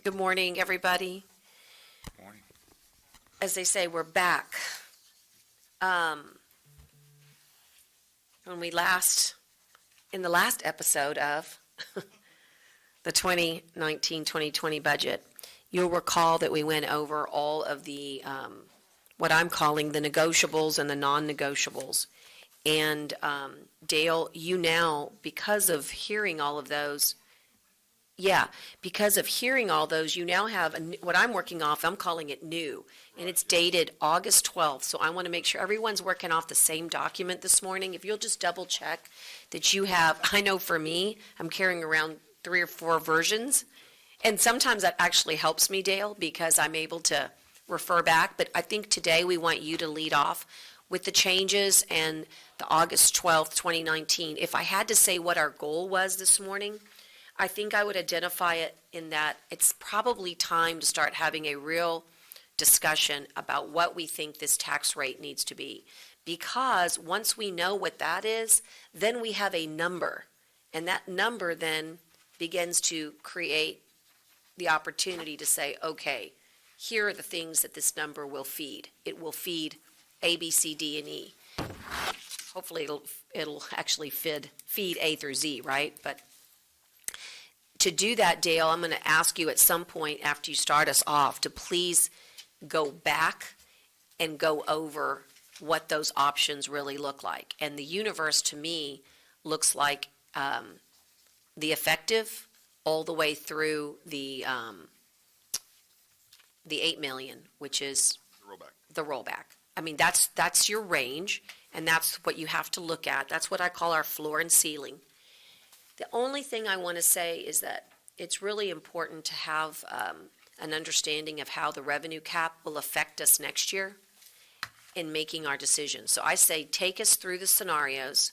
Good morning, everybody. Morning. As they say, we're back. When we in the last episode of the 2019-2020 budget, you'll recall that we went over all of the, what I'm calling the negotiables and the non-negotiables. And Dale, you now, because of hearing all of those, because of hearing all those, you now have what I'm working off. I'm calling it new, and it's dated August 12th. So I want to make sure everyone's working off the same document this morning. If you'll just double check that you have, I know for me, I'm carrying around 3 or 4 versions, and sometimes that actually helps me, Dale, because I'm able to refer back. But I think today we want you to lead off with the changes and the August 12th, 2019. If I had to say what our goal was this morning, I think I would identify it in that it's probably time to start having a real discussion about what we think this tax rate needs to be. Because once we know what that is, then we have a number. And that number then begins to create the opportunity to say, okay, here are the things that this number will feed. It will feed A, B, C, D, and E. Hopefully it'll actually feed A through Z, right? But to do that, Dale, I'm going to ask you at some point after you start us off to please go back and go over what those options really look like. And the universe to me looks like the effective all the way through the 8 million, which is the rollback. I mean, that's your range, and that's what you have to look at. That's what I call our floor and ceiling. The only thing I want to say is that it's really important to have an understanding of how the revenue cap will affect us next year in making our decisions. So I say take us through the scenarios,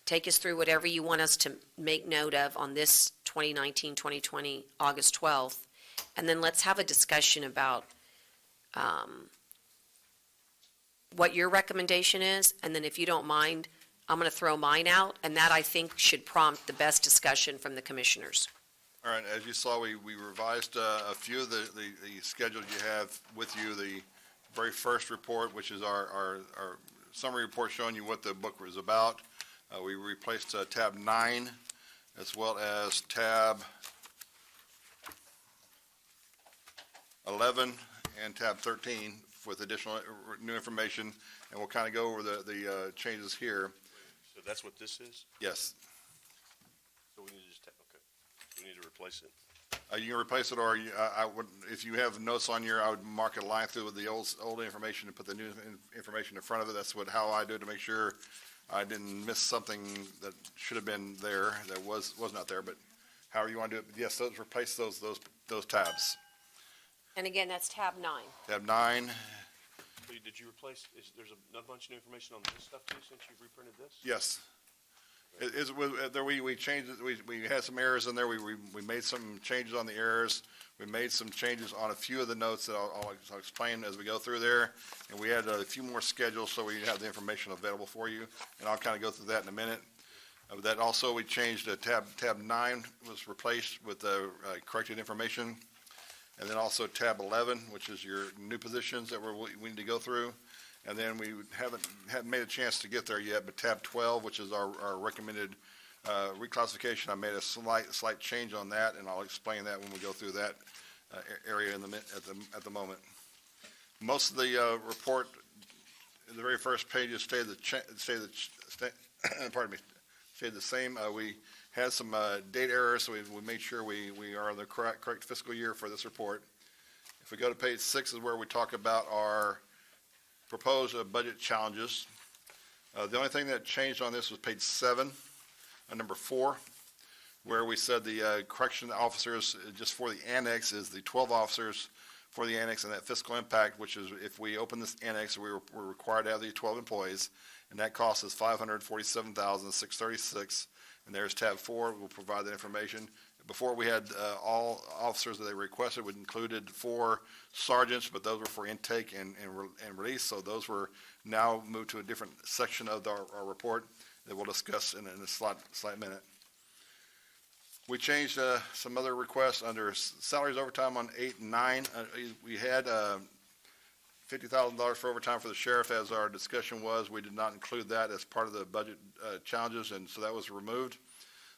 take us through whatever you want us to make note of on this 2019-2020 August 12th, and then let's have a discussion about what your recommendation is, and then if you don't mind, I'm going to throw mine out, and that I think should prompt the best discussion from the commissioners. All right, as you saw, we revised a few of the schedules you have with you. The very first report, which is our summary report showing you what the book was about. We replaced tab 9 as well as tab 11 and tab 13 with additional new information, and we'll kind of go over the changes here. So that's what this is? Yes. So we need to just, okay, we need to replace it. You can replace it, or I would, if you have notes on your, I would mark a line through with the old information and put the new information in front of it. That's how I do it, to make sure I didn't miss something that should have been there that was not there. But however you want to do it, but yes, replace those tabs. And again, that's tab 9. Tab 9. Did you replace, there's a bunch of new information on this stuff too, since you've reprinted this? Yes. We changed it. We had some errors in there. We made some changes on the errors. We made some changes on a few of the notes that I'll explain as we go through there. And we added a few more schedules so we have the information available for you. And I'll kind of go through that in a minute. That also, we changed tab 9 was replaced with the corrected information. And then also tab 11, which is your new positions that we need to go through. And then we haven't made a chance to get there yet, but tab 12, which is our recommended reclassification, I made a slight change on that, and I'll explain that when we go through that area at the moment. Most of the report, the very first pages stayed the same. We had some date errors, so we made sure we are in the correct fiscal year for this report. If we go to page 6 is where we talk about our proposed budget challenges. The only thing that changed on this was page 7, number 4, where we said the correction officers just for the annex is the 12 officers for the annex, and that fiscal impact, which is if we open this annex, we're required to have the 12 employees, and that cost us $547,636. And there's tab 4. We'll provide that information. Before we had all officers that they requested, we included 4 sergeants, but those were for intake and release. So those were now moved to a different section of our report that we'll discuss in a slight minute. We changed some other requests under salaries overtime on 8 and 9. We had $50,000 for overtime for the sheriff, as our discussion was. We did not include that as part of the budget challenges, and so that was removed.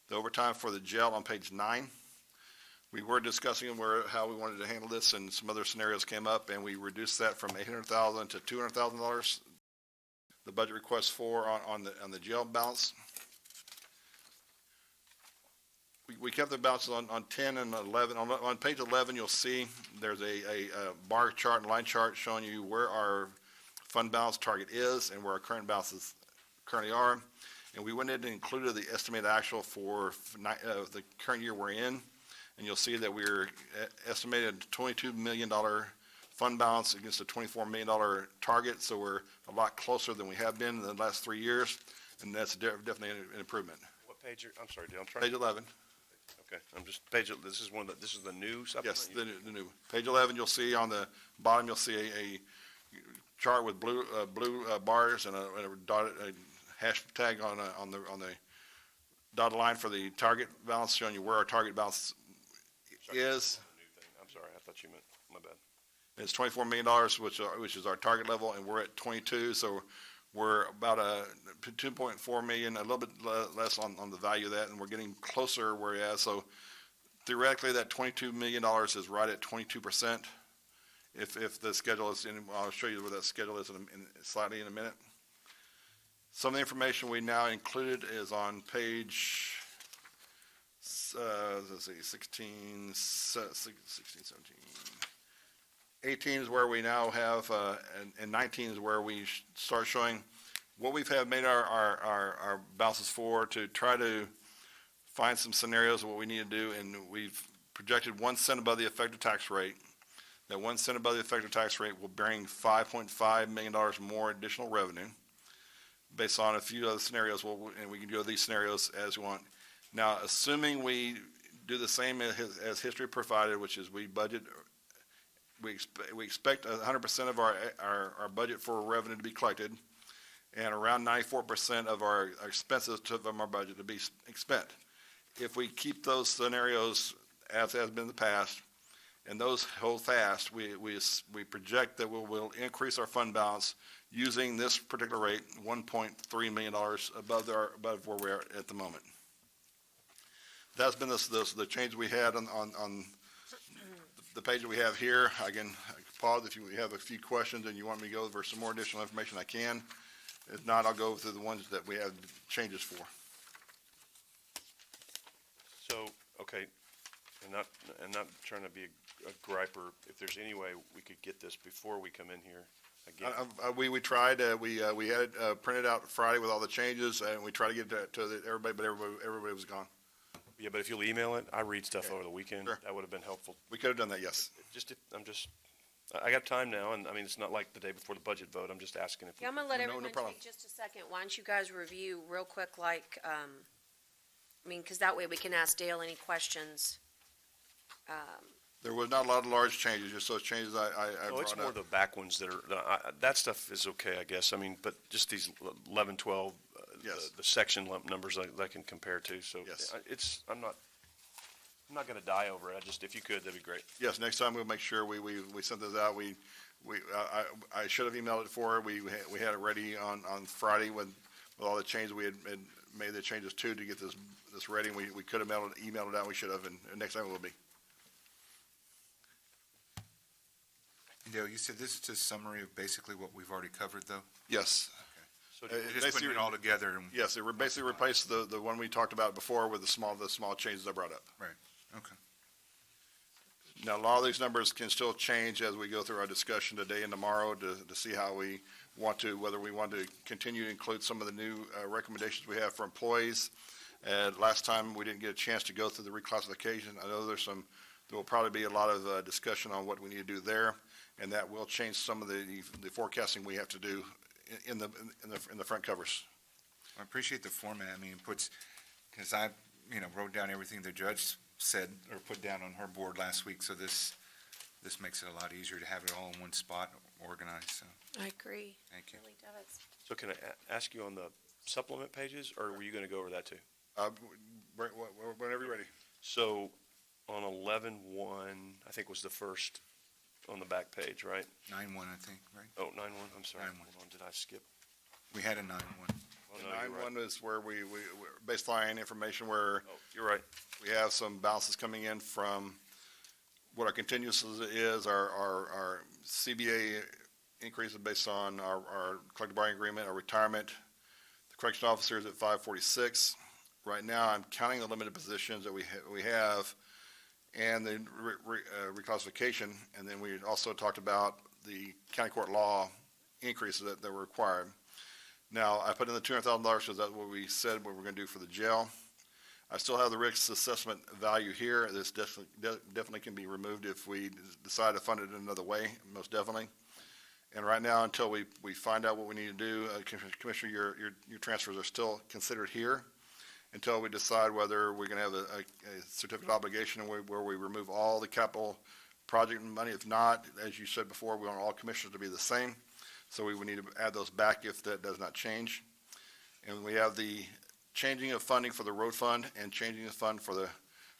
The overtime for the jail on page 9. We were discussing how we wanted to handle this, and some other scenarios came up, and we reduced that from $800,000 to $200,000. The budget request on the jail balance. We kept the balances on 10 and 11. On page 11, you'll see there's a bar chart and line chart showing you where our fund balance target is and where our current balances currently are. And we went in and included the estimated actual for the current year we're in. And you'll see that we're estimated $22 million fund balance against a $24 million target. So we're a lot closer than we have been in the last 3 years. And that's definitely an improvement. What page I'm sorry, Dale, I'm trying. Page 11. Okay, this is this is the new supplement? Yes, the new. Page 11, you'll see on the bottom, you'll see a chart with blue bars and a dotted hashtag on the dotted line for the target balance, showing you where our target balance is. New thing. I'm sorry, I thought you meant, my bad. It's $24 million, which is our target level, and we're at 22, so we're about a 2.4 million, a little bit less on the value of that, and we're getting closer where we're at. So theoretically, that $22 million is right at 22%. If the schedule is in, I'll show you where that schedule is slightly in a minute. Some of the information we now included is on page, let's see, 16, 17. 18 is where we now have, and 19 is where we start showing what we've made our balances for, to try to find some scenarios of what we need to do. And we've projected 1 cent above the effective tax rate. That 1 cent above the effective tax rate will bring $5.5 million more additional revenue based on a few other scenarios. And we can do these scenarios as we want. Now, assuming we do the same as history provided, which is we budget, we expect 100% of our budget for revenue to be collected, and around 94% of our expenses from our budget to be spent. If we keep those scenarios as has been in the past, and those hold fast, we project that we'll increase our fund balance using this particular rate, $1.3 million above where we are at the moment. That's been the change we had on the page that we have here. I can pause if you have a few questions and you want me to go over some more additional information, I can. If not, I'll go through the ones that we have changes for. So, okay, and not trying to be a griper, if there's any way we could get this before we come in here again. We tried, we had it printed out Friday with all the changes, and we tried to get it to everybody, but everybody was gone. Yeah, but if you'll email it, I read stuff over the weekend. Sure. That would have been helpful. We could have done that, yes. I got time now, and I mean, it's not like the day before the budget vote. I'm just asking if. Yeah, I'm gonna let No everyone problem. take just a second. Why don't you guys review real quick, like, I mean, because that way we can ask Dale any questions. There was not a lot of large changes, just those changes I Oh, brought it's up. more the back ones that are, that stuff is okay, I guess. I mean, but just these 11, 12, Yes. the section lump numbers I can compare to. So Yes. I'm not gonna die over it. If you could, that'd be great. Yes, next time we'll make sure we send those out. I should have emailed it for her. We had it ready on Friday with all the changes. We had made the changes to get this ready, and we could have emailed it out. We should have, and next time it will be. Dale, you said this is just a summary of basically what we've already covered, though? Yes. So Uh, Just putting it all together and, Yes, it basically replaced the one we talked about before with the small changes I brought up. right, okay. Now, a lot of these numbers can still change as we go through our discussion today and tomorrow to see how we want to, whether we want to continue to include some of the new recommendations we have for employees. And last time, we didn't get a chance to go through the reclassification. I know there will probably be a lot of discussion on what we need to do there, and that will change some of the forecasting we have to do in the front covers. I appreciate the format. I mean, it puts, because I, wrote down everything the judge said or put down on her board last week, so this makes it a lot easier to have it all in one spot, organized, so, I agree. thank you. Really does. So can I ask you on the supplement pages, or were you gonna go over that too? Whenever you're ready. So on 11-1, I think was the first on the back page, right? 9-1, I think, right? Oh, 9-1, I'm sorry. 9-1. Hold on, did I skip? We had a 9-1. Oh, The no, you're right. 9-1 is where we baseline information where Oh, you're right. we have some balances coming in from what our continuous is, our CBA increases based on our collective bargaining agreement, our retirement. The correction officer is at 546. Right now, I'm counting the limited positions that we have and the reclassification. And then we also talked about the county court law increases that were required. Now, I put in the $200,000 because that's what we said what we're going to do for the jail. I still have the risk assessment value here. This definitely can be removed if we decide to fund it another way, most definitely. And right now, until we find out what we need to do, Commissioner, your transfers are still considered here until we decide whether we're going to have a certificate of obligation where we remove all the capital project money. If not, as you said before, we want all commissioners to be the same. So we would need to add those back if that does not change. And we have the changing of funding for the road fund and changing the fund for the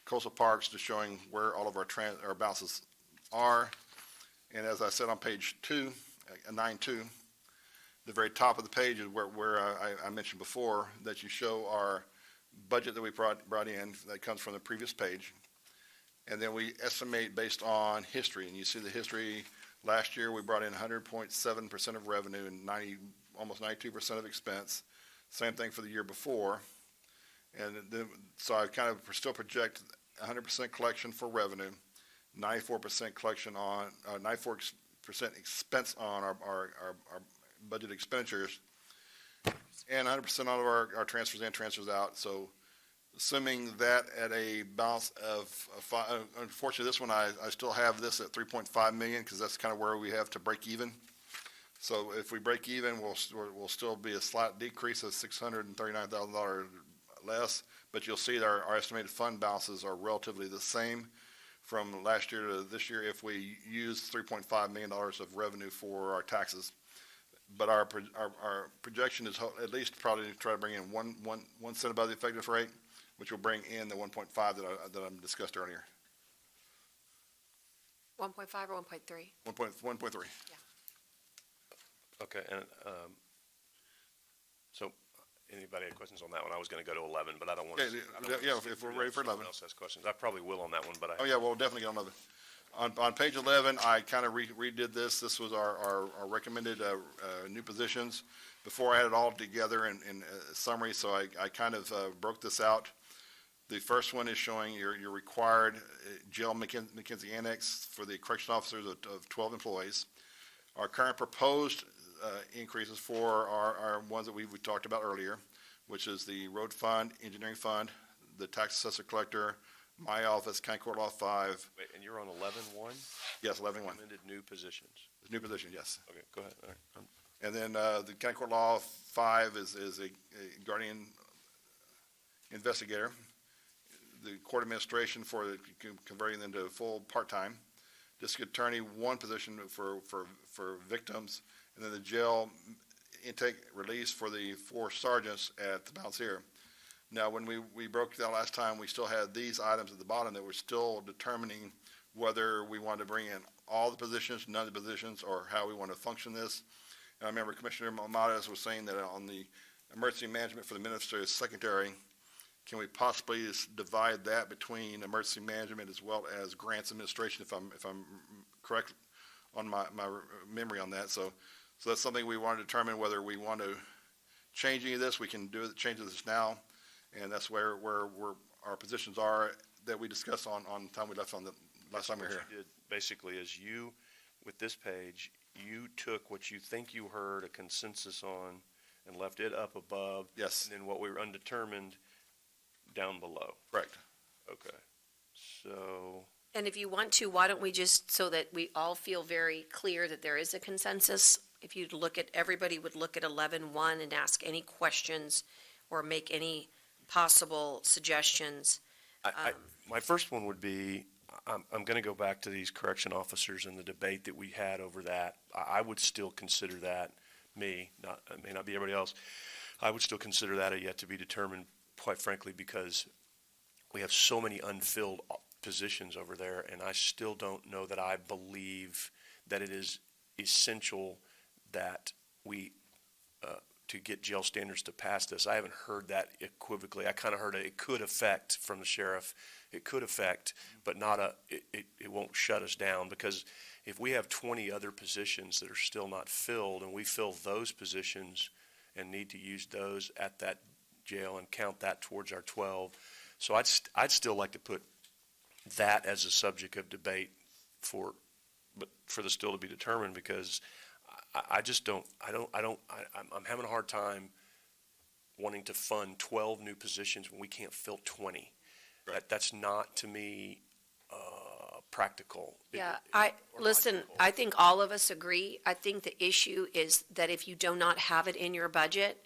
coastal parks to showing where all of our balances are. And as I said on page 2, 9.2, the very top of the page is where I mentioned before that you show our budget that we brought in that comes from the previous page. And then we estimate based on history. And you see the history. Last year, we brought in 100.7% of revenue and almost 92% of expense. Same thing for the year before. And then, so I kind of still project 100% collection for revenue, 94% collection on, 94% expense on our budget expenditures, and 100% all of our transfers in, transfers out. So assuming that at a balance of, unfortunately, this one, I still have this at 3.5 million because that's kind of where we have to break even. So if we break even, we'll still be a slight decrease of $639,000 less, but you'll see that our estimated fund balances are relatively the same from last year to this year if we use $3.5 million of revenue for our taxes. But our projection is at least probably to try to bring in 1 cent above the effective rate, which will bring in the 1.5 that I discussed earlier. 1.5 or 1.3? 1.3. Okay, and, so, anybody had questions on that one? I was gonna go to 11, but I don't want to. Yeah, if we're ready for 11. Someone else has questions. I probably will on that one, but Oh, yeah, we'll definitely get on 11. On page 11, I kind of redid this. This was our recommended new positions. Before I had it all together in a summary, so I kind of broke this out. The first one is showing your required jail McKenzie Annex for the correction officers of 12 employees. Our current proposed increases for our ones that we talked about earlier, which is the road fund, engineering fund, the tax assessor collector, my office, County Court Law 5. Wait, and you're on 11-1? Yes, 11-1. Recommended new positions. New position, yes. Okay, go ahead. All right. And then the County Court Law 5 is a guardian investigator. The court administration for converting them to full part-time. District attorney, 1 position for victims. And then the jail intake release for the 4 sergeants at the balance here. Now, when we broke that last time, we still had these items at the bottom that were still determining whether we wanted to bring in all the positions, none of the positions, or how we want to function this. And I remember Commissioner Mamadas was saying that on the emergency management for the administrative secretary, can we possibly divide that between emergency management as well as grants administration, if I'm correct on my memory on that. So that's something we want to determine whether we want to change any of this. We can change this now, and that's where our positions are that we discussed on the time we left on the last time we were here. What you did basically is you, with this page, you took what you think you heard a consensus on and left it up above. Yes. And then what we were undetermined down below. Correct. Okay. So, And if you want to, why don't we just, so that we all feel very clear that there is a consensus, if you'd look at, everybody would look at 11-1 and ask any questions or make any possible suggestions. my first one would be, I'm going to go back to these correction officers and the debate that we had over that. I would still consider that, it may not be everybody else, I would still consider that a yet to be determined, quite frankly, because we have so many unfilled positions over there, and I still don't know that I believe that it is essential that we, to get jail standards to pass this. I haven't heard that equivocally. I kind of heard it could affect from the sheriff. It could affect, but not it won't shut us down, because if we have 20 other positions that are still not filled, and we fill those positions and need to use those at that jail and count that towards our 12. So I'd still like to put that as a subject of debate for the still to be determined, because I just don't, I'm having a hard time wanting to fund 12 new positions when we can't fill 20. Right. That's not, to me, practical. Yeah, Or listen, logical. I think all of us agree. I think the issue is that if you do not have it in your budget,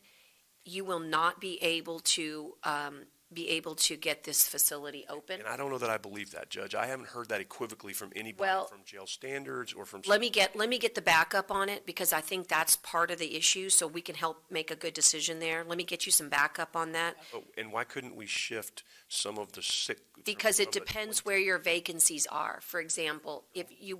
you will not be able to get this facility open. And I don't know that I believe that, Judge. I haven't heard that equivocally from anybody, Well, from jail standards or from. Let me get the backup on it, because I think that's part of the issue, so we can help make a good decision there. Let me get you some backup on that, Oh, and why couldn't we shift some of the sick? because it from the depends 20 where your vacancies are. For example,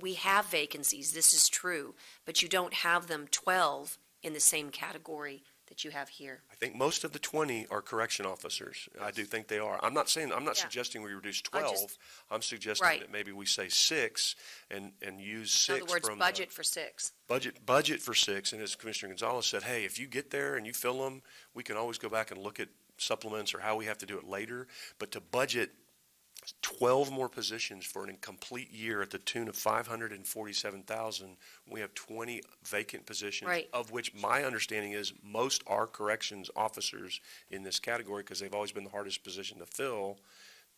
we have vacancies, this is true, but you don't have them 12 in the same category that you have here. I think most of the 20 are correction officers. I do think they are. I'm not Yeah. suggesting we reduce I 12. just- I'm suggesting Right. that maybe we say 6 and use In 6 other words, from. budget for 6. Budget for 6, and as Commissioner Gonzalez said, hey, if you get there and you fill them, we can always go back and look at supplements or how we have to do it later. But to budget 12 more positions for an incomplete year at the tune of $547,000, we have 20 vacant positions. Right. Of which my understanding is most are corrections officers in this category, because they've always been the hardest position to fill.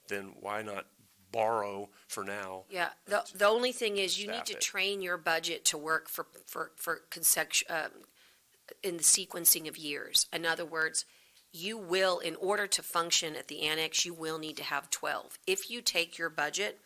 Then why not borrow for now? Yeah, the only thing is, you need Staff to it. train your budget to work for in the sequencing of years. In other words, you will, in order to function at the annex, you will need to have 12. If you take your budget,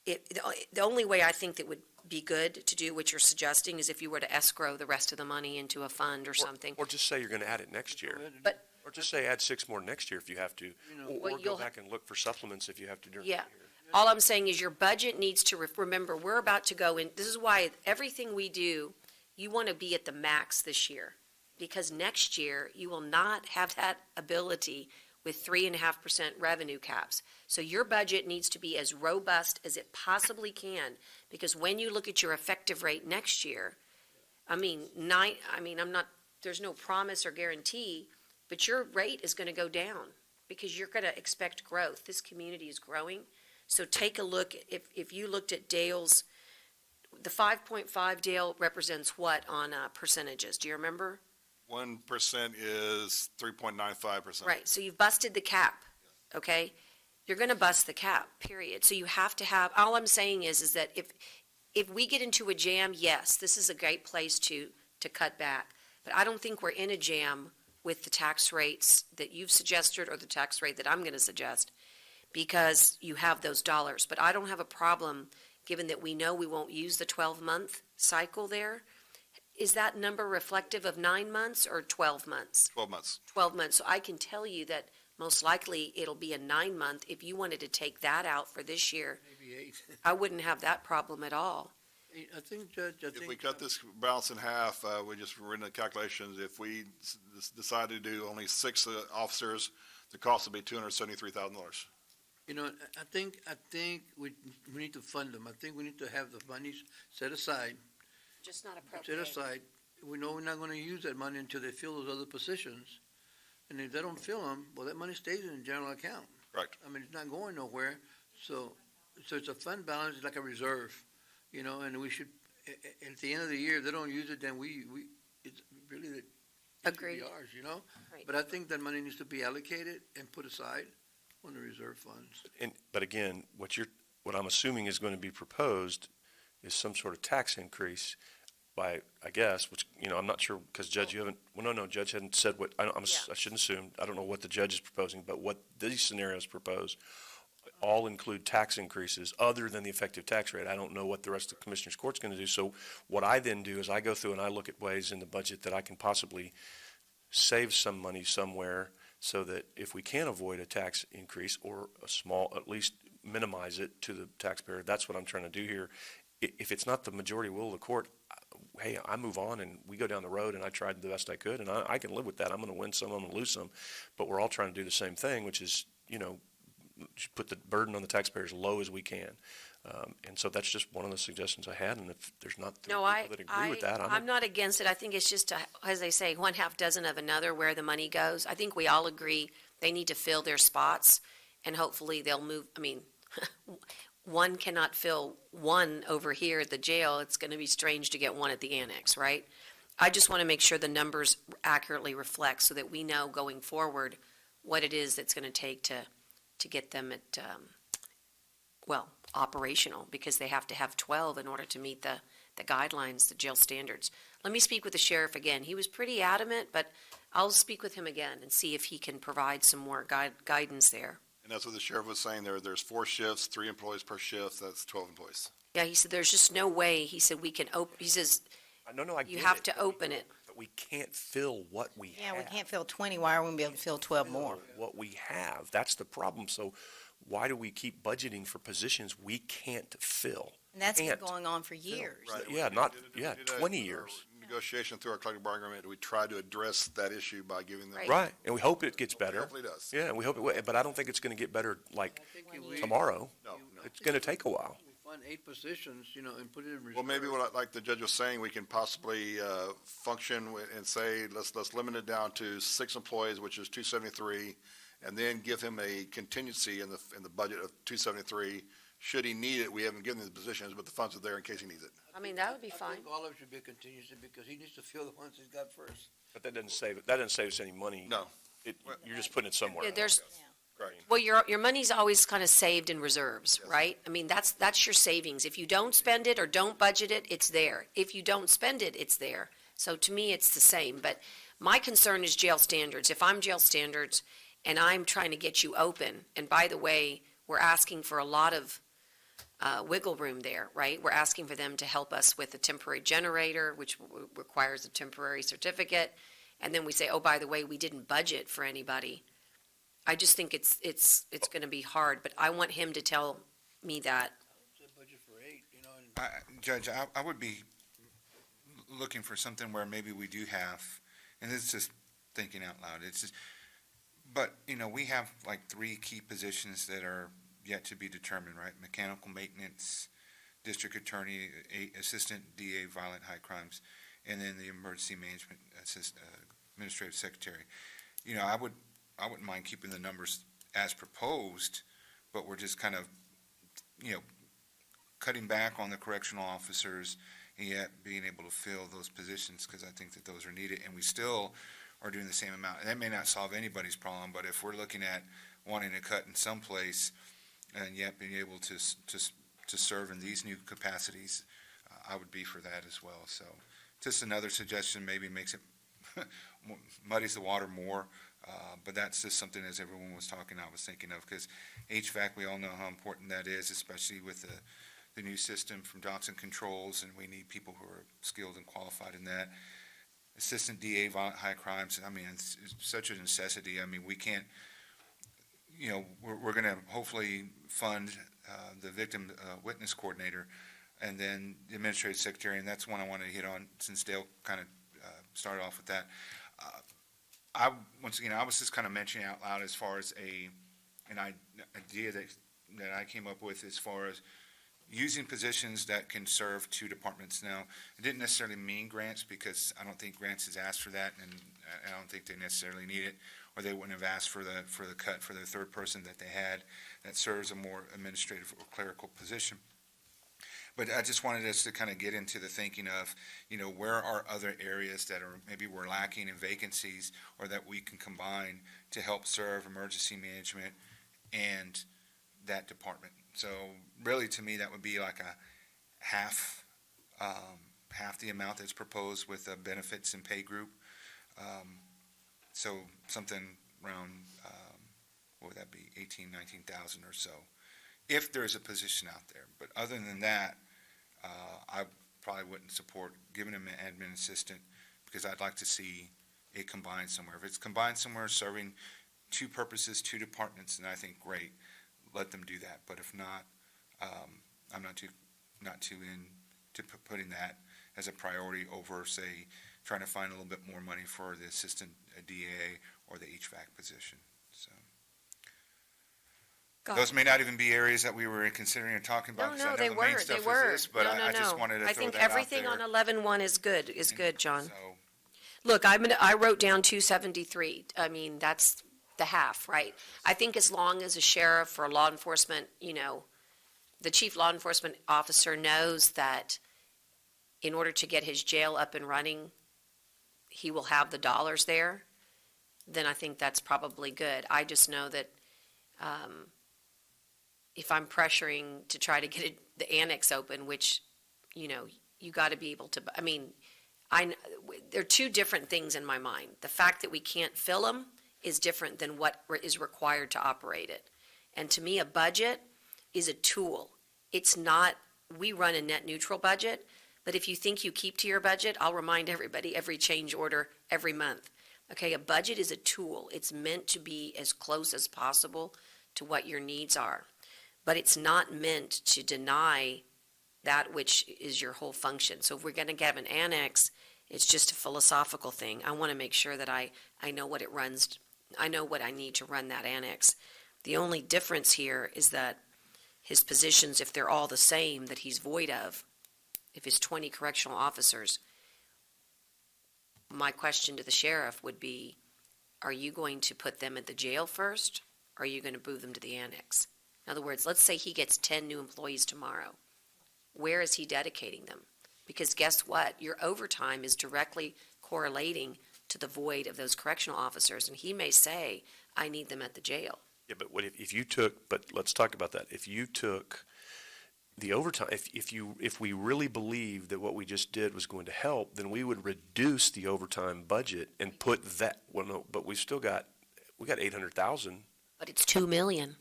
the only way I think that would be good to do what you're suggesting is if you were to escrow the rest of the money into a fund or something. Or just say you're going to add it next year. But- Or just say add 6 more next year if you have to. Or Well, go you'll- back and look for supplements if you have to during the Yeah. year. All I'm saying is your budget needs to, remember, we're about to go in, this is why everything we do, you want to be at the max this year. Because next year, you will not have that ability with 3.5% revenue caps. So your budget needs to be as robust as it possibly can, because when you look at your effective rate next year, there's no promise or guarantee, but your rate is going to go down because you're going to expect growth. This community is growing. So take a look, if you looked at Dale's, the 5.5 Dale represents what on percentages? Do you remember? 1% is 3.95%. Right, so you've busted the cap, okay? You're gonna bust the cap, period. So you have to have, all I'm saying is that if we get into a jam, yes, this is a great place to cut back. But I don't think we're in a jam with the tax rates that you've suggested or the tax rate that I'm gonna suggest, because you have those dollars. But I don't have a problem, given that we know we won't use the 12-month cycle there. Is that number reflective of 9 months or 12 months? 12 months. 12 months. So I can tell you that most likely it'll be a 9-month. If you wanted to take that out for this year, Maybe 8. I wouldn't have that problem at all. I think, Judge, If we cut this balance in half, we just ran the calculations, if we decide to do only 6 officers, the cost would be $273,000. I think we need to fund them. I think we need to have the monies set aside. Just not Set aside. We know we're not gonna use that money until they fill those other positions. And if they don't fill them, well, that money stays in the general account. Right. I mean, it's not going nowhere. So it's a fund balance, it's like a reserve, and we should, at the end of the year, if they don't use it, then it's really, it should Agreed. be ours, Right. But I think that money needs to be allocated and put aside on the reserve funds. But again, what I'm assuming is going to be proposed is some sort of tax increase by, I guess, which, I'm not sure, because Judge, Judge hadn't said what, I shouldn't assume, I don't know what the judge is proposing, but what these scenarios propose all include tax increases other than the effective tax rate. I don't know what the rest of the Commissioners Court's going to do. So what I then do is I go through and I look at ways in the budget that I can possibly save some money somewhere so that if we can avoid a tax increase or a small, at least minimize it to the taxpayer, that's what I'm trying to do here. If it's not the majority will of the court, hey, I move on and we go down the road and I tried the best I could, and I can live with that. I'm going to win some, I'm going to lose some, but we're all trying to do the same thing, which is, just put the burden on the taxpayer as low as we can. And so that's just one of the suggestions I had, and if there's not three No, people that agree with that, I'm not against it. I think it's just, as they say, one half dozen of another where the money goes. I think we all agree they need to fill their spots, and hopefully they'll move, one cannot fill one over here at the jail. It's going to be strange to get one at the annex, right? I just want to make sure the numbers accurately reflect so that we know going forward what it is that's going to take to get them at, operational, because they have to have 12 in order to meet the guidelines, the jail standards. Let me speak with the sheriff again. He was pretty adamant, but I'll speak with him again and see if he can provide some more guidance there. And that's what the sheriff was saying there. There's 4 shifts, 3 employees per shift. That's 12 employees. Yeah, he said, there's just no way, he said, we can he says, No, I you get have it, to open it. but we can't fill what we Yeah, have. we can't fill 20, why are we gonna be able to fill 12 more? What we have, that's the problem. So why do we keep budgeting for positions we can't fill? And that's been Can't. going on for years. Right. Yeah, We did a 20 years. Negotiation through our collective bargaining agreement. We tried to address that issue by giving them. Right. Right, and we hope it gets better. Hopefully it does. Yeah, and we hope it will, but I don't think it's gonna get better like I think if we. tomorrow. No. It's gonna take a while. We find 8 positions, and put it in reserve. Well, maybe like the judge was saying, we can possibly function and say, let's limit it down to 6 employees, which is 273, and then give him a contingency in the budget of 273. Should he need it, we haven't given him the positions, but the funds are there in case he needs it. That would be I fine. think all of it should be a contingency because he needs to fill the ones he's got first. But that doesn't save us any money. No, You're just putting it somewhere. Yeah, there's, correct. well, your money's always kind of saved in reserves, right? That's your savings. If you don't spend it or don't budget it, it's there. If you don't spend it, it's there. So to me, it's the same. But my concern is jail standards. If I'm jail standards and I'm trying to get you open, and by the way, we're asking for a lot of wiggle room there, right? We're asking for them to help us with a temporary generator, which requires a temporary certificate. And then we say, oh, by the way, we didn't budget for anybody. I just think it's going to be hard, but I want him to tell me that. It's a budget for 8, and Judge, I would be looking for something where maybe we do have, and this is just thinking out loud, but, we have like 3 key positions that are yet to be determined, right? Mechanical maintenance, district attorney, assistant DA, violent high crimes, and then the emergency management administrative secretary. I wouldn't mind keeping the numbers as proposed, but we're just kind of, cutting back on the correctional officers and yet being able to fill those positions, because I think that those are needed, and we still are doing the same amount. And that may not solve anybody's problem, but if we're looking at wanting to cut in some place and yet being able to serve in these new capacities, I would be for that as well. So just another suggestion, maybe makes it muddies the water more, but that's just something, as everyone was talking, I was thinking of, because HVAC, we all know how important that is, especially with the new system from Johnson Controls, and we need people who are skilled and qualified in that. Assistant DA, violent high crimes, it's such a necessity. We can't, we're going to hopefully fund the victim witness coordinator and then the administrative secretary, and that's one I wanted to hit on since Dale kind of started off with that. Once again, I was just kind of mentioning out loud as far as an idea that I came up with as far as using positions that can serve 2 departments. Now, it didn't necessarily mean grants, because I don't think grants has asked for that, and I don't think they necessarily need it, or they wouldn't have asked for the cut for the 3rd person that they had that serves a more administrative or clerical position. But I just wanted us to kind of get into the thinking of, where are other areas that are maybe we're lacking in vacancies, or that we can combine to help serve emergency management and that department. So really, to me, that would be like a half the amount that's proposed with the benefits and pay group. So something around, what would that be, 19,000 or so, if there's a position out there. But other than that, I probably wouldn't support giving him an admin assistant, because I'd like to see it combined somewhere. If it's combined somewhere serving two purposes, two departments, and I think, great, let them do that. But if not, I'm not too into putting that as a priority over, say, trying to find a little bit more money for the assistant DA or the HVAC position, so. Got Those may not even be areas that we were considering or talking about. 'cause I No, know they the main were, they stuff is were. this, But No, no, I just no. wanted to I throw think that out everything on there. 11-1 is good, John. So, Look, I wrote down 273. I mean, that's the half, right? I think as long as a sheriff or law enforcement, the chief law enforcement officer knows that in order to get his jail up and running, he will have the dollars there, then I think that's probably good. I just know that, if I'm pressuring to try to get the annex open, which, you gotta be able to, I mean, there are two different things in my mind. The fact that we can't fill them is different than what is required to operate it. And to me, a budget is a tool. It's not, we run a net neutral budget, but if you think you keep to your budget, I'll remind everybody every change order every month. Okay, a budget is a tool. It's meant to be as close as possible to what your needs are. But it's not meant to deny that which is your whole function. So if we're going to have an annex, it's just a philosophical thing. I want to make sure that I know what it runs, I know what I need to run that annex. The only difference here is that his positions, if they're all the same, that he's void of, if it's 20 correctional officers, my question to the sheriff would be, are you going to put them at the jail first, or are you going to move them to the annex? In other words, let's say he gets 10 new employees tomorrow. Where is he dedicating them? Because guess what? Your overtime is directly correlating to the void of those correctional officers, and he may say, I need them at the jail. Yeah, but what if you took, but let's talk about that. If you took the overtime, if we really believe that what we just did was going to help, then we would reduce the overtime budget and put that, well, no, but we got 800,000. But it's 2 million.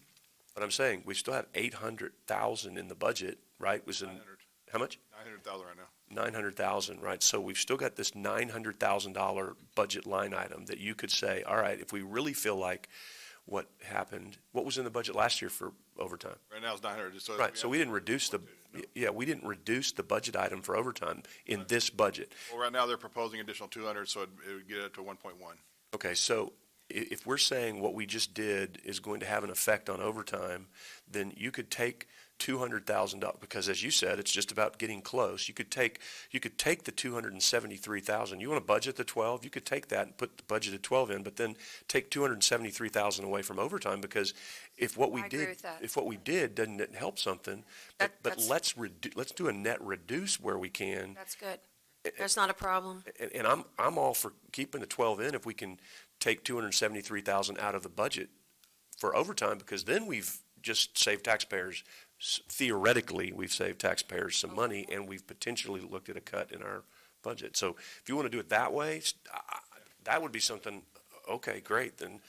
But I'm saying, we still have 800,000 in the budget, right? Was in, 900. how much? 900,000 right now. 900,000, right? So we've still got this $900,000 budget line item that you could say, all right, if we really feel like what happened, what was in the budget last year for overtime? Right now it's 900. So Right, so we didn't reduce we didn't reduce the budget item for overtime in this budget. Well, right now they're proposing additional 200, so it would get it to 1.1. Okay, so if we're saying what we just did is going to have an effect on overtime, then you could take $200,000, because as you said, it's just about getting close. You could take the 273,000. You want to budget the 12, you could take that and put the budget at 12 in, but then take 273,000 away from overtime, because if what we I agree did, with that. if what we did doesn't help something, but That's- let's do a net reduce where we can. That's good. That's not a problem. And I'm all for keeping the 12 in if we can take 273,000 out of the budget for overtime, because then we've just saved taxpayers, theoretically, we've saved taxpayers some money, and we've potentially looked at a cut in our budget. So if you want to do it that way, that would be something, okay, great, then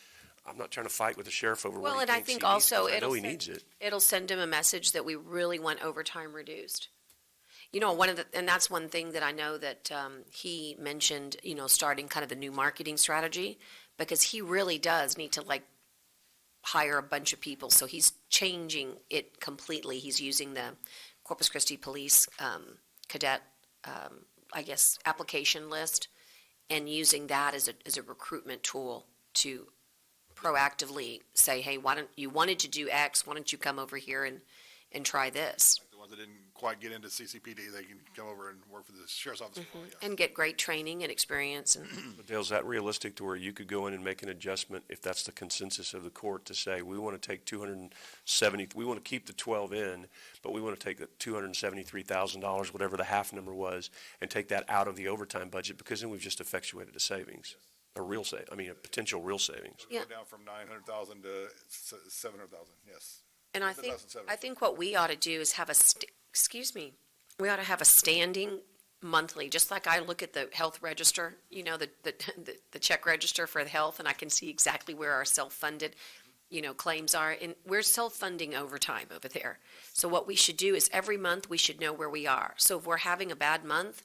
I'm not trying to fight with the sheriff over what Well, he and I thinks he think needs, also 'cause I know it'll he send- needs it. It'll send him a message that we really want overtime reduced. And that's one thing that I know that he mentioned, starting kind of the new marketing strategy, because he really does need to hire a bunch of people. So he's changing it completely. He's using the Corpus Christi Police cadet, application list, and using that as a recruitment tool to proactively say, hey, you wanted to do X, why don't you come over here and try this? The ones that didn't quite get into CCPD, they can come over and work for the sheriff's office. as well, yes. And get great training and experience. And But Dale, is that realistic to where you could go in and make an adjustment if that's the consensus of the court to say, we want to take 270, we want to keep the 12 in, but we want to take the $273,000, whatever the half number was, and take that out of the overtime budget, because then we've just effectuated a savings, a potential real savings. Yeah. Go down from 900,000 to 700,000, yes. And I But think, less than 7. I think what we ought to do is have we ought to have a standing monthly, just like I look at the health register, the check register for the health, and I can see exactly where our self-funded, claims are, and we're self-funding overtime over there. So what we should do is every month, we should know where we are. So if we're having a bad month,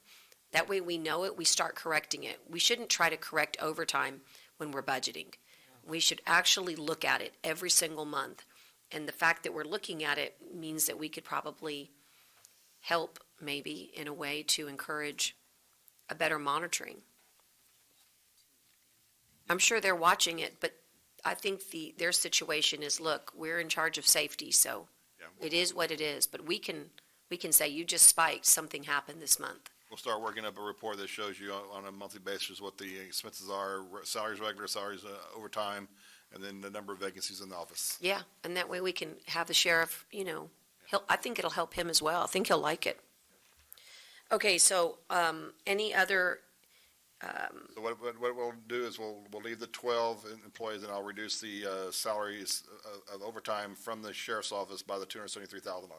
that way we know it, we start correcting it. We shouldn't try to correct overtime when we're budgeting. We should actually look at it every single month. And the fact that we're looking at it means that we could probably help, maybe, in a way to encourage a better monitoring. I'm sure they're watching it, but I think their situation is, look, we're in charge of safety, so Yeah. it is what it is. But we can say, you just spiked, something happened this month. We'll start working up a report that shows you on a monthly basis what the expenses are, salaries, regular salaries, overtime, and then the number of vacancies in the office. Yeah, and that way we can have the sheriff, I think it'll help him as well. I think he'll like it. Okay, so, any other, So what we'll do is we'll leave the 12 employees, and I'll reduce the salaries of overtime from the sheriff's office by the $273,000.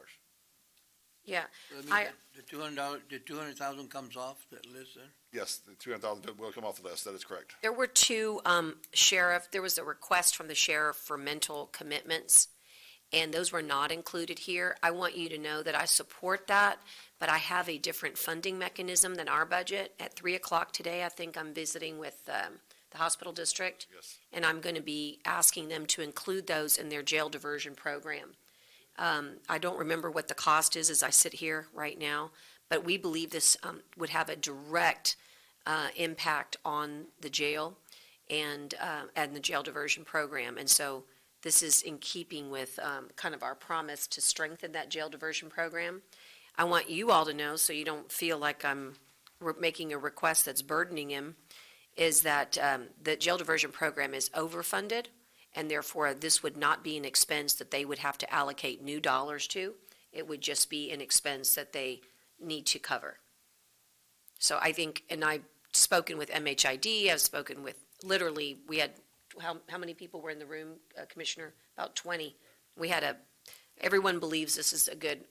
yeah, I mean, I- the $200, the 200,000 comes off that list then? Yes, the 200,000 will come off the list, that is correct. there were two, there was a request from the sheriff for mental commitments, and those were not included here. I want you to know that I support that, but I have a different funding mechanism than our budget. At 3:00 today, I think I'm visiting with, the hospital district. Yes. And I'm going to be asking them to include those in their jail diversion program. I don't remember what the cost is as I sit here right now, but we believe this would have a direct impact on the jail and the jail diversion program. And so this is in keeping with kind of our promise to strengthen that jail diversion program. I want you all to know, so you don't feel like I'm making a request that's burdening him, is that the jail diversion program is overfunded, and therefore this would not be an expense that they would have to allocate new dollars to. It would just be an expense that they need to cover. So I think, and I've spoken with MHID, I've spoken with, literally, we had, how many people were in the room, Commissioner? About 20. We had everyone believes this is a good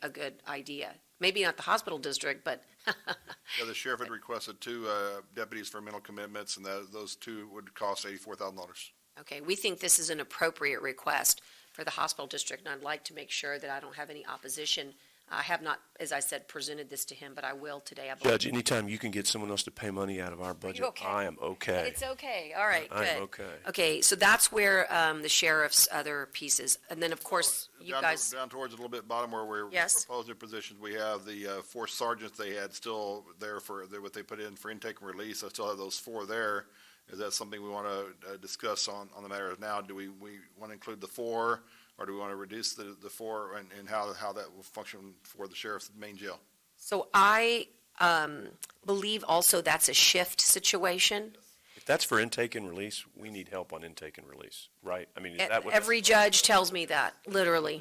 idea. Maybe not the hospital district, but Yeah, the sheriff had requested 2 deputies for mental commitments, and those 2 would cost $84,000. okay, we think this is an appropriate request for the hospital district, and I'd like to make sure that I don't have any opposition. I have not, as I said, presented this to him, but I will today. I believe. Judge, anytime you can get someone else to pay money out of our budget, okay? I am okay. It's okay, all right, I am good. okay. Okay, so that's where the sheriff's other pieces, and then, of course, you Down guys, down towards a little bit bottom where we're Yes. proposing positions, we have the 4 sergeants they had still there for what they put in for intake and release. I still have those 4 there. Is that something we want to discuss on the matter now? Do we want to include the 4, or do we want to reduce the 4, and how that will function for the sheriff's main jail? so I believe also that's a shift situation. If that's for intake and release, we need help on intake and release, right? I mean, is that what Every judge tells me that, literally.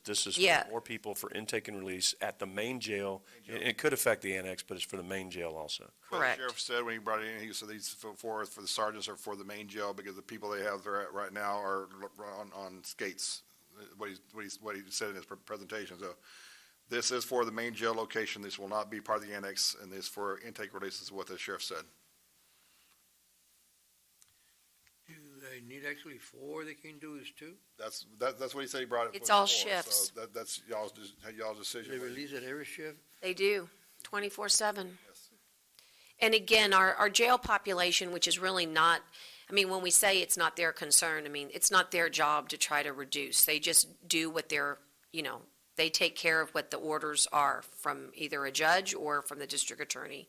this is Yeah. for more people for intake and release at the main jail. It could affect the annex, but it's for the main jail also. Well, Correct. The sheriff said when he brought it in, he said these 4 for the sergeants are for the main jail, because the people they have there right now are on skates, what he said in his presentation. So this is for the main jail location. This will not be part of the annex, and this for intake release is what the sheriff said. Do they need actually 4 they can do this too? That's what he said he brought it. It's for all for, shifts. So that's y'all's decision. They release at every shift? They do, 24/7. Yes. And again, our jail population, which is really not, I mean, when we say it's not their concern, I mean, it's not their job to try to reduce. They just do what they take care of what the orders are from either a judge or from the district attorney.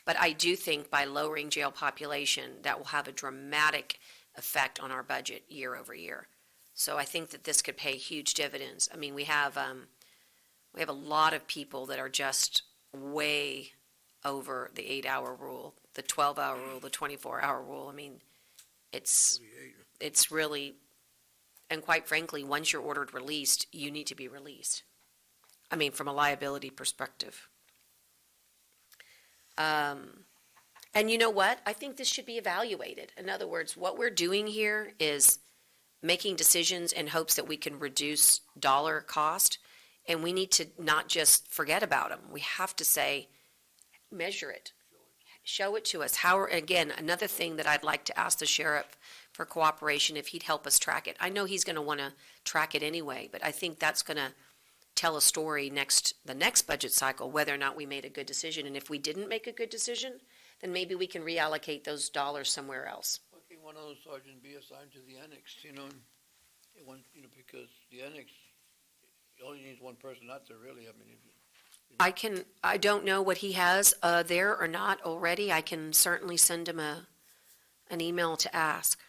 But I do think by lowering jail population, that will have a dramatic effect on our budget year over year. So I think that this could pay huge dividends. I mean, we have a lot of people that are just way over the 8-hour rule, the 12-hour rule, the 24-hour rule. I mean, it's 48. really, and quite frankly, once you're ordered released, you need to be released. I mean, from a liability perspective. And you know what? I think this should be evaluated. In other words, what we're doing here is making decisions in hopes that we can reduce dollar cost, and we need to not just forget about them. We have to say, measure it. Show it to us. Again, another thing that I'd like to ask the sheriff for cooperation, if he'd help us track it. I know he's going to want to track it anyway, but I think that's going to tell a story the next budget cycle, whether or not we made a good decision. And if we didn't make a good decision, then maybe we can reallocate those dollars somewhere else. Okay, one of those sergeants be assigned to the annex, you know, and because the annex, it only needs one person out there, really, I mean, I don't know what he has, there or not already. I can certainly send him an email to ask.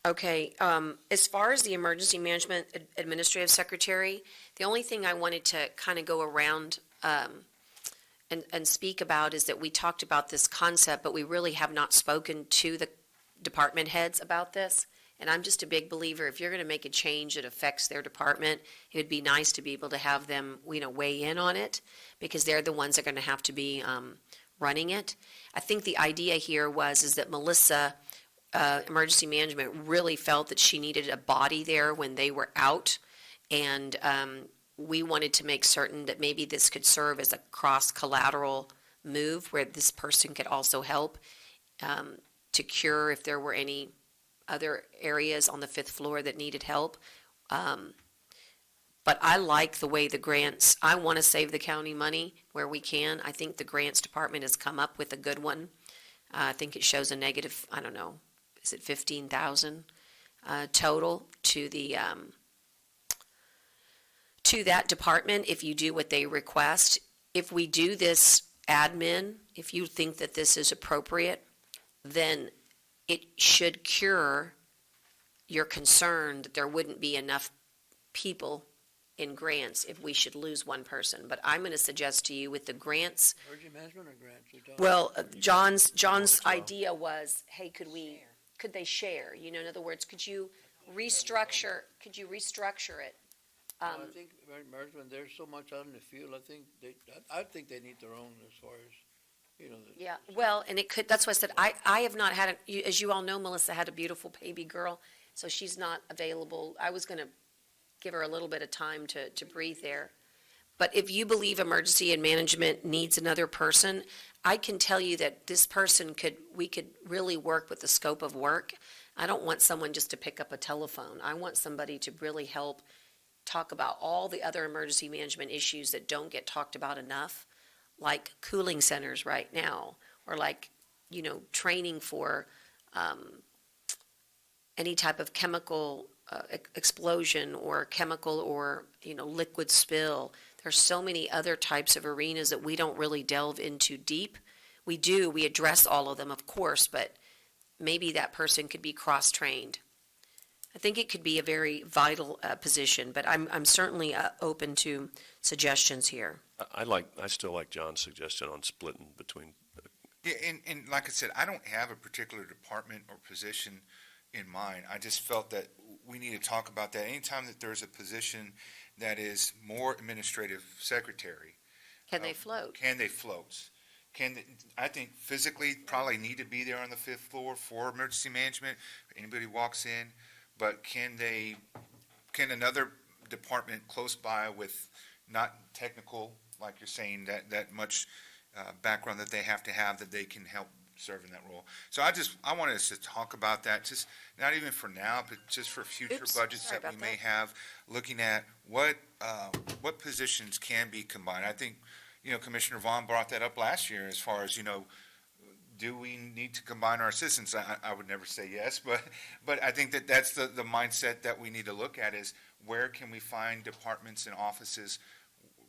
Okay, as far as the Emergency Management Administrative Secretary, the only thing I wanted to kind of go around and speak about is that we talked about this concept, but we really have not spoken to the department heads about this. And I'm just a big believer, if you're going to make a change that affects their department, it would be nice to be able to have them, weigh in on it, because they're the ones that are going to have to be running it. I think the idea here is that Melissa, Emergency Management, really felt that she needed a body there when they were out, and we wanted to make certain that maybe this could serve as a cross-collateral move where this person could also help to cure if there were any other areas on the 5th floor that needed help. But I like the way the grants, I want to save the county money where we can. I think the grants department has come up with a good one. I think it shows a negative, I don't know, is it 15,000 total to the to that department if you do what they request. If we do this admin, if you think that this is appropriate, then it should cure your concern that there wouldn't be enough people in grants if we should lose one person. But I'm going to suggest to you with the grants, emergency management or grants? You're talking- well, John's idea was, hey, could they share? In other words, could you restructure it? I think management, there's so much out in the field, I think they need their own as far as, Yeah, well, and it could, that's why I said, I have not had, as you all know, Melissa had a beautiful baby girl, so she's not available. I was going to give her a little bit of time to breathe there. But if you believe emergency and management needs another person, I can tell you that this person we could really work with the scope of work. I don't want someone just to pick up a telephone. I want somebody to really help talk about all the other emergency management issues that don't get talked about enough, like cooling centers right now, or like, training for any type of chemical explosion or chemical or, liquid spill. There's so many other types of arenas that we don't really delve into deep. We address all of them, of course, but maybe that person could be cross-trained. I think it could be a very vital position, but I'm certainly open to suggestions here. I still like John's suggestion on splitting between. Yeah, and like I said, I don't have a particular department or position in mind. I just felt that we need to talk about that. Anytime that there's a position that is more administrative secretary. Can they float? Can they float? I think physically probably need to be there on the 5th floor for emergency management. Anybody walks in, but can another department close by with not technical, like you're saying, that much background that they have to have, that they can help serve in that role. So I wanted us to talk about that, just not even for now, but just for future Oops, budgets sorry that we about may that. have, looking at what positions can be combined. I think, Commissioner Vaughn brought that up last year as far as, do we need to combine our assistants? I would never say yes, but I think that's the mindset that we need to look at, is where can we find departments and offices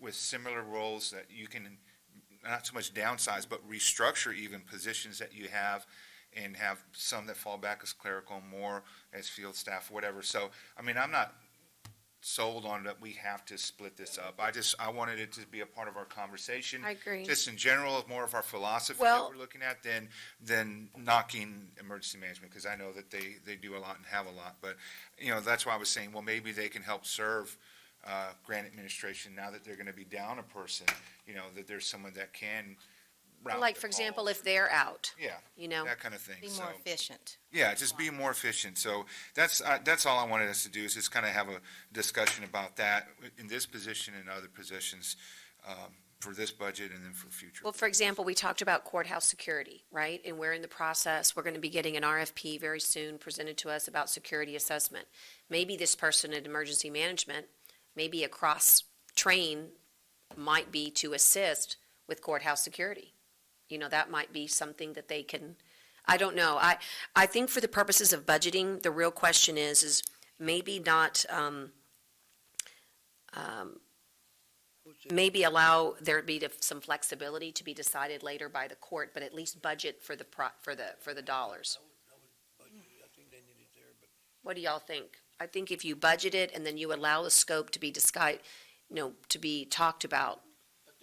with similar roles that you can not so much downsize, but restructure even positions that you have, and have some that fall back as clerical, more as field staff, whatever. So, I'm not sold on that we have to split this up. I wanted it to be a part of our conversation. I agree. Just in general, more of our philosophy Well- that we're looking at than knocking emergency management, because I know that they do a lot and have a lot. But, that's why I was saying, well, maybe they can help serve grant administration now that they're going to be down a person, that there's someone that can route Like, the for example, calls. if they're out, Yeah, that kind of thing. Be So, more efficient. yeah, just be more efficient. So that's all I wanted us to do, is just kind of have a discussion about that in this position and other positions for this budget and then for future. Well, for example, we talked about courthouse security, right? And we're in the process, we're going to be getting an RFP very soon presented to us about security assessment. Maybe this person in emergency management, maybe a cross-train might be to assist with courthouse security. You know, that might be something that they can, I don't know. I think for the purposes of budgeting, the real question is maybe not, maybe allow there be some flexibility to be decided later by the court, but at least budget for the dollars. I think they need it there, but What do y'all think? I think if you budget it and then you allow the scope to be to be talked about.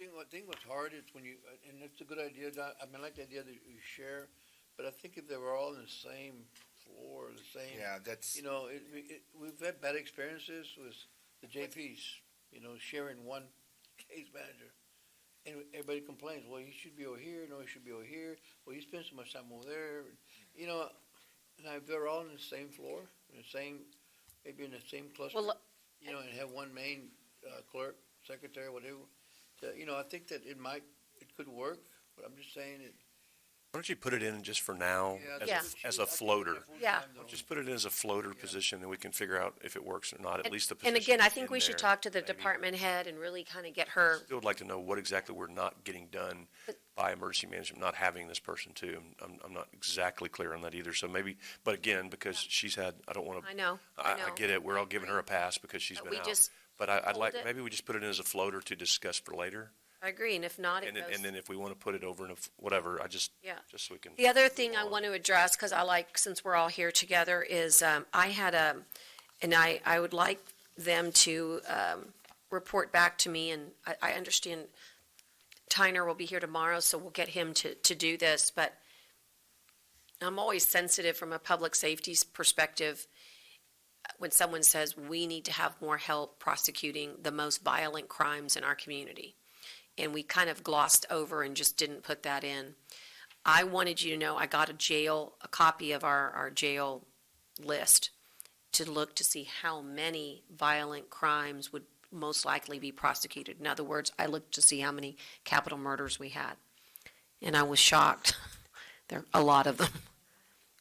I think what's hard is when you, and it's a good idea, I mean, I like the idea that you share, but I think if they were all in the same floor, the same, Yeah, that's, you know, we've had bad experiences with the JPs, sharing one case manager. And everybody complains, well, you should be over here, no, you should be over here, well, you spend so much time over there, and if they're all in the same floor, in the same, maybe in the same cluster, Well, and have one main clerk, secretary, whatever, I think that it could work, but I'm just saying it. Why don't you put it in just for now Yeah. as a floater? Yeah. Just put it in as a floater position, and we can figure out if it works or not, at least the And position. again, I think we in should there, talk to the maybe. department head and really kind of get her, Still would like to know what exactly we're not getting done by emergency management, not having this person too. I'm not exactly clear on that either, so maybe, but again, because she's had, I don't want to, I know. I get it, we're all giving her a pass because she's But been we out. just But I'd hold like, it. maybe we just put it in as a floater to discuss for later, I agree, and if not, it and then, goes. and then if we want to put it over in a, whatever, Yeah. just so we can. The other thing I want to address, because since we're all here together, is I had and I would like them to report back to me, and I understand Tyner will be here tomorrow, so we'll get him to do this, but I'm always sensitive from a public safety perspective when someone says, we need to have more help prosecuting the most violent crimes in our community. And we kind of glossed over and just didn't put that in. I wanted you to know, I got a copy of our jail list to look to see how many violent crimes would most likely be prosecuted. In other words, I looked to see how many capital murders we had. And I was shocked. There are a lot of them.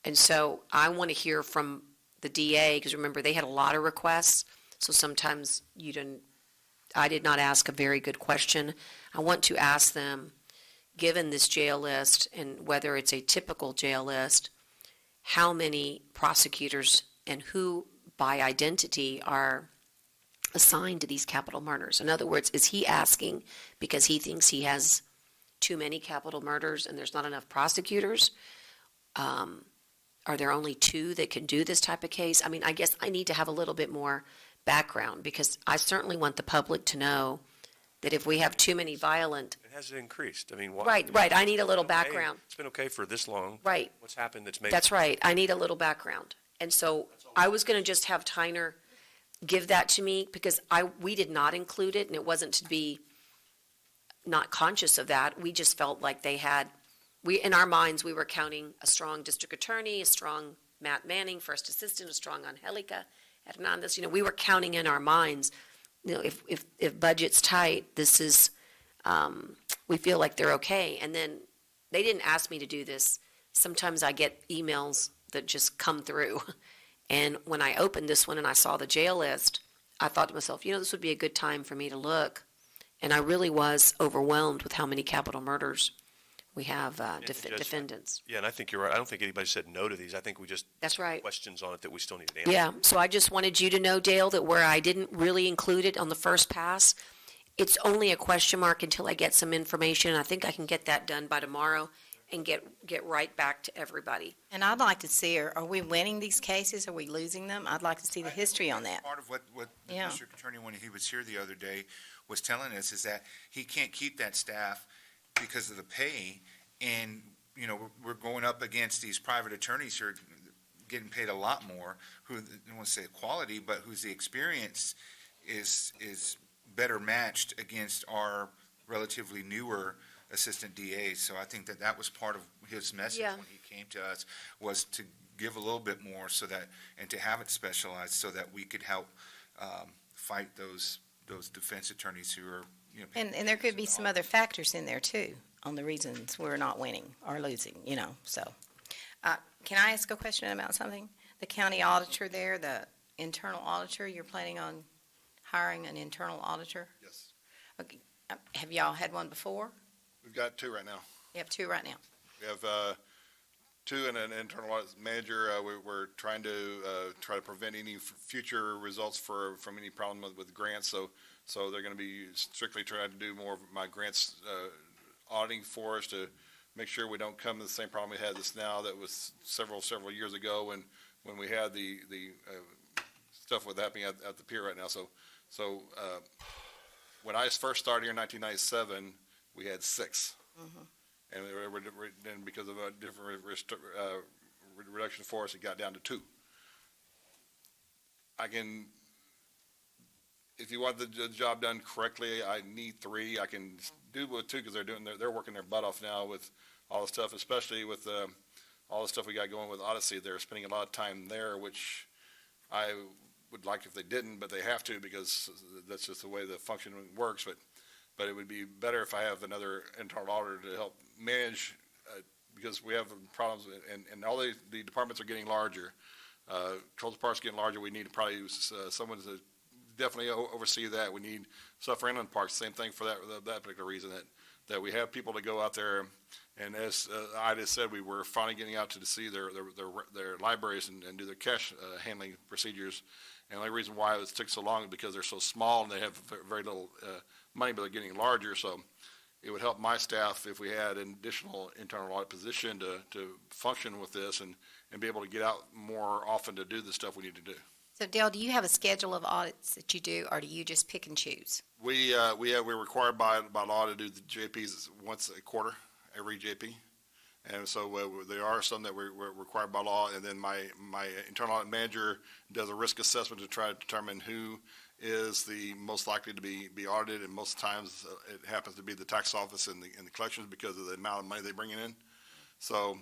And so I want to hear from the DA, because remember, they had a lot of requests, so sometimes I did not ask a very good question. I want to ask them, given this jail list, and whether it's a typical jail list, how many prosecutors and who by identity are assigned to these capital murders. In other words, is he asking because he thinks he has too many capital murders and there's not enough prosecutors? Are there only 2 that can do this type of case? I mean, I guess I need to have a little bit more background, because I certainly want the public to know that if we have too many violent, It has increased, I mean, what? right, I need a little It's been okay- background. It's been okay for this long. Right, What's happened that's made? that's right, I need a little background. And so I was gonna just have Tyner give that to me, because we did not include it, and it wasn't to be not conscious of that. We just felt like in our minds, we were counting a strong district attorney, a strong Matt Manning, first assistant, a strong Angelica Hernandez. We were counting in our minds, if budget's tight, this is, we feel like they're okay. And then they didn't ask me to do this. Sometimes I get emails that just come through. And when I opened this one and I saw the jail list, I thought to myself, this would be a good time for me to look. And I really was overwhelmed with how many capital murders we have Judge, defendants. Yeah, and I think you're right. I don't think anybody said no to these. I think we just. That's right. Questions on it that we still need to answer. Yeah, so I just wanted you to know, Dale, that where I didn't really include it on the first pass, it's only a question mark until I get some information. I think I can get that done by tomorrow and get right back to everybody. And I'd like to see, are we winning these cases? Are we losing them? I'd like to see the history on that. part of what the Yeah. district attorney, when he was here the other day, was telling us is that he can't keep that staff because of the pay. And, we're going up against these private attorneys who are getting paid a lot more, who, I don't want to say quality, but whose the experience is better matched against our relatively newer assistant DAs. So I think that was part of his message Yeah. when he came to us, was to give a little bit more and to have it specialized so that we could help fight those defense attorneys who are, And there could be some other factors in there too, on the reasons we're not winning or losing, so. Can I ask a question about something? The county auditor there, the internal auditor, you're planning on hiring an internal auditor? Yes. Okay. Have y'all had one before? We've got 2 right now. You have two right now. We have two and an internal audit manager. We're trying to prevent any future results from any problem with grants. So they're going to be strictly trying to do more of my grants auditing for us to make sure we don't come to the same problem we had this now that was several years ago when we had the stuff with happening at the pier right now. So when I first started here in 1997, we had 6. And then because of a different reduction of force, it got down to 2. If you want the job done correctly, I need 3. I can do with 2 because they're working their butt off now with all the stuff, especially with all the stuff we got going with Odyssey. They're spending a lot of time there, which I would like if they didn't, but they have to because that's just the way the function works. But it would be better if I have another internal auditor to help manage, because we have problems, and all the departments are getting larger. Control department's getting larger. We need probably someone to definitely oversee that. We need stuff for inland parks, same thing for that particular reason, that we have people to go out there. And as Ida said, we were finally getting out to see their libraries and do their cash handling procedures. And the only reason why it took so long is because they're so small and they have very little money, but they're getting larger. So it would help my staff if we had an additional internal audit position to function with this and be able to get out more often to do the stuff we need to do. So Dale, do you have a schedule of audits that you do, or do you just pick and choose? We're required by law to do the JPs once a quarter, every JP. And so there are some that we're required by law, and then my internal audit manager does a risk assessment to try to determine who is the most likely to be audited, and most times it happens to be the tax office and the collections because of the amount of money they bring in. So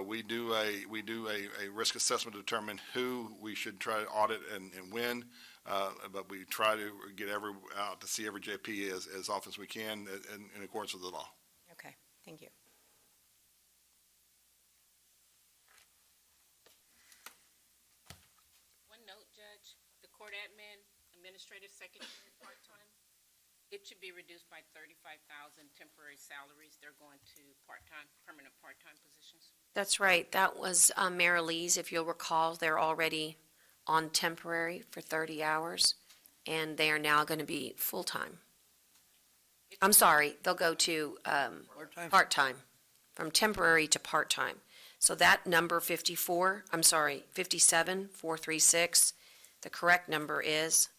we do a risk assessment to determine who we should try to audit and when, but we try to get out to see every JP as often as we can in accordance with the law. Okay, thank you. One note, Judge, the court admin, administrative secretary, part-time, it should be reduced by 35,000 temporary salaries. They're going to part-time, permanent part-time positions. That's right. That was Mary Lee's. If you'll recall, they're already on temporary for 30 hours, and they are now going to be full-time. I'm sorry, they'll go to Part-time? part-time, from temporary to part-time. So that number 57,436, the correct number is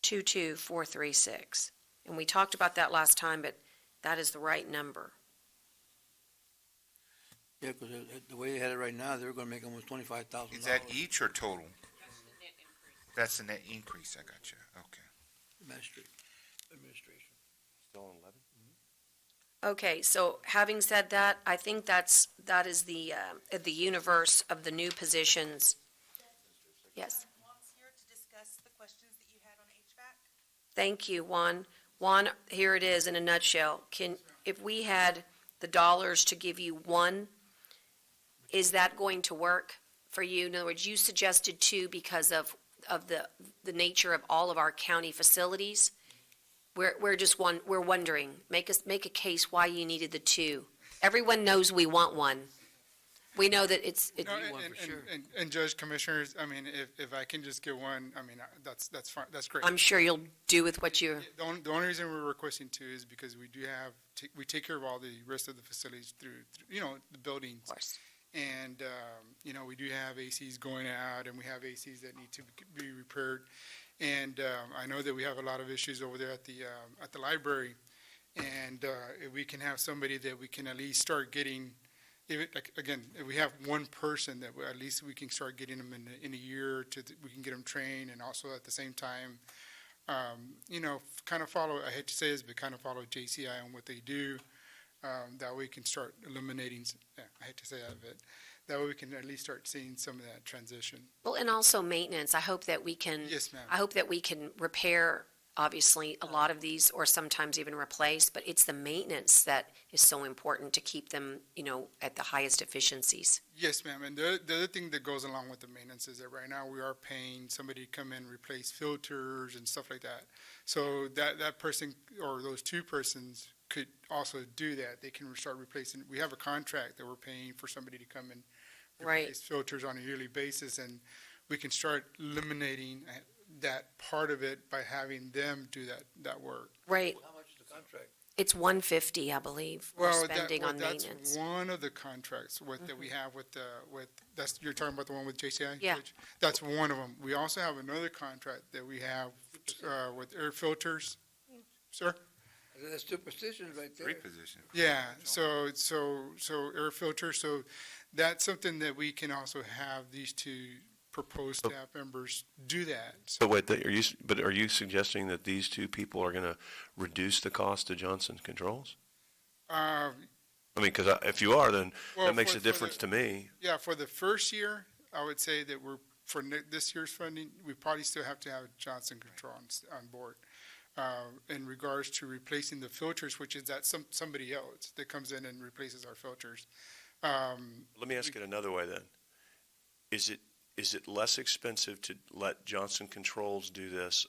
22,436. And we talked about that last time, but that is the right number. Yeah, because the way they had it right now, they're gonna make almost $25,000. Is that each or total? That's the net increase. That's the net increase, I got you, okay. Administration. Still on 11? Okay, so having said that, I think that is the universe of the new positions. Yes. Juan's here to discuss the questions that you had on HVAC. Thank you, Juan. Juan, here it is in a nutshell. If we had the dollars to give you one, is that going to work for you? In other words, you suggested 2 because of the nature of all of our county facilities. We're wondering, make a case why you needed the 2. Everyone knows we want one. We know that it's No, one for sure. and Judge, Commissioners, I mean, if I can just get one, I mean, that's fine, that's great. I'm sure you'll do with what you're, The only reason we're requesting 2 is because we do have, we take care of all the rest of the facilities through, the buildings. of course. And, we do have ACs going out, and we have ACs that need to be repaired. And I know that we have a lot of issues over there at the library. And if we can have somebody that we can at least start getting, if we have one person that at least we can start getting them in a year we can get them trained, and also at the same time, kind of follow, I hate to say this, but kind of follow JCI on what they do. That way we can start eliminating, I hate to say that, but that way we can at least start seeing some of that transition. Well, and also maintenance. I hope that we can. Yes, ma'am. I hope that we can repair, obviously, a lot of these, or sometimes even replace, but it's the maintenance that is so important to keep them, at the highest efficiencies. Yes, ma'am. And the other thing that goes along with the maintenance is that right now we are paying somebody to come in, replace filters and stuff like that. So that person, or those 2 persons, could also do that. They can start replacing, we have a contract that we're paying for somebody to come and Right. replace filters on a yearly basis, and we can start eliminating that part of it by having them do that work. Right, How much is the contract? it's 150, I believe, we're Well, spending on that's maintenance. one of the contracts that we have with, that's, you're talking about the one with JCI? Yeah. Judge? That's one of them. We also have another contract that we have, with air filters. Sir? That's two positions right there. Three positions. Yeah, so air filter, so that's something that we can also have these two proposed staff members do that. But wait, are you suggesting that these two people are gonna reduce the cost to Johnson Controls? Uh, I mean, because if you are, then Well, that makes for- a for difference the- to me. yeah, for the first year, I would say that for this year's funding, we probably still have to have Johnson Control on board. In regards to replacing the filters, which is that somebody else that comes in and replaces our filters. Let me ask it another way then. Is it less expensive to let Johnson Controls do this?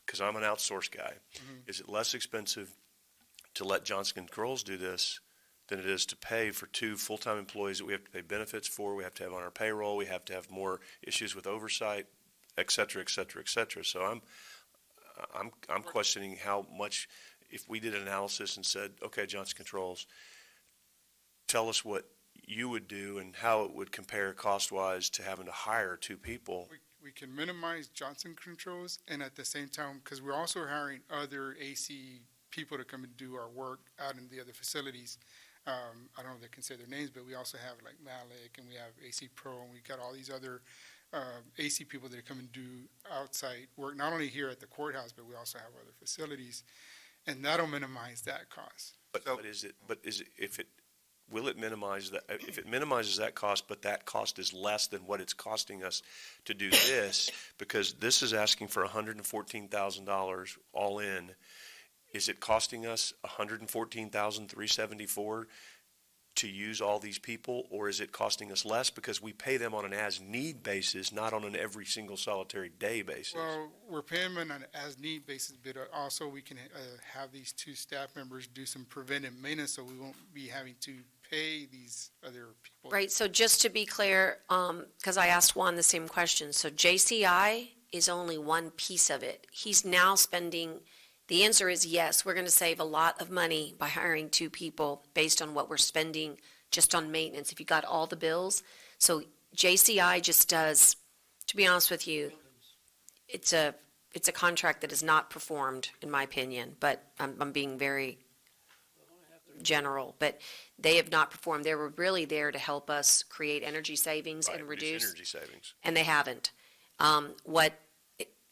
Because I'm an outsource guy. Is it less expensive to let Johnson Controls do this than it is to pay for two full-time employees that we have to pay benefits for, we have to have on our payroll, we have to have more issues with oversight, et cetera, et cetera, et cetera. So I'm questioning how much, if we did an analysis and said, okay, Johnson Controls, tell us what you would do and how it would compare cost-wise to having to hire two people. We can minimize Johnson Controls, and at the same time, because we're also hiring other AC people to come and do our work out in the other facilities. I don't know if they can say their names, but we also have like Malik, and we have AC Pro, and we got all these other AC people that come and do outside work, not only here at the courthouse, but we also have other facilities, and that'll minimize that cost. Will it minimize that, if it minimizes that cost, but that cost is less than what it's costing us to do this, because this is asking for $114,000 all in, is it costing us $114,374 to use all these people, or is it costing us less because we pay them on an as-need basis, not on an every single solitary day basis? Well, we're paying them on an as-need basis, but also we can have these two staff members do some preventive maintenance, so we won't be having to pay these other people. Right, so just to be clear, because I asked Juan the same question, so JCI is only one piece of it. He's now spending, the answer is yes, we're going to save a lot of money by hiring two people based on what we're spending just on maintenance, if you got all the bills. So JCI just does, to be honest with you, it's a contract that is not performed, in my opinion, but I'm being very general, but they have not performed. They were really there to help us create energy savings and Right, reduce, energy savings. and they haven't.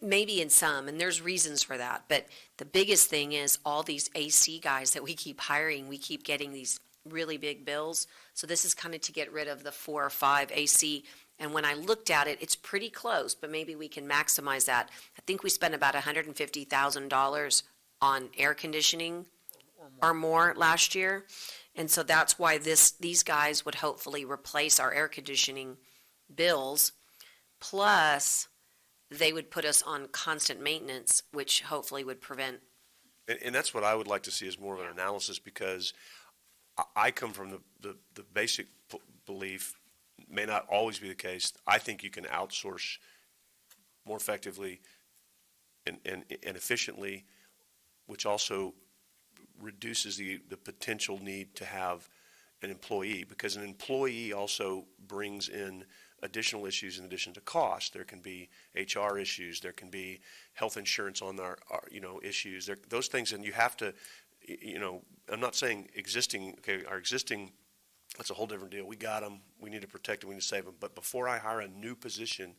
Maybe in some, and there's reasons for that, but the biggest thing is all these AC guys that we keep hiring, we keep getting these really big bills. So this is kind of to get rid of the 4 or 5 AC, and when I looked at it, it's pretty close, but maybe we can maximize that. I think we spent about $150,000 on air conditioning or more last year. And so that's why these guys would hopefully replace our air conditioning bills. Plus, they would put us on constant maintenance, which hopefully would prevent. And that's what I would like to see as more of an analysis, because I come from the basic belief, may not always be the case, I think you can outsource more effectively and efficiently, which also reduces the potential need to have an employee, because an employee also brings in additional issues in addition to cost. There can be HR issues, there can be health insurance on our issues, those things, and you have to, I'm not saying our existing, that's a whole different deal. We got them, we need to protect them, we need to save them, but before I hire a new position,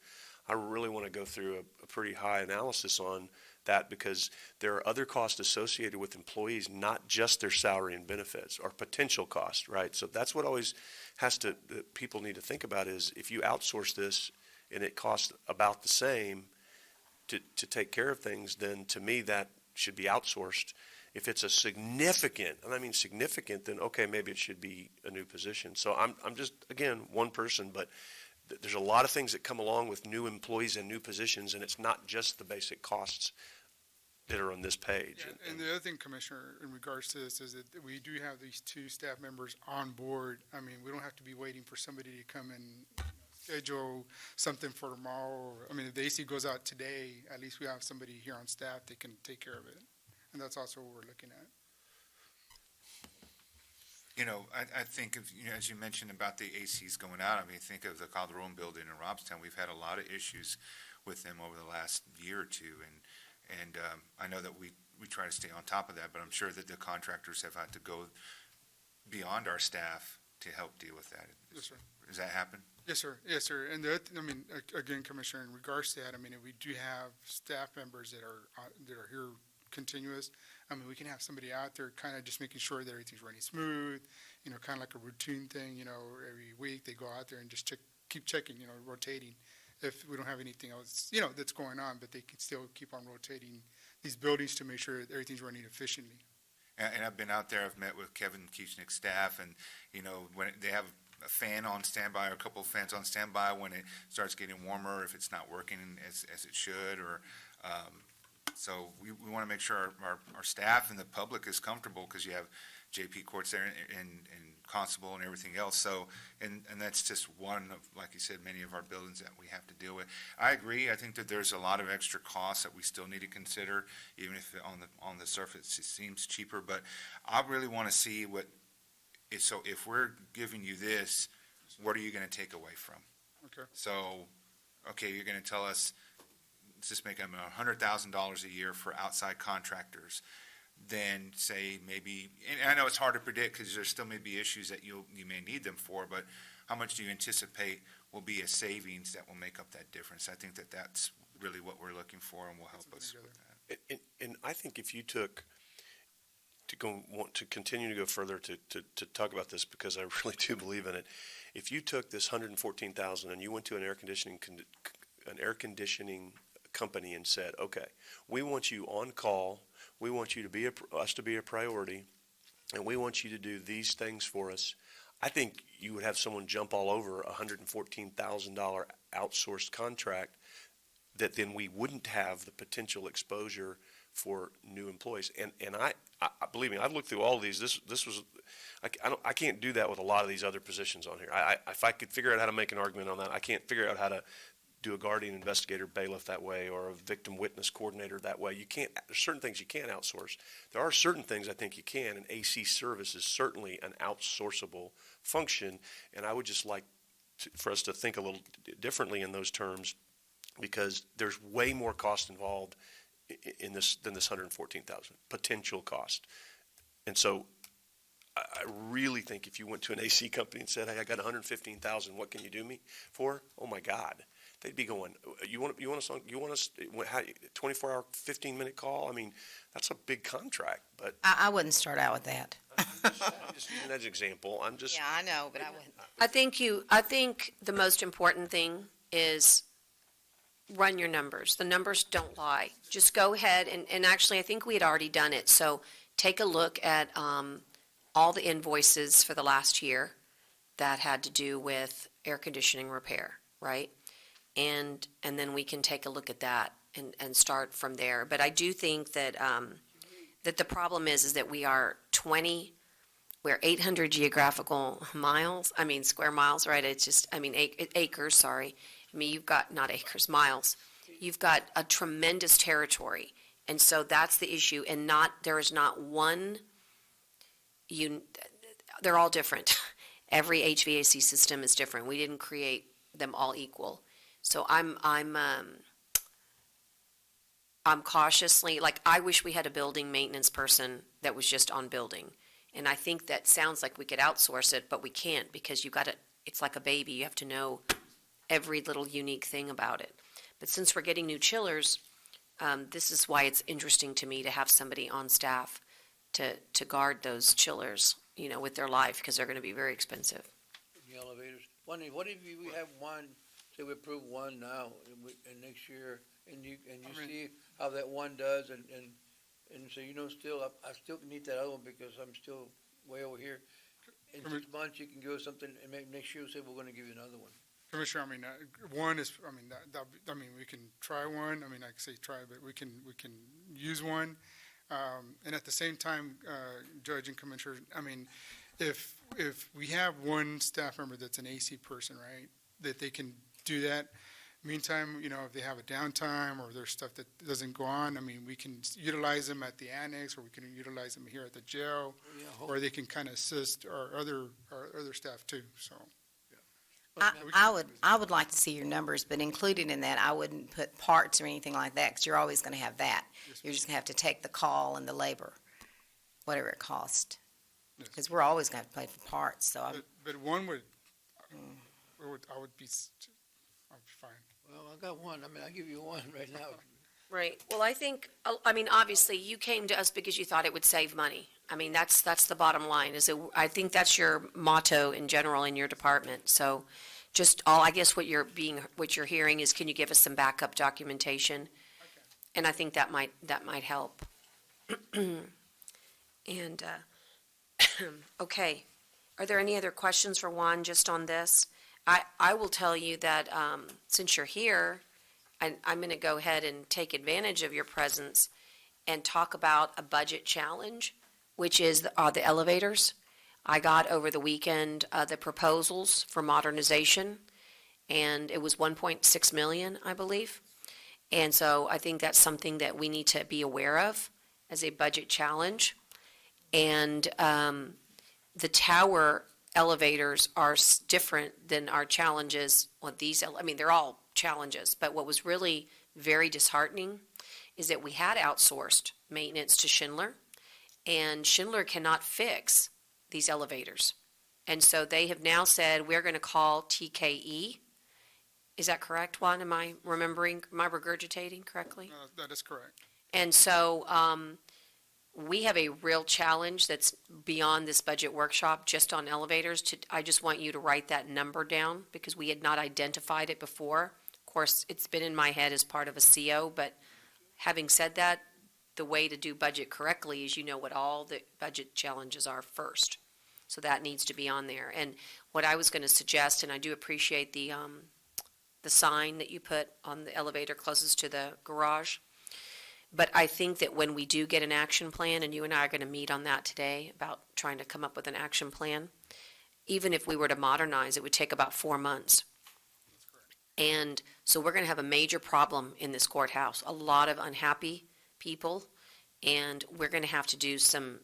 I really want to go through a pretty high analysis on that, because there are other costs associated with employees, not just their salary and benefits, or potential costs, right? So that's what always that people need to think about is, if you outsource this and it costs about the same to take care of things, then to me that should be outsourced. If it's a significant, and I mean significant, then okay, maybe it should be a new position. So I'm just, again, one person, but there's a lot of things that come along with new employees and new positions, and it's not just the basic costs that are on this page. Yeah, and the other thing, Commissioner, in regards to this is that we do have these two staff members on board. I mean, we don't have to be waiting for somebody to come and schedule something for tomorrow. I mean, if the AC goes out today, at least we have somebody here on staff that can take care of it. And that's also what we're looking at. You know, I think of, you know, as you mentioned about the ACs going out, I mean, think of the Calderon building in Robstown. We've had a lot of issues with them over the last year or two, and I know that we try to stay on top of that, but I'm sure that the contractors have had to go beyond our staff to help deal with that. Yes, sir. Does that happen? Yes, sir. Yes, sir. And the, I mean, again, Commissioner, in regards to that, I mean, if we do have staff members that are here continuous, I mean, we can have somebody out there kind of just making sure that everything's running smooth, you know, kind of like a routine thing, you know, every week they go out there and just keep checking, you know, rotating. If we don't have anything else, you know, that's going on, but they can still keep on rotating these buildings to make sure that everything's running efficiently. And I've been out there, I've met with Kevin Keechnick's staff, and, you know, when they have a fan on standby or a couple of fans on standby when it starts getting warmer, if it's not working as it should, or, so we want to make sure our staff and the public is comfortable, because you have JP Courts there and Constable and everything else, so, and that's just one of, like you said, many of our buildings that we have to deal with. I agree, I think that there's a lot of extra costs that we still need to consider, even if on the surface it seems cheaper, but I really want to see so if we're giving you this, what are you going to take away from? Okay. So, okay, you're going to tell us, let's just make them $100,000 a year for outside contractors. Then say maybe, and I know it's hard to predict because there still may be issues that you may need them for, but how much do you anticipate will be a savings that will make up that difference? I think that's really what we're looking for and will help us with that. And I think if you want to continue to go further to talk about this, because I really do believe in it, if you took this $114,000 and you went to an air conditioning company and said, okay, we want you on call, we want you to be us to be a priority, and we want you to do these things for us, I think you would have someone jump all over a $114,000 outsourced contract that then we wouldn't have the potential exposure for new employees. And I believe me, I've looked through all of these. This was, I can't do that with a lot of these other positions on here. If I could figure out how to make an argument on that, I can't figure out how to do a guardian investigator bailiff that way, or a victim witness coordinator that way. You can't, there's certain things you can't outsource. There are certain things I think you can, and AC service is certainly an outsourceable function, and I would just like for us to think a little differently in those terms, because there's way more cost involved in this than this $114,000 potential cost. And so I really think if you went to an AC company and said, hey, I got $115,000, what can you do me for? Oh my God. They'd be going, you want a 24-hour, 15-minute call? I mean, that's a big contract, but. I wouldn't start out with that. I'm just using that as an example. Yeah, I know, but I wouldn't. I think the most important thing is run your numbers. The numbers don't lie. Just go ahead and actually, I think we had already done it. So take a look at all the invoices for the last year that had to do with air conditioning repair, right? And then we can take a look at that and start from there. But I do think that that the problem is that we're 800 geographical miles, square miles, right? It's just, acres, sorry. You've got, not acres, miles. You've got a tremendous territory. And so that's the issue. And there is not one, they're all different. Every HVAC system is different. We didn't create them all equal. So I'm cautiously, I wish we had a building maintenance person that was just on building. And I think that sounds like we could outsource it, but we can't, because it's like a baby. You have to know every little unique thing about it. But since we're getting new chillers, this is why it's interesting to me to have somebody on staff to guard those chillers, with their life, because they're going to be very expensive. The elevators. What if we have one, say we approve one now, and next year, and you see how that one does, and so still, I still need that other one because I'm still way over here. In 6 months, you can give us something, and maybe next year we'll say we're gonna give you another one. Commissioner, I mean, one is, I mean, we can try one, I mean, I can say try, but we can use one. And at the same time, Judge and Commissioner, I mean, if we have one staff member that's an AC person, right, that they can do that. Meantime, you know, if they have a downtime or there's stuff that doesn't go on, I mean, we can utilize them at the annex, or we can utilize them here at the jail, or they can kind of assist our other staff too, so. I would like to see your numbers, but included in that, I wouldn't put parts or anything like that, because you're always going to have that. You're just going to have to take the call and the labor, whatever it costs. Yes. Because we're always going to have to pay for parts, so But one would, I would be fine. Well, I got one. I mean, I'll give you one right now. Right. Well, I think, I mean, obviously, you came to us because you thought it would save money. I mean, that's the bottom line, is that I think that's your motto in general in your department. So just I guess what you're hearing is, can you give us some backup documentation? And I think that might help. And, okay. Are there any other questions for Juan just on this? I will tell you that, since you're here, I'm going to go ahead and take advantage of your presence and talk about a budget challenge, which is the elevators. I got over the weekend the proposals for modernization, and it was 1.6 million, I believe. And so I think that's something that we need to be aware of as a budget challenge. And the tower elevators are different than our challenges on these. I mean, they're all challenges, but what was really very disheartening is that we had outsourced maintenance to Schindler, and Schindler cannot fix these elevators. And so they have now said, we're going to call TKE. Is that correct, Juan? Am I regurgitating correctly? That is correct. And so we have a real challenge that's beyond this budget workshop just on elevators. I just want you to write that number down because we had not identified it before. Of course, it's been in my head as part of a CO, but having said that, the way to do budget correctly is you know what all the budget challenges are first. So that needs to be on there. And what I was going to suggest, and I do appreciate the sign that you put on the elevator closest to the garage, but I think that when we do get an action plan, and you and I are going to meet on that today about trying to come up with an action plan, even if we were to modernize, it would take about 4 months. And so we're going to have a major problem in this courthouse, a lot of unhappy people, and we're going to have to do some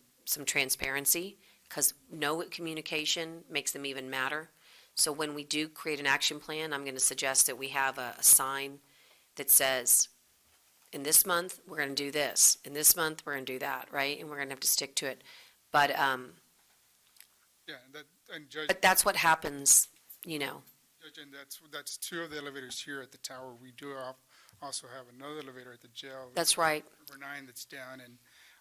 transparency, because no communication makes them even matter. So when we do create an action plan, I'm going to suggest that we have a sign that says, in this month, we're going to do this. In this month, we're going to do that, right? And we're going to have to stick to it. But Yeah, and Judge, but that's what happens, you know. Judge, and that's two of the elevators here at the tower. We do also have another elevator at the jail. That's right. Number 9 that's down, and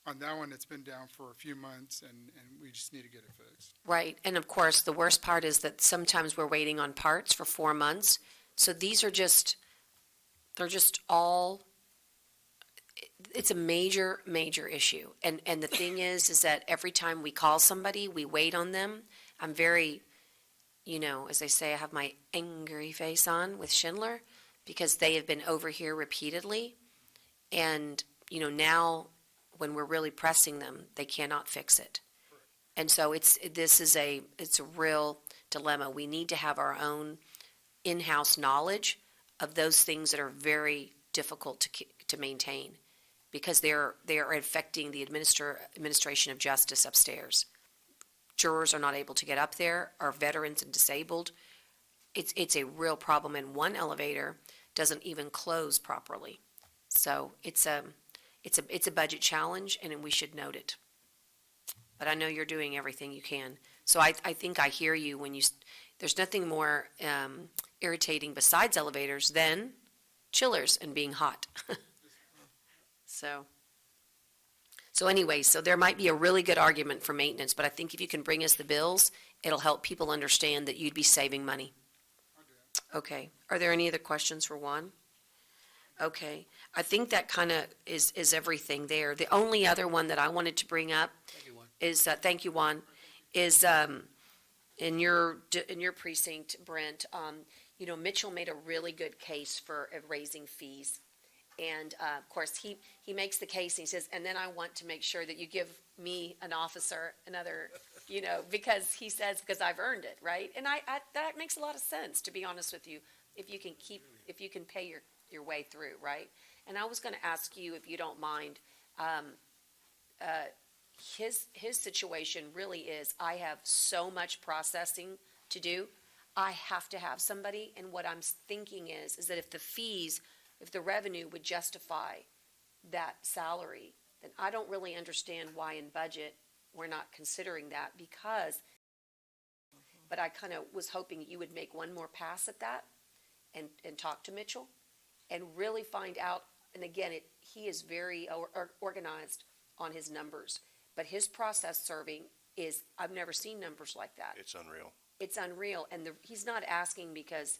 on that one, it's been down for a few months, and we just need to get it fixed. Right. And of course, the worst part is that sometimes we're waiting on parts for 4 months. So these are they're just all, it's a major, major issue. And the thing is that every time we call somebody, we wait on them. I'm very, you know, as they say, I have my angry face on with Schindler because they have been over here repeatedly. And, you know, now when we're really pressing them, they cannot fix it. And so it's a real dilemma. We need to have our own in-house knowledge of those things that are very difficult to maintain, because they are affecting the administration of justice upstairs. Jurors are not able to get up there, are veterans and disabled. It's a real problem, and one elevator doesn't even close properly. So it's a budget challenge, and we should note it. But I know you're doing everything you can. So I think I hear you when there's nothing more irritating besides elevators than chillers and being hot. So anyway, so there might be a really good argument for maintenance, but I think if you can bring us the bills, it'll help people understand that you'd be saving money. Okay. Are there any other questions for Juan? Okay. I think that kind of is everything there. The only other one that I wanted to bring up is, thank you, Juan, is in your precinct, Brent, you know, Mitchell made a really good case for raising fees. And, of course, he makes the case, and he says, and then I want to make sure that you give me an officer another, you know, because he says, because I've earned it, right? And that makes a lot of sense, to be honest with you, if you can pay your way through, right? And I was gonna ask you, if you don't mind, his situation really is, I have so much processing to do. I have to have somebody, and what I'm thinking is that if the revenue would justify that salary, then I don't really understand why in budget we're not considering that, but I kind of was hoping you would make one more pass at that and talk to Mitchell and really find out, and again, he is very organized on his numbers, but his process serving is, I've never seen numbers like that. It's unreal. It's unreal, and he's not asking because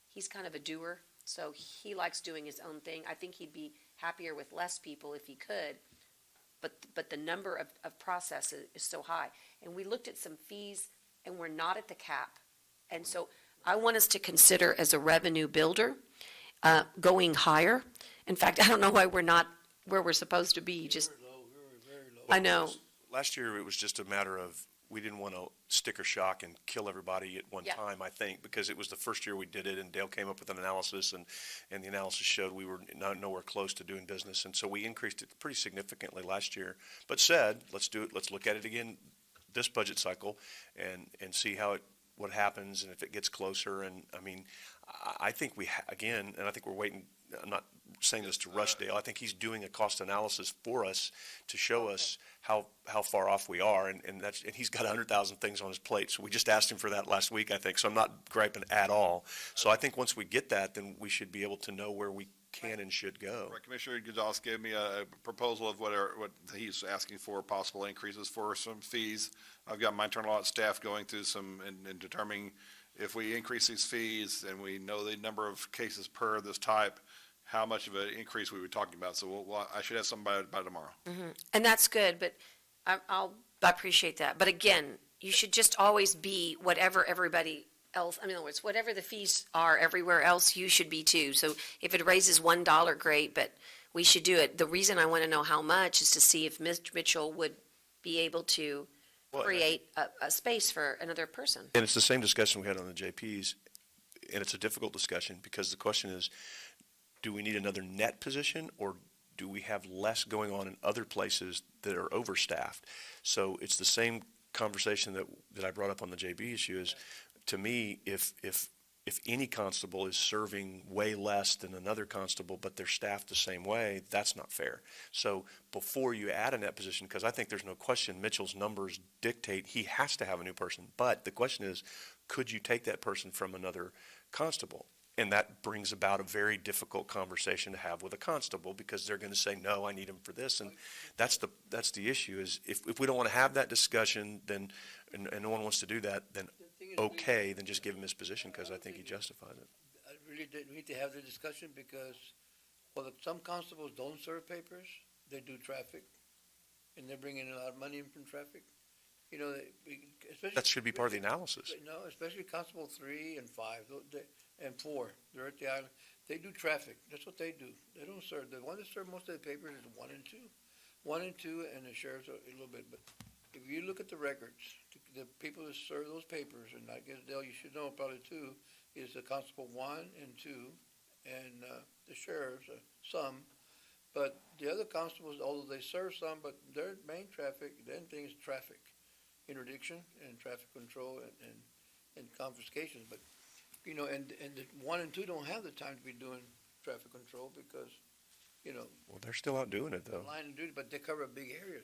he's kind of a doer, so he likes doing his own thing. I think he'd be happier with less people if he could, but the number of processes is so high. And we looked at some fees, and we're not at the cap. And so I want us to consider as a revenue builder, going higher. In fact, I don't know why we're not where we're supposed to be, just, Very low, very low. I know. Last year, it was just a matter of, we didn't want to sticker shock and kill everybody at one Yeah. time, I think, because it was the first year we did it, and Dale came up with an analysis, and the analysis showed we were nowhere close to doing business, and so we increased it pretty significantly last year, but said, let's do it, let's look at it again this budget cycle, and see what happens, and if it gets closer, and, I mean, I think again, and I think we're waiting, I'm not saying this to rush Dale, I think he's doing a cost analysis for us to show us how far off we are, and he's got 100,000 things on his plate, so we just asked him for that last week, I think, so I'm not griping at all. So I think once we get that, then we should be able to know where we can and should go. Right, Commissioner Gonzalez gave me a proposal of what he's asking for, possible increases for some fees. I've got my internal audit staff going through some and determining if we increase these fees and we know the number of cases per this type, how much of an increase we were talking about. So I should have some by tomorrow. And that's good, but I appreciate that. But again, you should just always be whatever everybody else, in other words, whatever the fees are everywhere else, you should be too. So if it raises $1, great, but we should do it. The reason I want to know how much is to see if Mr. Mitchell would be able to Well, create a space for another person. And it's the same discussion we had on the JPs, and it's a difficult discussion, because the question is, do we need another net position, or do we have less going on in other places that are overstaffed? So it's the same conversation that I brought up on the JB issue is, to me, if any constable is serving way less than another constable, but they're staffed the same way, that's not fair. So before you add a net position, because I think there's no question Mitchell's numbers dictate he has to have a new person, but the question is, could you take that person from another constable? And that brings about a very difficult conversation to have with a constable, because they're going to say, no, I need him for this. And that's the issue is, if we don't want to have that discussion, then, and no one wants to do that, then okay, then just give him his position, because I think he justifies it. I really need to have the discussion because, well, some constables don't serve papers, they do traffic, and they're bringing a lot of money in from traffic. You know, especially. That should be part of the analysis. No, especially Constable 3 and 5, and 4, they're at the island. They do traffic, that's what they do. They don't serve, the one that serve most of the papers is 1 and 2. 1 and 2, and the sheriff's a little bit, but if you look at the records, the people that serve those papers, and I guess, Dale, you should know probably too, is the Constable 1 and 2, and the sheriff's, some. But the other constables, although they serve some, but their main traffic, then thing is traffic, interdiction and traffic control and confiscations. But, you know, and the 1 and 2 don't have the time to be doing traffic control because, you know, Well, they're still out doing it, though. line of duty, but they cover a big area,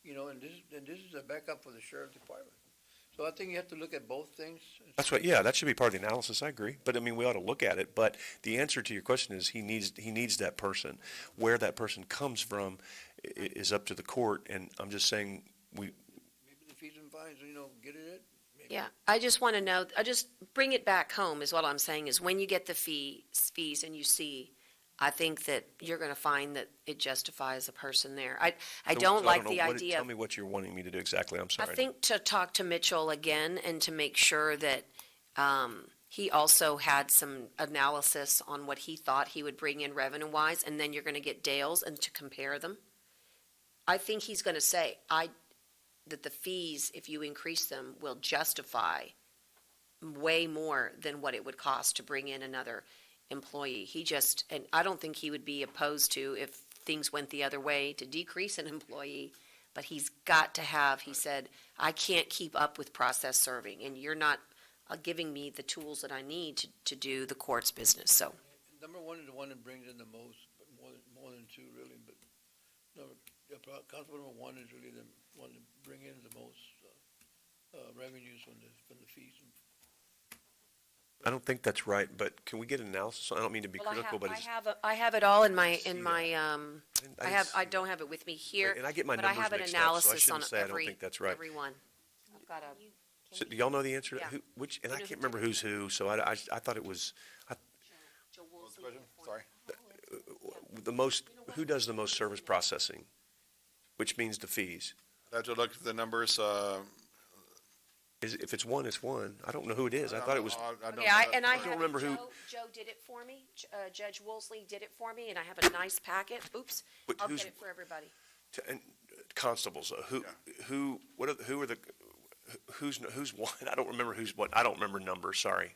you know, and this is a backup for the sheriff's department. So I think you have to look at both things. That's what, yeah, that should be part of the analysis, I agree. But, I mean, we ought to look at it, but the answer to your question is he needs that person. Where that person comes from is up to the court, and I'm just saying, Maybe the fees and fines, you know, get it. Maybe. Yeah, I just want to know, I just bring it back home is what I'm saying, is when you get the fees and you see, I think that you're going to find that it justifies a person there. I So don't like know the idea. Tell me what you're wanting me to do exactly, I'm I sorry. think to talk to Mitchell again and to make sure that he also had some analysis on what he thought he would bring in revenue-wise, and then you're gonna get Dale's and to compare them. I think he's gonna say, that the fees, if you increase them, will justify way more than what it would cost to bring in another employee. And I don't think he would be opposed to, if things went the other way, to decrease an employee, but he's got to have, he said, I can't keep up with process serving, and you're not giving me the tools that I need to do the court's business, so. Number one is the one that brings in the most, but more than two really, but Councilman number one is really the one that bring in the most, revenues from the fees. I don't think that's right, but can we get an analysis? I don't mean to be critical, but it's. I have it all in my, see that. I don't have it with me here, And I get my but I numbers have an mixed up, so I analysis on shouldn't say I don't every, think that's right. every one. I've got a, So do y'all know the answer? Yeah. And I Who knows can't the remember who's who, so I thought it was, Joe What's the Woolsey. question? Sorry. the most, who does the most service processing? Which means the fees. I have to look at the numbers, If it's one, it's one. I don't know who it is. I thought it was, I don't- Okay, and I don't have it, remember who- Joe did it for me, Judge Woolsey did it for me, and I have a nice packet, oops, but I'll who's, get it for everybody. and constables, who are the, who's one? I don't remember who's what. I don't remember numbers, sorry.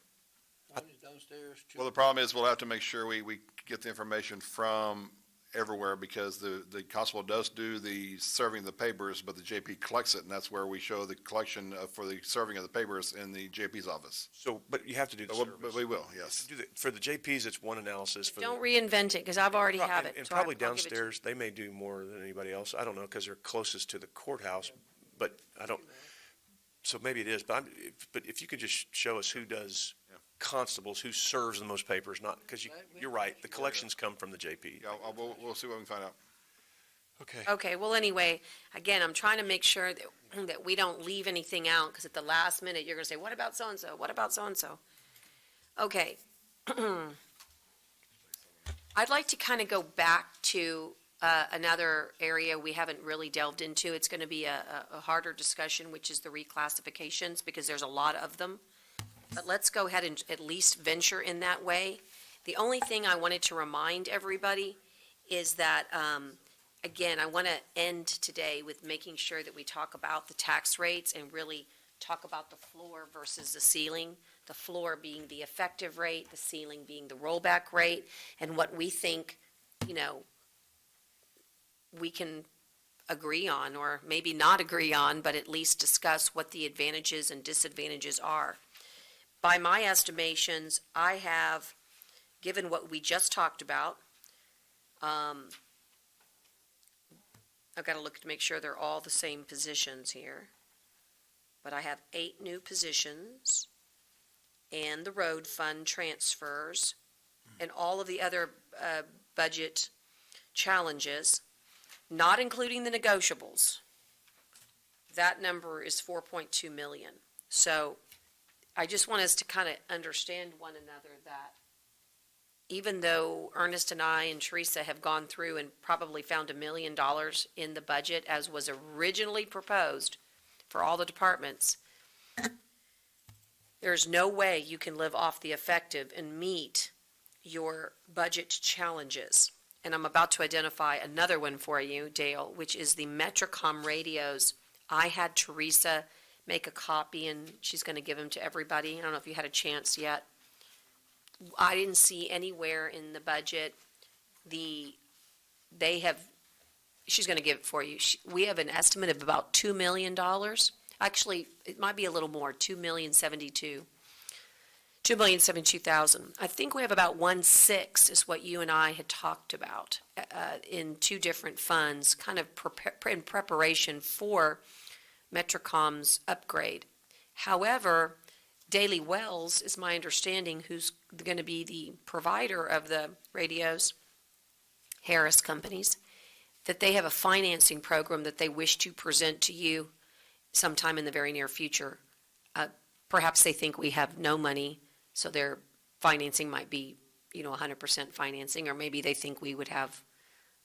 One is downstairs, two. Well, the problem is we'll have to make sure we get the information from everywhere, because the constable does do the serving of the papers, but the JP collects it, and that's where we show the collection for the serving of the papers in the JP's office. So, but you have to do the But service. we will, yes. For the JPs, it's one analysis. For Don't the, reinvent it, because I've already have it. And so probably I'll give it to you. downstairs, they may do more than anybody else. I don't know, because they're closest to the courthouse, but I don't, so maybe it is. But if you could just show us who does constables, who serves the most papers, not, because you're right, the collections come from the JP. Yeah, we'll see what we can find out. Okay. Okay, well, anyway, again, I'm trying to make sure that we don't leave anything out, because at the last minute, you're gonna say, what about so-and-so? What about so-and-so? Okay. I'd like to kind of go back to another area we haven't really delved into. It's gonna be a harder discussion, which is the reclassifications, because there's a lot of them. But let's go ahead and at least venture in that way. The only thing I wanted to remind everybody is that, again, I want to end today with making sure that we talk about the tax rates and really talk about the floor versus the ceiling. The floor being the effective rate, the ceiling being the rollback rate, and what we think, we can agree on, or maybe not agree on, but at least discuss what the advantages and disadvantages are. By my estimations, I have, given what we just talked about, I've got to look to make sure they're all the same positions here. But I have 8 new positions, and the road fund transfers, and all of the other budget challenges, not including the negotiables. That number is 4.2 million. So I just want us to kind of understand one another that even though Ernest and I and Teresa have gone through and probably found $1 million in the budget as was originally proposed for all the departments, there's no way you can live off the effective and meet your budget challenges. And I'm about to identify another one for you, Dale, which is the Metrocom radios. I had Teresa make a copy, and she's going to give them to everybody. I don't know if you had a chance yet. I didn't see anywhere in the budget, she's going to give it for you. We have an estimate of about $2 million. Actually, it might be a little more, $2,072,000. I think we have about 1.6 is what you and I had talked about in 2 different funds, kind of in preparation for Metrocom's upgrade. However, Daily Wells is my understanding, who's going to be the provider of the radios, Harris Companies, that they have a financing program that they wish to present to you sometime in the very near future. Perhaps they think we have no money, so their financing might be, 100% financing, or maybe they think we would have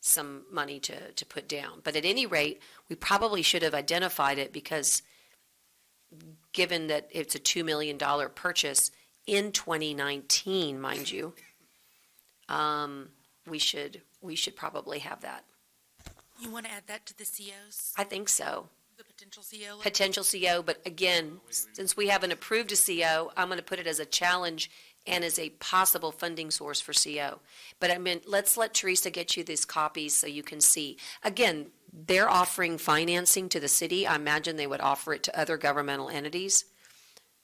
some money to put down. But at any rate, we probably should have identified it, because given that it's a $2 million purchase, in 2019, mind you, we should probably have that. You want to add that to the COs, I think so. the potential CO? list? Potential CO, but again, since we haven't approved a CO, I'm going to put it as a challenge and as a possible funding source for CO. But I mean, let's let Teresa get you these copies so you can see. Again, they're offering financing to the city. I imagine they would offer it to other governmental entities.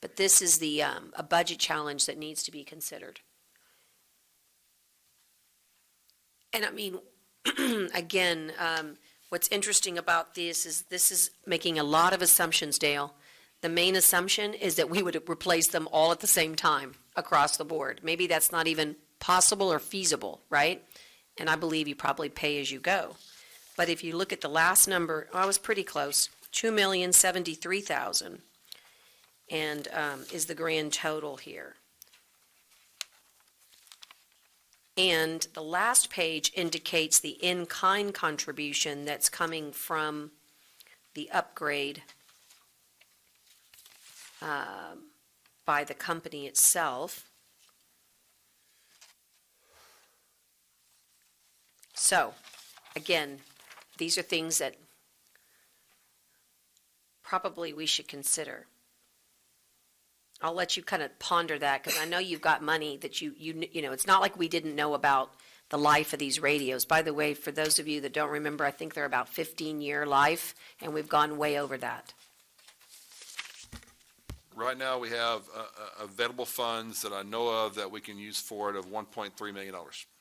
But this is the, a budget challenge that needs to be considered. And I mean, again, what's interesting about this is making a lot of assumptions, Dale. The main assumption is that we would replace them all at the same time across the board. Maybe that's not even possible or feasible, right? And I believe you probably pay as you go. But if you look at the last number, I was pretty close, 2,073,000, and is the grand total here. And the last page indicates the in-kind contribution that's coming from the upgrade by the company itself. So, again, these are things that probably we should consider. I'll let you kind of ponder that, because I know you've got money that you know, it's not like we didn't know about the life of these radios. By the way, for those of you that don't remember, I think they're about 15-year life, and we've gone way over that. Right now, we have available funds that I know of that we can use for it of $1.3 million.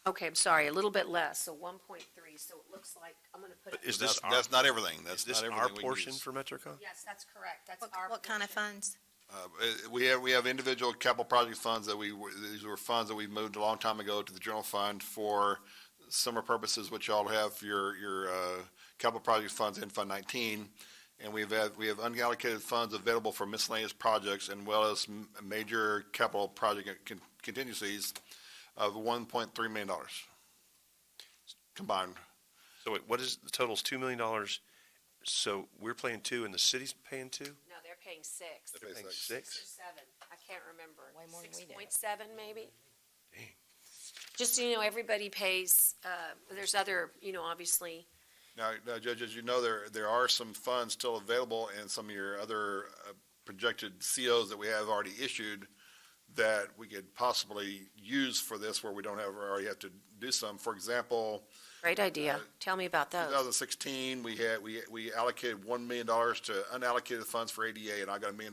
Okay, I'm sorry, a little bit less, so 1.3, so it looks like, I'm going to put it. Is this our, That's not everything. is That's this not our everything we can portion use. for MetroCom? Yes, that's correct, that's What kind of funds? We have individual capital project funds that these were funds that we moved a long time ago to the general fund for similar purposes, which y'all have for your capital project funds in Fund 19. And we have unallocated funds available for miscellaneous projects and well as major capital project contingencies of $1.3 million combined. So wait, what is, the total's $2 million, so we're paying 2 and the city's paying 2? No, they're paying 6. They're paying 6? 6 or 7, I can't remember. Way more than we do. 6.7 maybe? Dang. Just so you know, everybody pays, there's other, you know, obviously, Now, Judge, as you know, there are some funds still available in some of your other projected COs that we have already issued that we could possibly use for this where we don't already have to do some. For example, great idea. Tell me about those. 2016, we allocated $1 million to unallocated funds for ADA, and I got $1 million.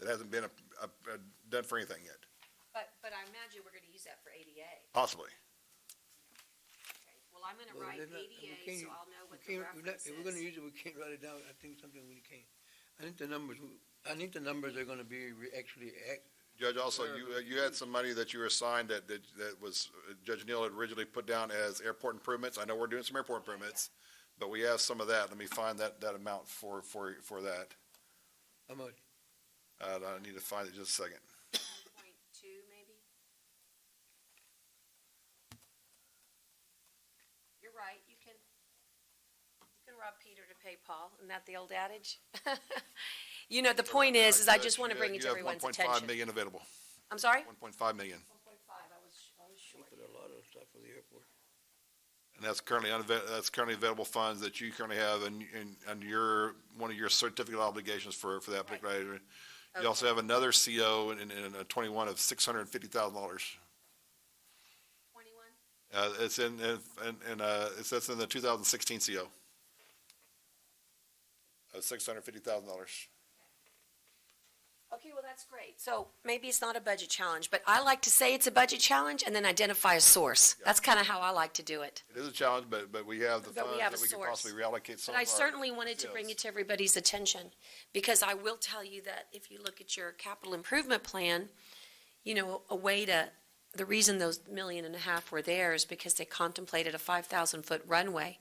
That hasn't been done for anything yet, But I imagine we're going to use that for ADA. possibly. Well, I'm going to Well, write they're not- we ADA, can't- so I'll know what we the can't- reference If we're gonna is. use it, we can't write it down. I think something we can't. I think the numbers are gonna be actually, Judge, also, you had some money that you were assigned that was, Judge Neal had originally put down as airport improvements. I know we're doing some airport improvements, but we have some of that. Let me find that amount for that. how much? I need to find it just a second. 2.2 maybe? You're right, you can rob Peter to pay Paul. Isn't that the old adage? You know, the point is I just want to bring it to everyone's You have attention. 1.5 million available, I'm sorry? 1.5 million. 1.5, I was short. Put a lot of stuff for the airport. And that's currently available funds that you currently have in your, one of your certificate obligations for that particular item. You also have another CO in a 21 of $650,000. 21? It's it says in the 2016 CO. Of $650,000. Okay, well, that's great. So maybe it's not a budget challenge, but I like to say it's a budget challenge and then identify a source. That's kind of how I like to do it. It is a challenge, but we have the But we funds have that a we can source. possibly reallocate some But I of our. certainly wanted to bring COs. it to everybody's attention, because I will tell you that if you look at your capital improvement plan, you know, the reason those $1.5 million were there is because they contemplated a 5,000-foot runway.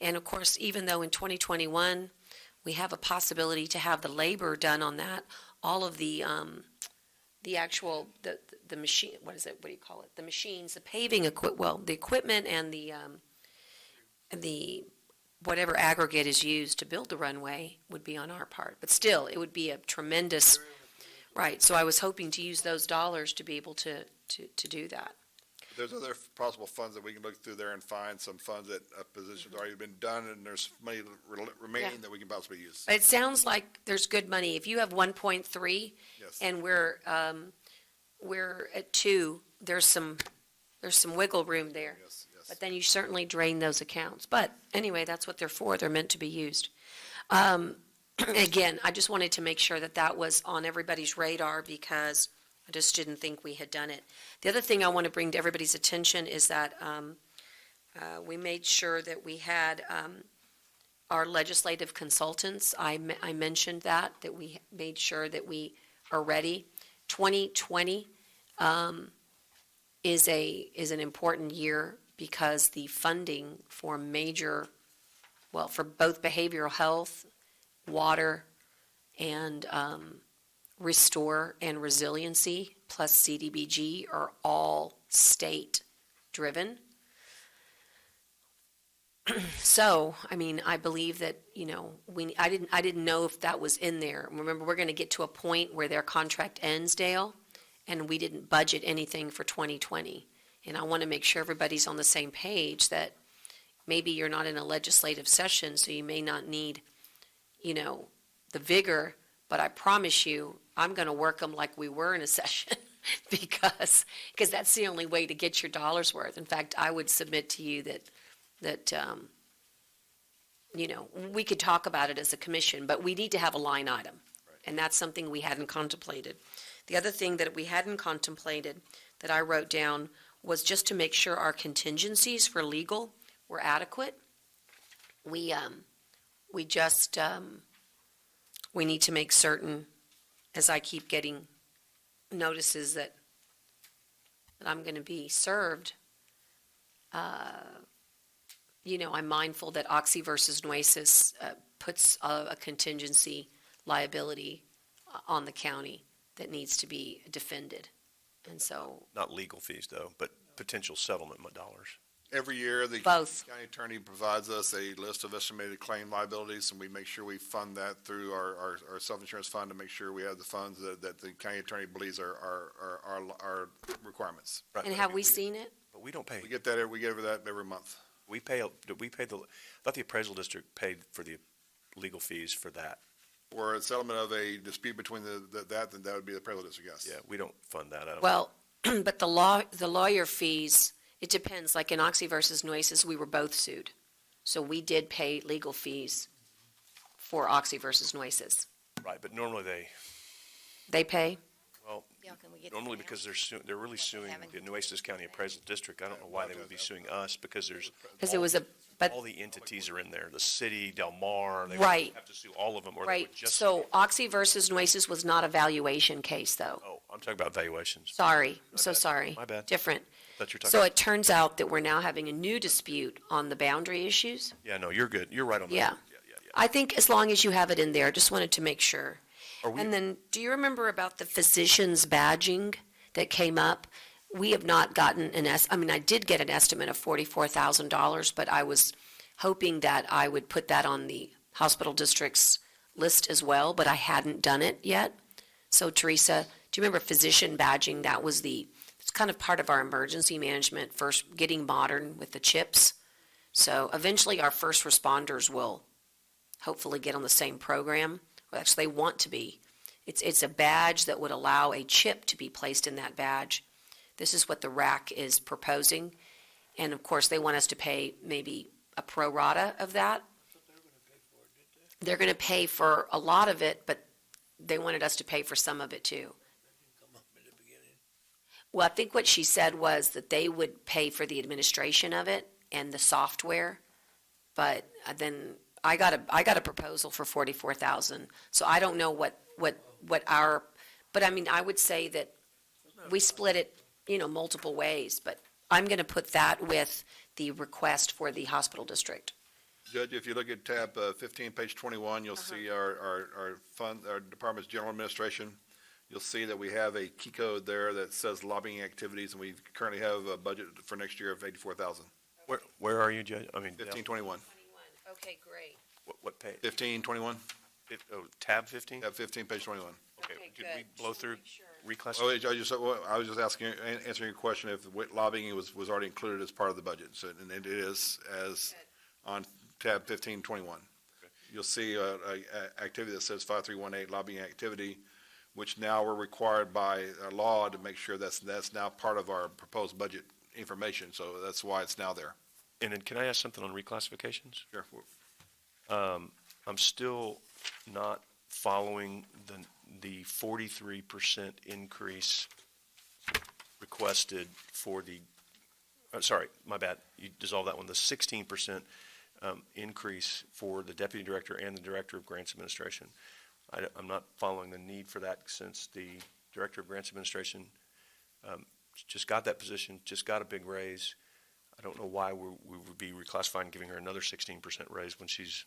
And of course, even though in 2021, we have a possibility to have the labor done on that, all of the actual, the machine, what is it, what do you call it? The machines, the paving the equipment and the whatever aggregate is used to build the runway would be on our part. But still, it would be a tremendous Right, so I was hoping to use those dollars to be able to do that. There's other possible funds that we can look through there and find some funds that positions already been done, and there's money remaining that we can possibly use. But it sounds like there's good money. If you have 1.3 Yes. and we're at 2, there's some wiggle room there. Yes, yes. But then you certainly drain those accounts. But anyway, that's what they're for. They're meant to be used. Again, I just wanted to make sure that that was on everybody's radar because I just didn't think we had done it. The other thing I want to bring to everybody's attention is that we made sure that we had our legislative consultants. I mentioned that we made sure that we are ready. 2020 is an important year because the funding for for both behavioral health, water, and Restore and Resiliency, plus CDBG are all state-driven. So, I mean, I believe that, I didn't know if that was in there. Remember, we're going to get to a point where their contract ends, Dale, and we didn't budget anything for 2020. And I want to make sure everybody's on the same page that maybe you're not in a legislative session, so you may not need, the vigor, but I promise you, I'm going to work them like we were in a session because that's the only way to get your dollar's worth. In fact, I would submit to you that we could talk about it as a commission, but we need to have a line item. And that's something we hadn't contemplated. The other thing that we hadn't contemplated that I wrote down was just to make sure our contingencies for legal were adequate. We need to make certain, as I keep getting notices that I'm going to be served, I'm mindful that Oxy versus Nueces puts a contingency liability on the county that needs to be defended. And so, Not legal fees, though, but potential settlement dollars. Every year, the Both. county attorney provides us a list of estimated claim liabilities, and we make sure we fund that through our self-insurance fund to make sure we have the funds that the county attorney believes are our requirements. Right. and have we seen it? But we don't pay. We get that, we get that every month. We pay I thought the appraisal district paid for the legal fees for that. For a settlement of a dispute between then that would be the appraisal district, yes. Yeah, we don't fund that. I don't. Well, but the lawyer fees, it depends. Like in Oxy versus Nueces, we were both sued. So we did pay legal fees for Oxy versus Nueces. Right, but normally They pay? normally because they're really suing the Nueces County Appraisal District. I don't know why they would be suing us because Because it was but all the entities are in there, the city, Del Mar, they would Right. have to sue all of them, or they right. would just. So Oxy versus Nueces was not a valuation case, though. Oh, I'm talking about valuations. Sorry, I'm so bad. sorry. My bad. Different. That you're talking. So it turns out that we're now having a new dispute on the boundary issues. Yeah, no, you're good. You're right on that. Yeah. I think as long as you have it in there, just wanted to make sure. Are we, And then, do you remember about the physician's badging that came up? We have not gotten I did get an estimate of $44,000, but I was hoping that I would put that on the hospital district's list as well, but I hadn't done it yet. So Teresa, do you remember physician badging? It's kind of part of our emergency management, first getting modern with the chips. So eventually our first responders will hopefully get on the same program, or actually they want to be. It's a badge that would allow a chip to be placed in that badge. This is what the RAC is proposing. And of course, they want us to pay maybe a pro rata of that. They're going to pay for a lot of it, but they wanted us to pay for some of it too. Well, I think what she said was that they would pay for the administration of it and the software, but then I got a proposal for $44,000. So I don't know what our, but I mean, I would say that we split it, multiple ways, but I'm going to put that with the request for the hospital district. Judge, if you look at tab 15, page 21, you'll see our department's general administration. You'll see that we have a key code there that says lobbying activities, and we currently have a budget for next year of $84,000. where are you, Judge? I mean, 1521. Okay, great. what page? 1521, Tab 15? tab 15, page 21. Okay, Did we blow through Oh, reclassification? I was just asking, answering your question if lobbying was already included as part of the budget, so, and it is as on tab 1521. You'll see a activity that says 5318 lobbying activity, which now we're required by law to make sure that's now part of our proposed budget information, so that's why it's now there. And then can I ask something on reclassifications? Sure. I'm still not following the 43% increase requested for the, sorry, my bad, you dissolved that one, the 16% increase for the deputy director and the director of grants administration. I'm not following the need for that since the director of grants administration just got that position, just got a big raise. I don't know why we would be reclassifying, giving her another 16% raise when she's,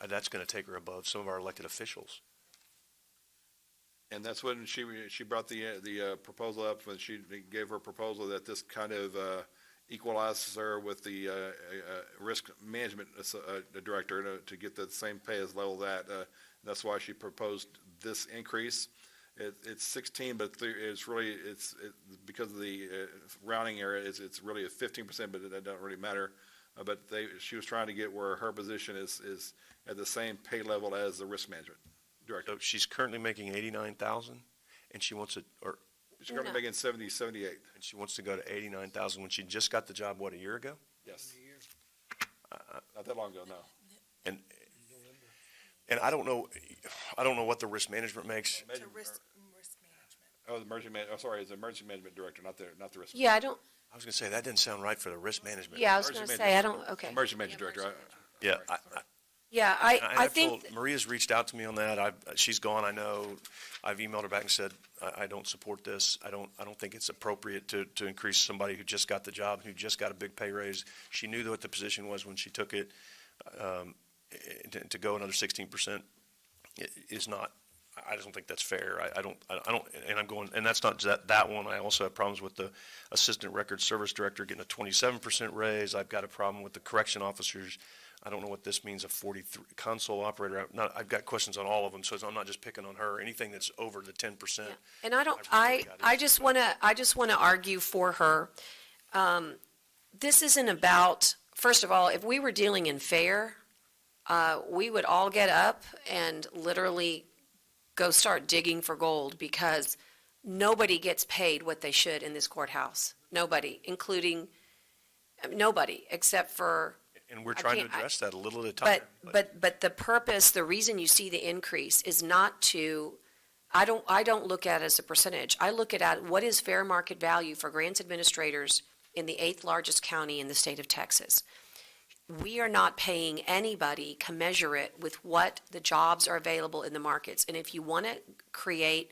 that's going to take her above some of our elected officials. And that's when she brought the proposal up, when she gave her proposal that this kind of equalizes her with the risk management director to get the same pay as level that. That's why she proposed this increase. It's 16, but it's really, because of the rounding area, it's really a 15%, but that doesn't really matter. But she was trying to get where her position is at the same pay level as the risk management director. So she's currently making 89,000 and she wants She's currently making 78. and she wants to go to 89,000 when she just got the job, what, a year ago? Yes. Not that long ago, no. And I don't know what the risk management makes. To risk management. Oh, the it's the emergency management director, not the risk. Yeah, I don't, I was going to say, that didn't sound right for the risk management. yeah, I was gonna say, I don't, okay. Emergency management director. Yeah, Yeah, And I I've think, told, Maria's reached out to me on that. She's gone, I know. I've emailed her back and said, I don't support this. I don't think it's appropriate to increase somebody who just got the job, who just got a big pay raise. She knew what the position was when she took it. To go another 16% is not, I just don't think that's fair. I don't, and I'm going, and that's not that one. I also have problems with the assistant record service director getting a 27% raise. I've got a problem with the correction officers. I don't know what this means, a 43 console operator. I've got questions on all of them, so I'm not just picking on her. Anything that's over the 10%. and I don't, I've really got I issues just wanna argue for her. This isn't about, first of all, if we were dealing in fair, we would all get up and literally go start digging for gold, because nobody gets paid what they should in this courthouse. Nobody, including, nobody, except for, And we're I trying to can't- address that a little at a time. but the purpose, the reason you see the increase is not to, I don't look at it as a percentage. I look at what is fair market value for grants administrators in the 8th largest county in the state of Texas. We are not paying anybody commensurate with what the jobs are available in the markets. And if you want to create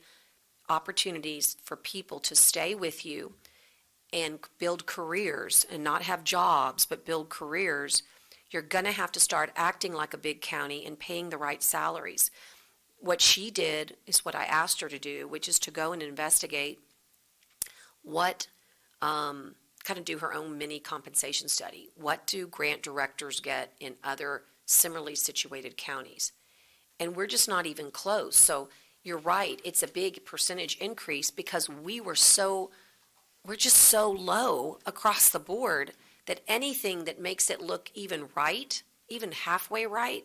opportunities for people to stay with you and build careers and not have jobs, but build careers, you're going to have to start acting like a big county and paying the right salaries. What she did is what I asked her to do, which is to go and investigate what, kind of do her own mini compensation study. What do grant directors get in other similarly situated counties? And we're just not even close. So you're right, it's a big percentage increase because we're just so low across the board that anything that makes it look even right, even halfway right,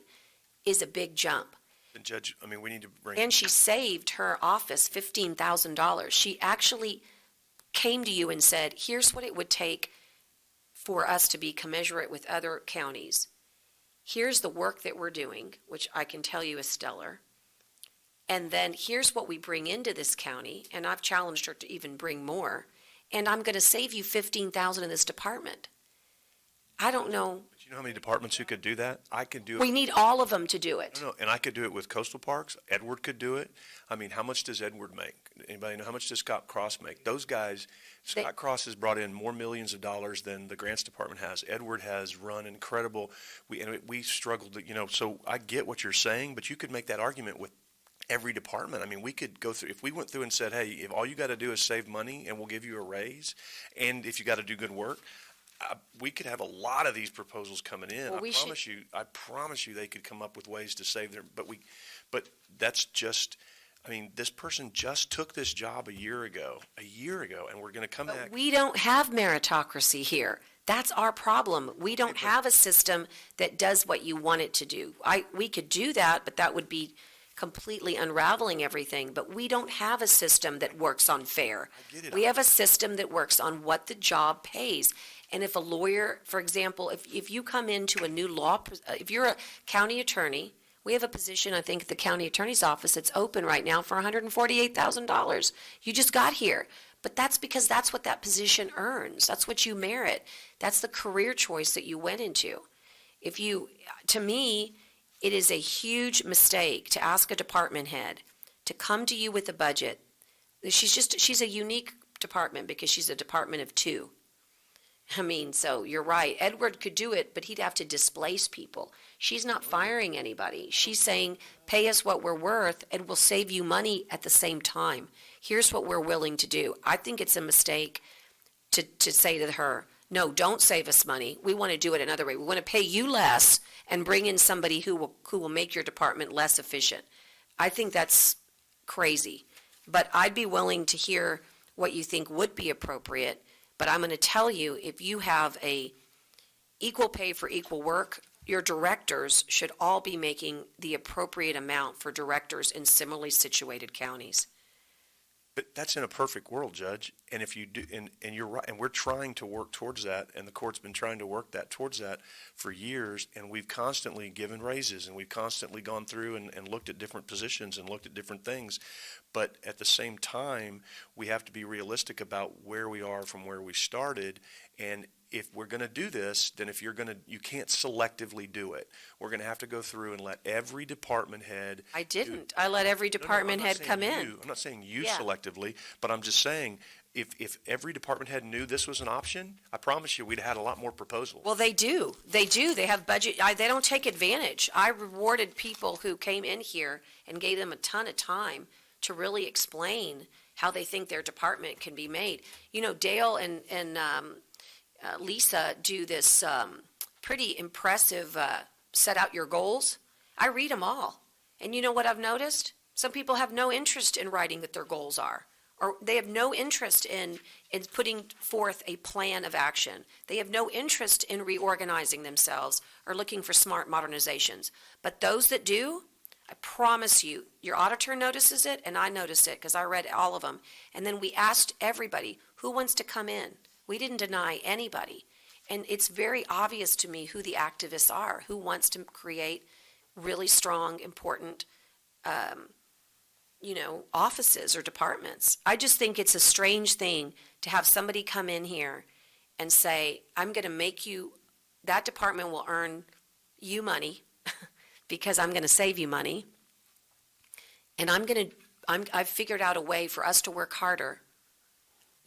is a big jump. And Judge, I mean, we need to bring. And she saved her office $15,000. She actually came to you and said, here's what it would take for us to be commensurate with other counties. Here's the work that we're doing, which I can tell you is stellar. And then here's what we bring into this county, and I've challenged her to even bring more. And I'm going to save you $15,000 in this department. I don't know. But you know how many departments who could do that? I could do it. We need all of them to do it. No, and I could do it with coastal parks. Edward could do it. I mean, how much does Edward make? Anybody know how much does Scott Cross make? Those guys, Scott Cross has brought in more millions of dollars than the grants department has. Edward has run incredible. We struggled to, so I get what you're saying, but you could make that argument with every department. I mean, we could go through, if we went through and said, hey, if all you got to do is save money and we'll give you a raise, and if you got to do good work, we could have a lot of these proposals coming in. Well, I promise you they could come up with ways to save their, but that's just, I mean, this person just took this job a year ago, and we're going to come back. But we don't have meritocracy here. That's our problem. We don't have a system that does what you want it to do. We could do that, but that would be completely unraveling everything. But we don't have a system that works on fair. I get it. We have a system that works on what the job pays. And if a lawyer, for example, if you come into a new law, if you're a county attorney, we have a position, I think, at the county attorney's office that's open right now for $148,000. You just got here. But that's because that's what that position earns. That's what you merit. That's the career choice that you went into. To me, it is a huge mistake to ask a department head to come to you with a budget. She's a unique department because she's a department of two. I mean, so you're right. Edward could do it, but he'd have to displace people. She's not firing anybody. She's saying, pay us what we're worth and we'll save you money at the same time. Here's what we're willing to do. I think it's a mistake to say to her, no, don't save us money. We want to do it another way. We want to pay you less and bring in somebody who will make your department less efficient. I think that's crazy. But I'd be willing to hear what you think would be appropriate. But I'm going to tell you, if you have a equal pay for equal work, your directors should all be making the appropriate amount for directors in similarly situated counties. But that's in a perfect world, Judge. And if you do, and you're right, and we're trying to work towards that, and the court's been trying to work towards that for years, and we've constantly given raises, and we've constantly gone through and looked at different positions and looked at different things. But at the same time, we have to be realistic about where we are from where we started. And if we're going to do this, then you can't selectively do it. We're going to have to go through and let every department head. I didn't. I let every department head come in. I'm not saying you Yeah. selectively, but I'm just saying if every department head knew this was an option, I promise you we'd have had a lot more proposals. Well, they do. They do. They have budget. They don't take advantage. I rewarded people who came in here and gave them a ton of time to really explain how they think their department can be made. You know, Dale and Lisa do this pretty impressive set out your goals. I read them all. And you know what I've noticed? Some people have no interest in writing what their goals are. Or they have no interest in putting forth a plan of action. They have no interest in reorganizing themselves or looking for smart modernizations. But those that do, I promise you, your auditor notices it, and I notice it because I read all of them. And then we asked everybody, who wants to come in? We didn't deny anybody. And it's very obvious to me who the activists are, who wants to create really strong, important, offices or departments. I just think it's a strange thing to have somebody come in here and say, I'm going to make you, that department will earn you money because I'm going to save you money. And I've figured out a way for us to work harder,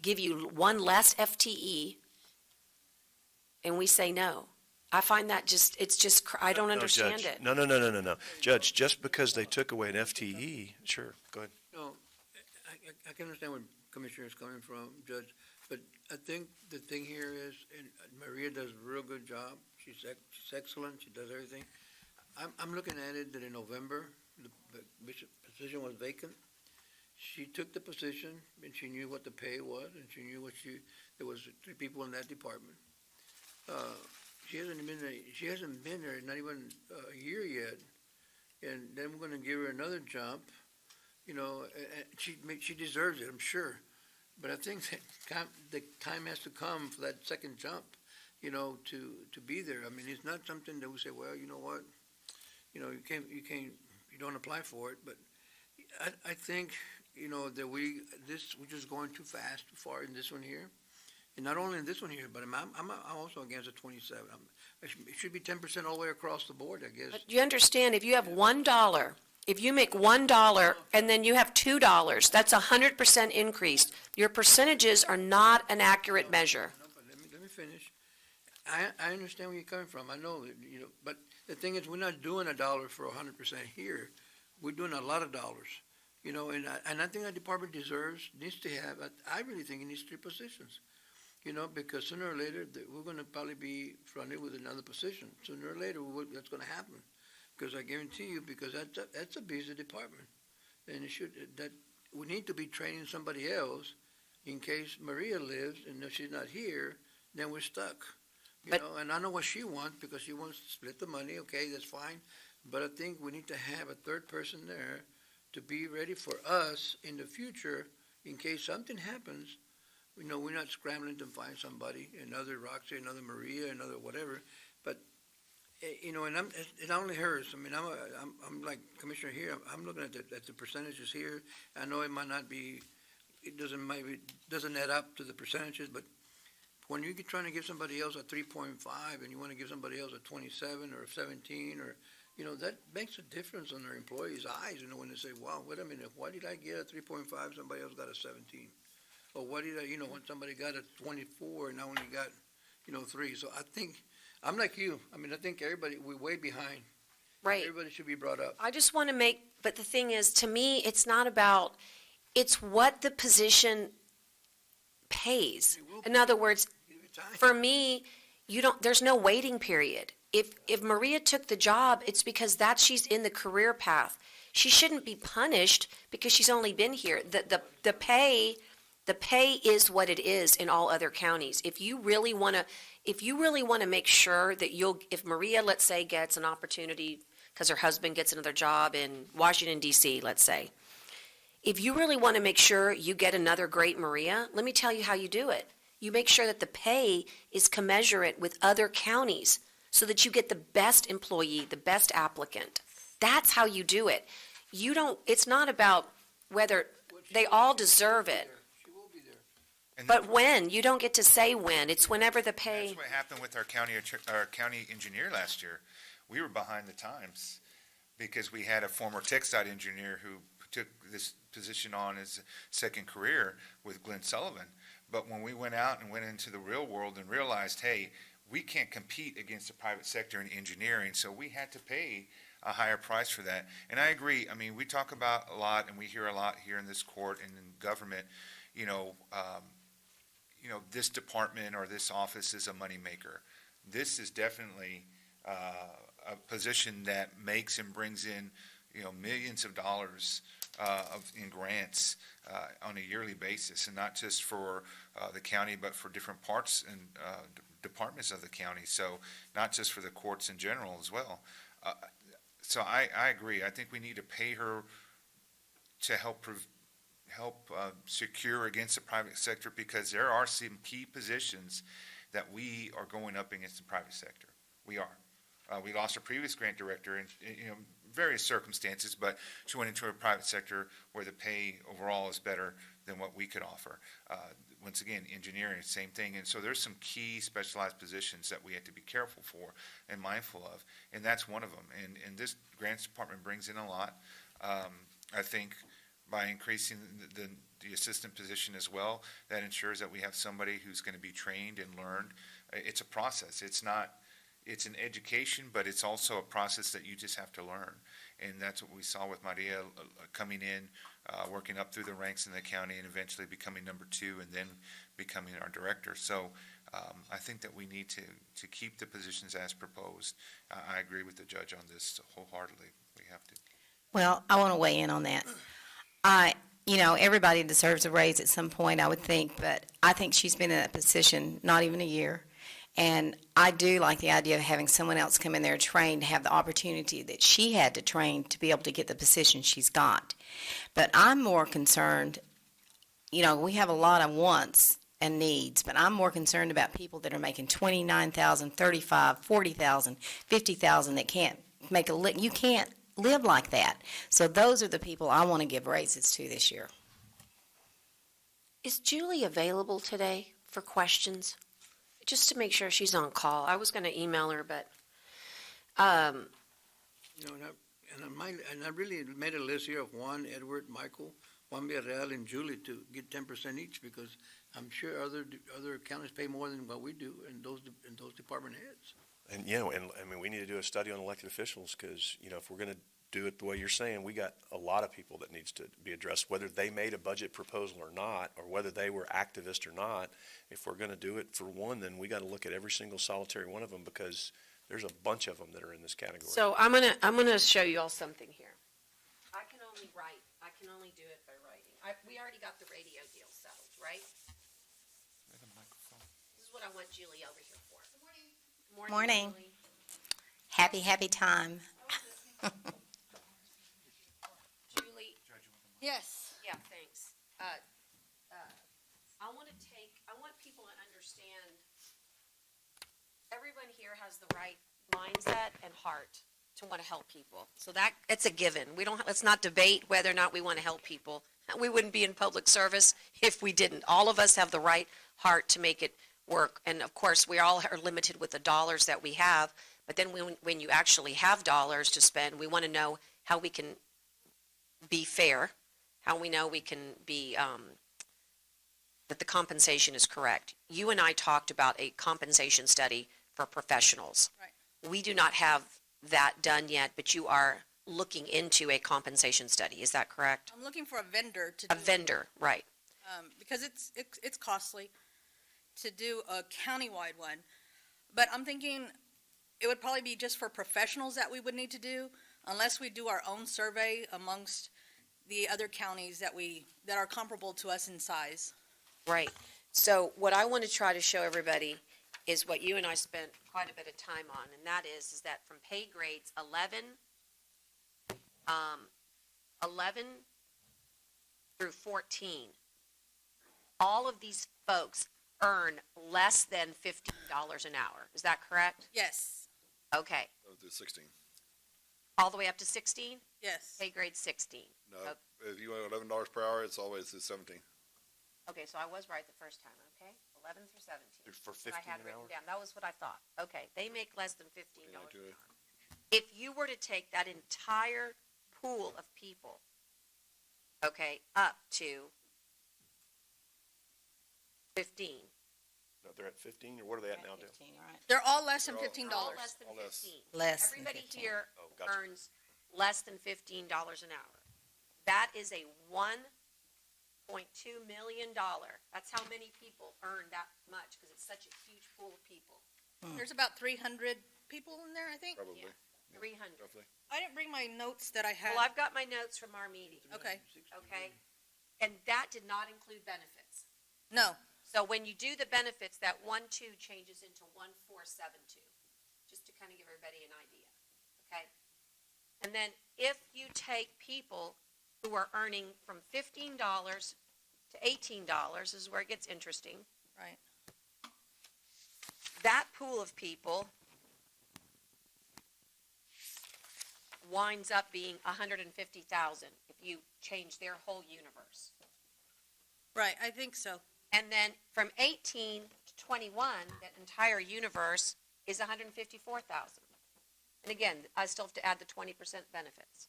give you one less FTE, and we say no. I find that I don't understand Judge. it. No. Judge, just because they took away an FTE, sure, go ahead. No, I can understand where Commissioner is coming from, Judge, but I think the thing here is, and Maria does a real good job. She's excellent. She does everything. I'm looking at it that in November, the bishop position was vacant. She took the position and she knew what the pay was and she knew there was 3 people in that department. She hasn't been there not even a year yet, and then we're going to give her another jump. And she deserves it, I'm sure. But I think that the time has to come for that second jump, to be there. I mean, it's not something that we say, well, you know what, you don't apply for it. But I think, that we're just going too fast, too far in this one here. And not only in this one here, but I'm also against the 27. It should be 10% all the way across the board, I guess. But you understand, if you have $1, if you make $1 and then you have $2, that's 100% increase. Your percentages are not an accurate measure. No, but let me finish. I understand where you're coming from. I know, but the thing is, we're not doing $1 for 100% here. We're doing a lot of dollars, and I think that department needs to have. I really think it needs 3 positions. Because sooner or later, we're going to probably be fronted with another position. Sooner or later, that's going to happen. Because I guarantee you, because that's a busy department. then it should, that, we need to be training somebody else in case Maria lives, and if she's not here, then we're stuck. You But- know, and I know what she wants, because she wants to split the money, okay, that's fine, but I think we need to have a third person there to be ready for us in the future, in case something happens. You know, we're not scrambling to find somebody, another Roxy, another Maria, another whatever, but, you know, and it only hers. I mean, I'm like Commissioner here, I'm looking at the percentages here. I know it might not be, it doesn't, maybe, doesn't add up to the percentages, but when you're trying to give somebody else a 3.5 and you want to give somebody else a 27 or a 17, or, you know, that makes a difference on their employees' eyes, you know, when they say, wow, wait a minute, why did I get a 3.5, somebody else got a 17? Or what did I, you know, when somebody got a 24 and I only got, you know, 3. So I think, I'm like you. I mean, I think everybody, we're way behind. Right. Everybody should be brought up. I just want to make, but the thing is, to me, it's not about, it's what the position pays. It will In other words, Give it time. for me, there's no waiting period. If Maria took the job, it's because she's in the career path. She shouldn't be punished because she's only been here. The pay is what it is in all other counties. If you really want to make sure that if Maria, let's say, gets an opportunity because her husband gets another job in Washington DC, let's say, if you really want to make sure you get another great Maria, let me tell you how you do it. You make sure that the pay is commensurate with other counties so that you get the best employee, the best applicant. That's how you do it. It's not about whether they all deserve it. She will be there. And But when? You don't get to say when. It's whenever the pay. That's what happened with our county engineer last year. We were behind the times because we had a former TechSite engineer who took this position on his second career with Glenn Sullivan. But when we went out and went into the real world and realized, hey, we can't compete against the private sector in engineering, so we had to pay a higher price for that. And I agree. I mean, we talk about a lot, and we hear a lot here in this court and in government, this department or this office is a moneymaker. This is definitely a position that makes and brings in, millions of dollars in grants on a yearly basis, and not just for the county, but for different parts and departments of the county. So not just for the courts in general as well. So I agree. I think we need to pay her to help secure against the private sector, because there are some key positions that we are going up against the private sector. We are. We lost our previous grant director in various circumstances, but she went into a private sector where the pay overall is better than what we could offer. Once again, engineering, same thing. And so there's some key specialized positions that we have to be careful for and mindful of, and that's one of them. And this grants department brings in a lot. I think by increasing the assistant position as well, that ensures that we have somebody who's going to be trained and learned. It's a process. It's an education, but it's also a process that you just have to learn. And that's what we saw with Maria coming in, working up through the ranks in the county, and eventually becoming number 2 and then becoming our director. So I think that we need to keep the positions as proposed. I agree with the judge on this wholeheartedly. We have to. Well, I want to weigh in on that. Everybody deserves a raise at some point, I would think, but I think she's been in that position not even a year. And I do like the idea of having someone else come in there trained to have the opportunity that she had to train to be able to get the position she's got. But I'm more concerned, we have a lot of wants and needs, but I'm more concerned about people that are making $29,000, $35,000, $40,000, $50,000 that can't make a lick. You can't live like that. So those are the people I want to give raises to this year. Is Julie available today for questions? Just to make sure she's on call. I was going to email her, but, And I really made a list here of Juan, Edward, Michael, Juan Villarreal, and Julie to get 10% each, because I'm sure other counties pay more than what we do, and those department heads. And, we need to do a study on elected officials, because, if we're going to do it the way you're saying, we got a lot of people that needs to be addressed, whether they made a budget proposal or not, or whether they were activist or not. If we're going to do it for one, then we got to look at every single solitary one of them, because there's a bunch of them that are in this category. so I'm gonna show you all something here. I can can only do it by writing. We already got the radio deal settled, right? This is what I want Julie over here for. Good Morning. Julie. Happy time. Julie, Yes. yeah, thanks. I want people to understand, everyone here has the right mindset and heart to want to help people. So it's a given. Let's not debate whether or not we want to help people. We wouldn't be in public service if we didn't. All of us have the right heart to make it work. And of course, we all are limited with the dollars that we have. But then when you actually have dollars to spend, we want to know how we can be fair, how we know we can be, that the compensation is correct. You and I talked about a compensation study for professionals. Right. We do not have that done yet, but you are looking into a compensation study. Is that correct? I'm looking for a vendor to A do it, vendor, right. because it's costly to do a countywide one. But I'm thinking it would probably be just for professionals that we would need to do, unless we do our own survey amongst the other counties that are comparable to us in size. Right. So what I want to try to show everybody is what you and I spent quite a bit of time on, and that is that from pay grades 11 through 14, all of these folks earn less than $15 an hour. Is that correct? Yes, Okay. Do 16. All the way up to 16? yes. Pay grade 16. No, Okay. if you want $11 per hour, it's always 17. Okay, so I was right the first time, okay? 11 through 17. For I 15 had it an written hour? down. That was what I thought. Okay, they make less than $15 Yeah, an do it. hour. If you were to take that entire pool of people, okay, up to 15. No, they're at 15, or what are they at now, Dale? 15, right? They're all less than They're all- $15. All less than All less. 15. Less than Everybody 15. here Oh, gotcha. earns less than $15 an hour. That is a $1.2 million. That's how many people earn that much, because it's such a huge pool of people. There's about 300 people in there, I think. Probably, Yeah. 300. roughly. I didn't bring my notes that I had. Well, I've got my notes from our meeting, Okay, okay? And that did not include benefits. no, So when you do the benefits, that 1.2 changes into 1.472, just to kind of give everybody an idea, okay? And then if you take people who are earning from $15 to $18, this is where it gets interesting. right. That pool of people winds up being 150,000 if you change their whole universe. Right, I think so. And then from 18 to 21, that entire universe is 154,000. And again, I still have to add the 20% benefits.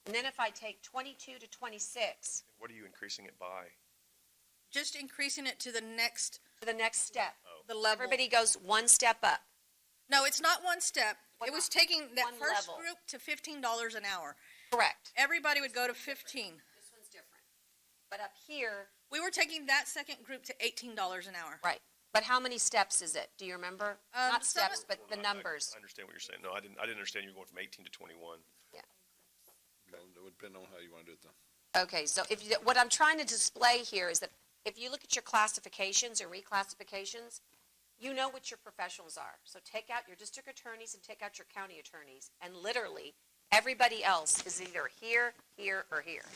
And then if I take 22 to 26 What are you increasing it by? Just increasing it to the next, to the next step, the level. everybody goes one step up. No, it's not one step. What It was not? taking that One first level. group to $15 an hour. Correct. Everybody would go to 15. This one's different. But up here, We were taking that second group to $18 an hour. right. But how many steps is it? Do you remember? Not some- steps, but the numbers. I understand what you're saying. No, I didn't understand you were going from 18 to 21. Well, it would depend on how you want to do it, though. Okay, so what I'm trying to display here is that if you look at your classifications or reclassifications, you know what your professionals are. So take out your district attorneys and take out your county attorneys, and literally, everybody else is either here, here, or here,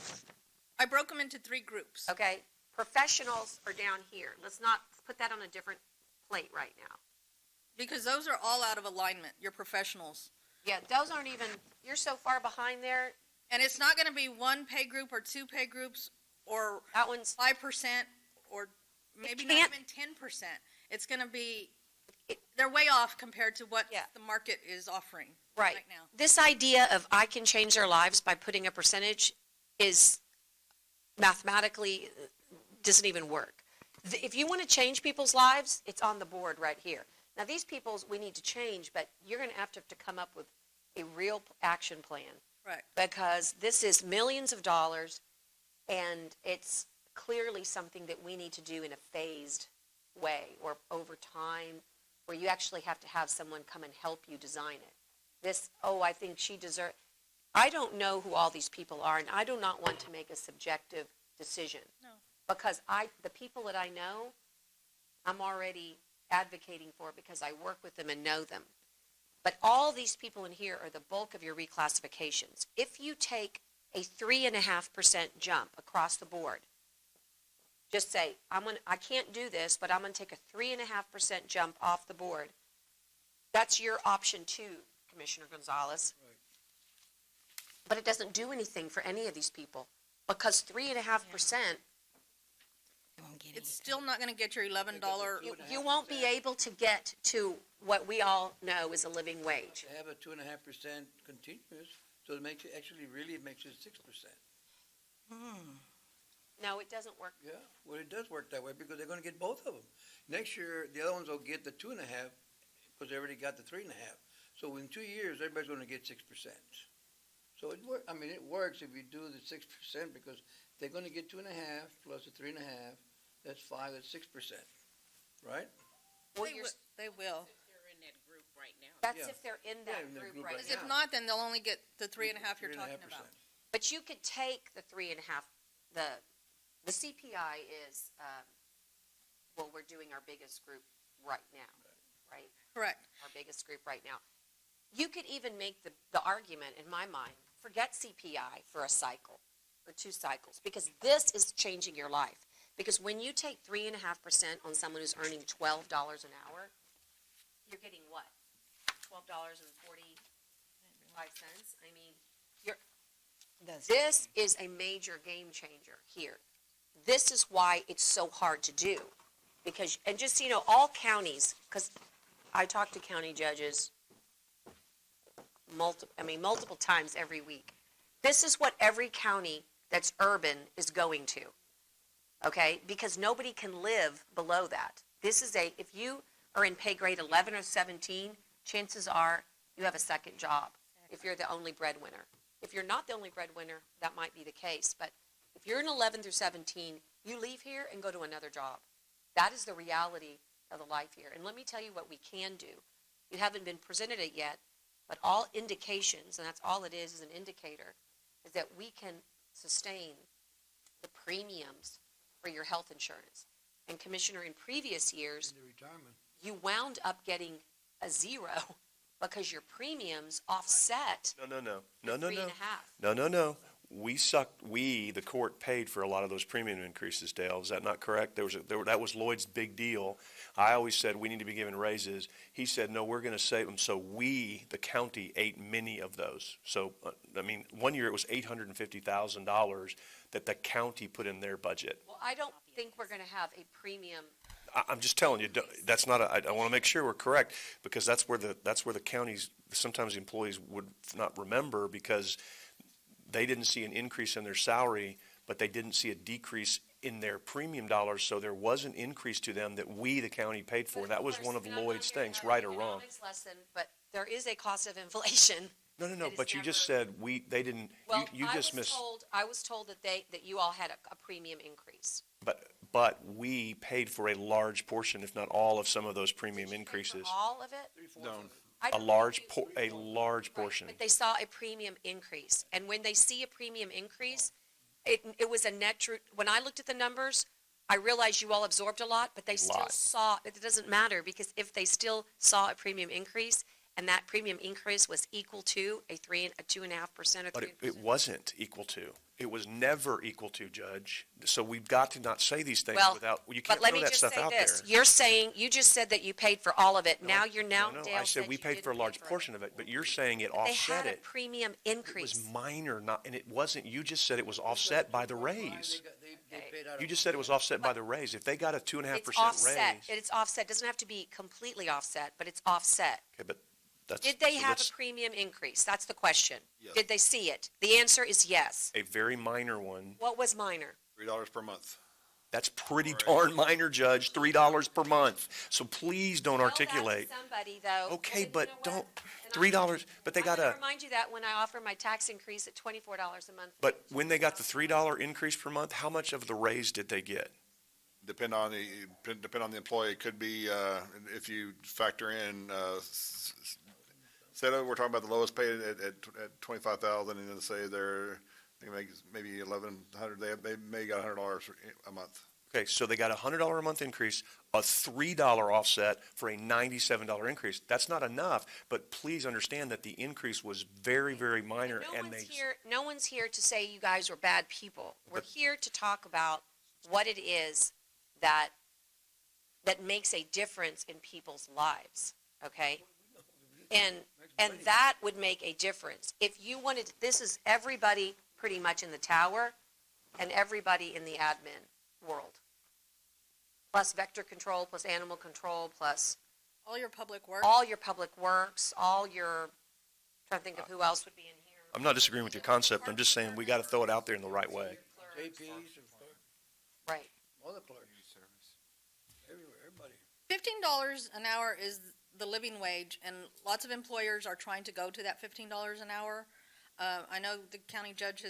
I broke them into 3 groups. okay? Professionals are down here. Let's not put that on a different plate right now. Because those are all out of alignment, your professionals. Yeah, those aren't even, you're so far behind there, And it's not going to be 1 pay group or 2 pay groups or that one's, 5% or maybe not can't- even 10%. It's going to be, they're way off compared to what Yeah. the market is offering right. right now. This idea of I can change their lives by putting a percentage is mathematically doesn't even work. If you want to change people's lives, it's on the board right here. Now, these people's we need to change, but you're going to have to come up with a real action plan. Right. Because this is millions of dollars, and it's clearly something that we need to do in a phased way or over time, where you actually have to have someone come and help you design it. This, I think she deserves, I don't know who all these people are, and I do not want to make a subjective decision. No. Because the people that I know, I'm already advocating for because I work with them and know them. But all these people in here are the bulk of your reclassifications. If you take a 3.5% jump across the board, just say, I can't do this, but I'm going to take a 3.5% jump off the board. That's your option too, Commissioner Gonzalez. Right. But it doesn't do anything for any of these people because 3.5%, It's still not gonna get your $11. you won't be able to get to what we all know is a living wage. To have a 2.5% continuous, so it makes it, actually really it makes it 6%. No, it doesn't work. Yeah, well, it does work that way because they're gonna get both of them. Next year, the other ones will get the 2.5 because they already got the 3.5. So in 2 years, everybody's gonna get 6%. So it works if you do the 6% because they're gonna get 2.5 plus the 3.5, that's 5, that's 6%, right? Well, They will. If they're in that group right now. that's Yeah. if they're in Yeah, that in that group group right right Because if now. not, then they'll only get the 3.5 you're talking 3.5%. about. But you could take the 3.5, the CPI is, well, we're doing our biggest group right now, right? Correct. Our biggest group right now. You could even make the argument, in my mind, forget CPI for a cycle or 2 cycles, because this is changing your life. Because when you take 3.5% on someone who's earning $12 an hour, you're getting what? $12.45? I mean, this is a major game changer here. This is why it's so hard to do. Because, and just so you know, all counties, because I talk to county judges multiple times every week. This is what every county that's urban is going to. Okay? Because nobody can live below that. If you are in pay grade 11 or 17, chances are you have a second job if you're the only breadwinner. If you're not the only breadwinner, that might be the case. But if you're in 11 through 17, you leave here and go to another job. That is the reality of the life here. And let me tell you what we can do. You haven't been presented it yet, but all indications, and that's all it is an indicator, is that we can sustain the premiums for your health insurance. And Commissioner, in previous years, In the retirement. you wound up getting a 0 because your premiums offset No. the 3.5. No. We, the court, paid for a lot of those premium increases, Dale. Is that not correct? That was Lloyd's big deal. I always said we need to be given raises. He said, no, we're going to save them. So we, the county, ate many of those. So, 1 year it was $850,000 that the county put in their budget. Well, I don't think we're going to have a premium. I'm just telling you, that's not, I want to make sure we're correct, because that's where the counties, sometimes the employees would not remember, because they didn't see an increase in their salary, but they didn't see a decrease in their premium dollars, so there was an increase to them that we, the county, paid for. That was one of Lloyd's things, right or wrong. Lesson, but there is a cost of inflation. No, It is but you just never- said they didn't, Well, you dismissed, I was told that you all had a premium increase. but we paid for a large portion, if not all, of some of those premium Did you pay for increases. all of it? No. I A don't large, think you- a large portion. But they saw a premium increase, and when they see a premium increase, it was a when I looked at the numbers, I realized you all absorbed a lot, but they still Lot. saw, it doesn't matter, because if they still saw a premium increase, and that premium increase was equal to a 2.5% or 3%. But it wasn't equal to. It was never equal to, Judge. So we've got to not say these things Well, without, you But can't let throw me that just stuff say out there. this, you just said that you paid for all of it, now you're now, No, Dale I said we you paid for a didn't large pay for it. portion of it, but you're saying it They offset had a it. premium It increase. was minor, and it wasn't, you just said it was offset by the raise. They paid out You of- just said it was offset by the raise. If they got a 2.5% It's raise. offset, it's offset, doesn't have to be completely offset, but it's offset. Okay, but that's. Did they so have a let's- premium increase? That's the question. Yes. Did they see it? The answer is yes. A very minor one. What was minor? $3 per month. That's pretty darn minor, Judge, $3 per month. So please don't articulate. Tell that to somebody, though. Okay, Well, but you know don't, what? And $3, but they I'm got gonna a, remind you that when I offer my tax increase at $24 a month. but when they got the $3 increase per month, how much of the raise did they get? Depend on the employee. It could be, if you factor in, Say that we're talking about the lowest paid at 25,000, and then say they make maybe 1,100, they may got $100 a month. Okay, so they got a $100 a month increase, a $3 offset for a $97 increase. That's not enough, but please understand that the increase was very, very minor, and they. No one's here to say you guys are bad people. We're here to talk about what it is that makes a difference in people's lives, okay? And that would make a difference. If you wanted, this is everybody pretty much in the tower and everybody in the admin world. Plus vector control, plus animal control, plus All your public work. all your public works, trying to think of who else would be in here. I'm not disagreeing with your concept, I'm just saying we gotta throw it out there in the right way. JPs and Right. all the clerks, everywhere, everybody. $15 an hour is the living wage, and lots of employers are trying to go to that $15 an hour. I know the county judge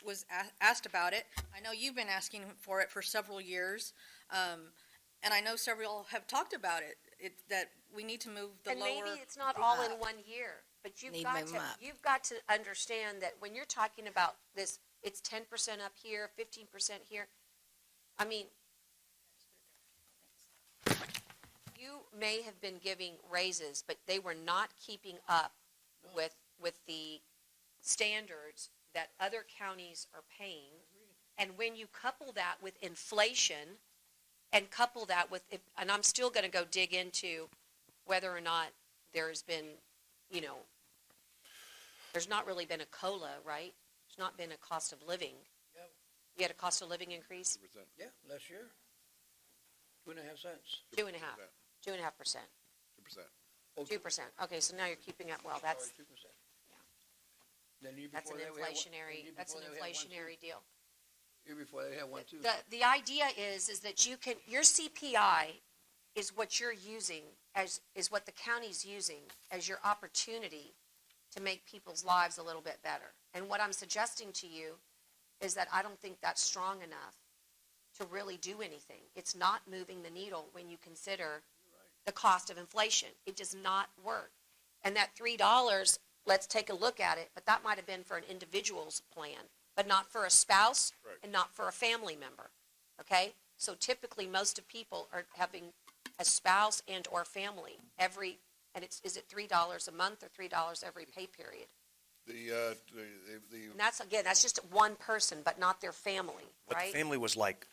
was asked about it. I know you've been asking for it for several years. And I know several have talked about it, that we need to move the lower. And maybe it's not all in one year, but Need to move 'em up. you've got to understand that when you're talking about this, it's 10% up here, 15% here. I mean, you may have been giving raises, but they were not keeping up with the standards that other counties are paying. And when you couple that with inflation, and couple that with, and I'm still going to go dig into whether or not there's been, there's not really been a COLA, right? There's not been a cost of living. Yeah. You had a cost of living increase? Yeah, last year, 2.5 cents. 2.5%. 2.5%. 2%. 2%. Okay, so now you're keeping up well. That's, 2%. Yeah. Then year that's an before that, we had one- inflationary, year that's an before that, we had one, too. inflationary deal. Year before they had one too. The idea is that you can, your CPI is what you're using is what the county's using as your opportunity to make people's lives a little bit better. And what I'm suggesting to you is that I don't think that's strong enough to really do anything. It's not moving the needle when you consider the cost of inflation. It does not work. And that $3, let's take a look at it, but that might have been for an individual's plan, but not for a spouse and not for a family member, okay? So typically, most of people are having a spouse and or family and is it $3 a month or $3 every pay period? And that's just one person, but not their family, But right? the family was like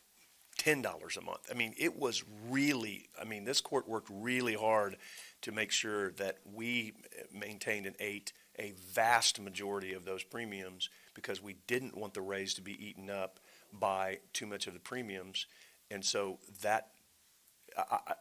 $10 a month. I mean, this court worked really hard to make sure that we maintained and ate a vast majority of those premiums because we didn't want the raise to be eaten up by too much of the premiums. And so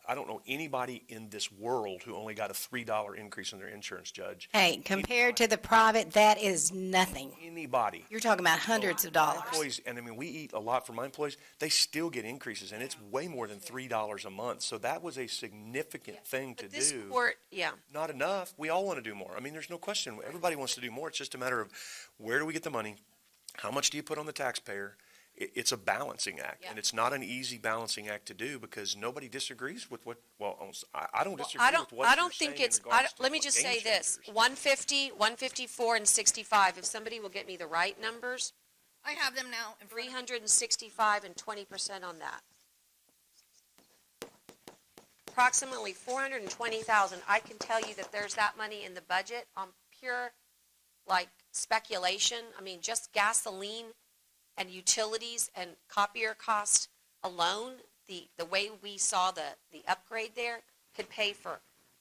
I don't know anybody in this world who only got a $3 increase in their insurance, Judge. Hey, compared to the private, that is nothing. Anybody. You're talking about hundreds of dollars. Employees, and I mean, we eat a lot for my employees, they still get increases, and it's way more than $3 a month. So that was a significant thing to But this do. court, yeah. Not enough. We all want to do more. I mean, there's no question. Everybody wants to do more. It's just a matter of where do we get the money? How much do you put on the taxpayer? It's a balancing act, Yeah. and it's not an easy balancing act to do because nobody disagrees with what, I don't disagree I don't, with what I you're don't think saying in it's, regards to let me what just game say this, changers. 150, 154, and 65, if somebody will get me the right numbers, I have them now in front of me. 365 and 20% on that. Approximately 420,000, I can tell you that there's that money in the budget on pure, speculation. I mean, just gasoline and utilities and copier cost alone, the way we saw the upgrade there could pay for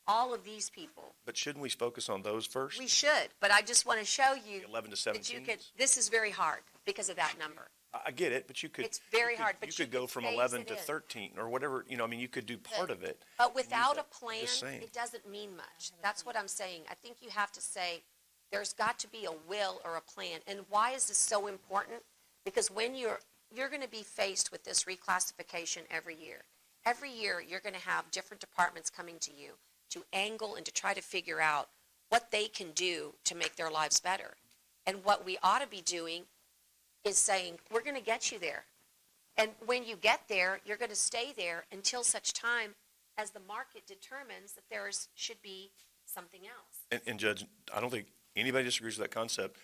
all of these people. But shouldn't we focus on those first? We should, but I just want to show you 11 to that 17? you could, this is very hard because of that number. I get it, but you could. It's very you could- hard, but You you could go could from phase 11 it to in. 13 or whatever, you could do part of it. But without a that. plan, Just saying. it doesn't mean much. That's what I'm saying. I think you have to say, there's got to be a will or a plan. And why is this so important? Because when you're going to be faced with this reclassification every year. Every year, you're going to have different departments coming to you to angle and to try to figure out what they can do to make their lives better. And what we ought to be doing is saying, we're going to get you there. And when you get there, you're going to stay there until such time as the market determines that should be something else. And Judge, I don't think anybody disagrees with that concept,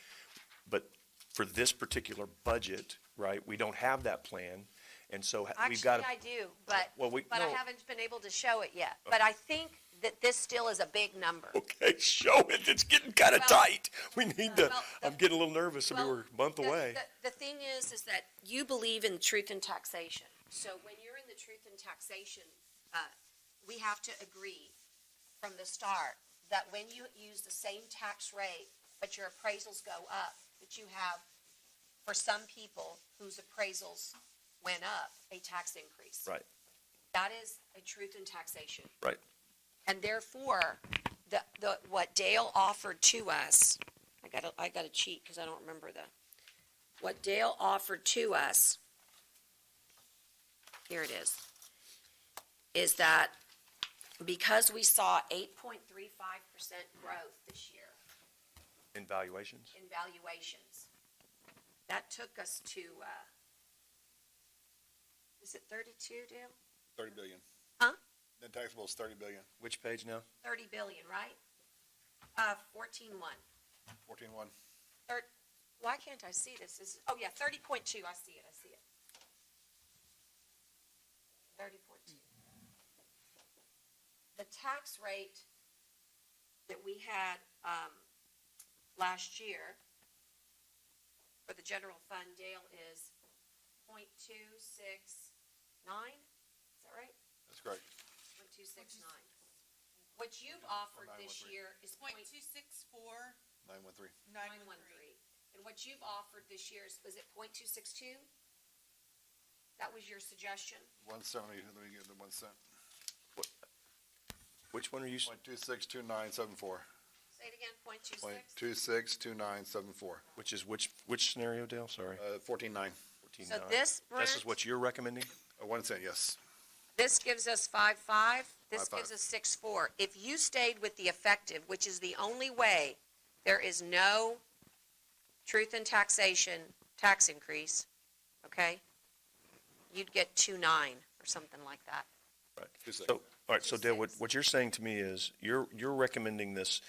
but for this particular budget, right, we don't have that plan, and so we've got Actually, to. I do, but, Well, I no. haven't been able to show it yet. But I think that this still is a big number. Okay, show it, it's getting kind of Well, tight. We need to, well, I'm getting a little nervous, I mean, Well, we're a month away. The thing is that you believe in truth in taxation. So when you're in the truth in taxation, we have to agree from the start that when you use the same tax rate, but your appraisals go up, that you have, for some people whose appraisals went up, a tax increase. Right. That is a truth in taxation. Right. And therefore, what Dale offered to us, I gotta cheat because I don't remember what Dale offered to us, here it is that because we saw 8.35% growth this year In valuations? in valuations, that took us to, is it 32, Dale? 30 billion. Huh? Net taxable is 30 billion, Which page now? 30 billion, right? 14.1. 14.1. Why can't I see this? Oh, yeah, 30.2, I see it. 30.2. The tax rate that we had last year for the general fund, Dale, is .269. Is that right? That's correct. .269. What you've offered this 913. year is Point 264, 913. 913. And what you've offered this year is, was it .262? That was your suggestion? 170, let me get the 1 cent. Which one are you, 0.262974. Say it again, .26? 0.262974. which is which scenario, Dale? Sorry. 14.9. So this, Brent, This is what you're recommending? 1 cent, yes. this gives us 5.5, this 5.5. gives us 6.4. If you stayed with the effective, which is the only way, there is no truth in taxation tax increase, okay? You'd get 2.9 or something like that. Right. 2.6. So, all right, so Dale, what you're saying to me is, you're recommending this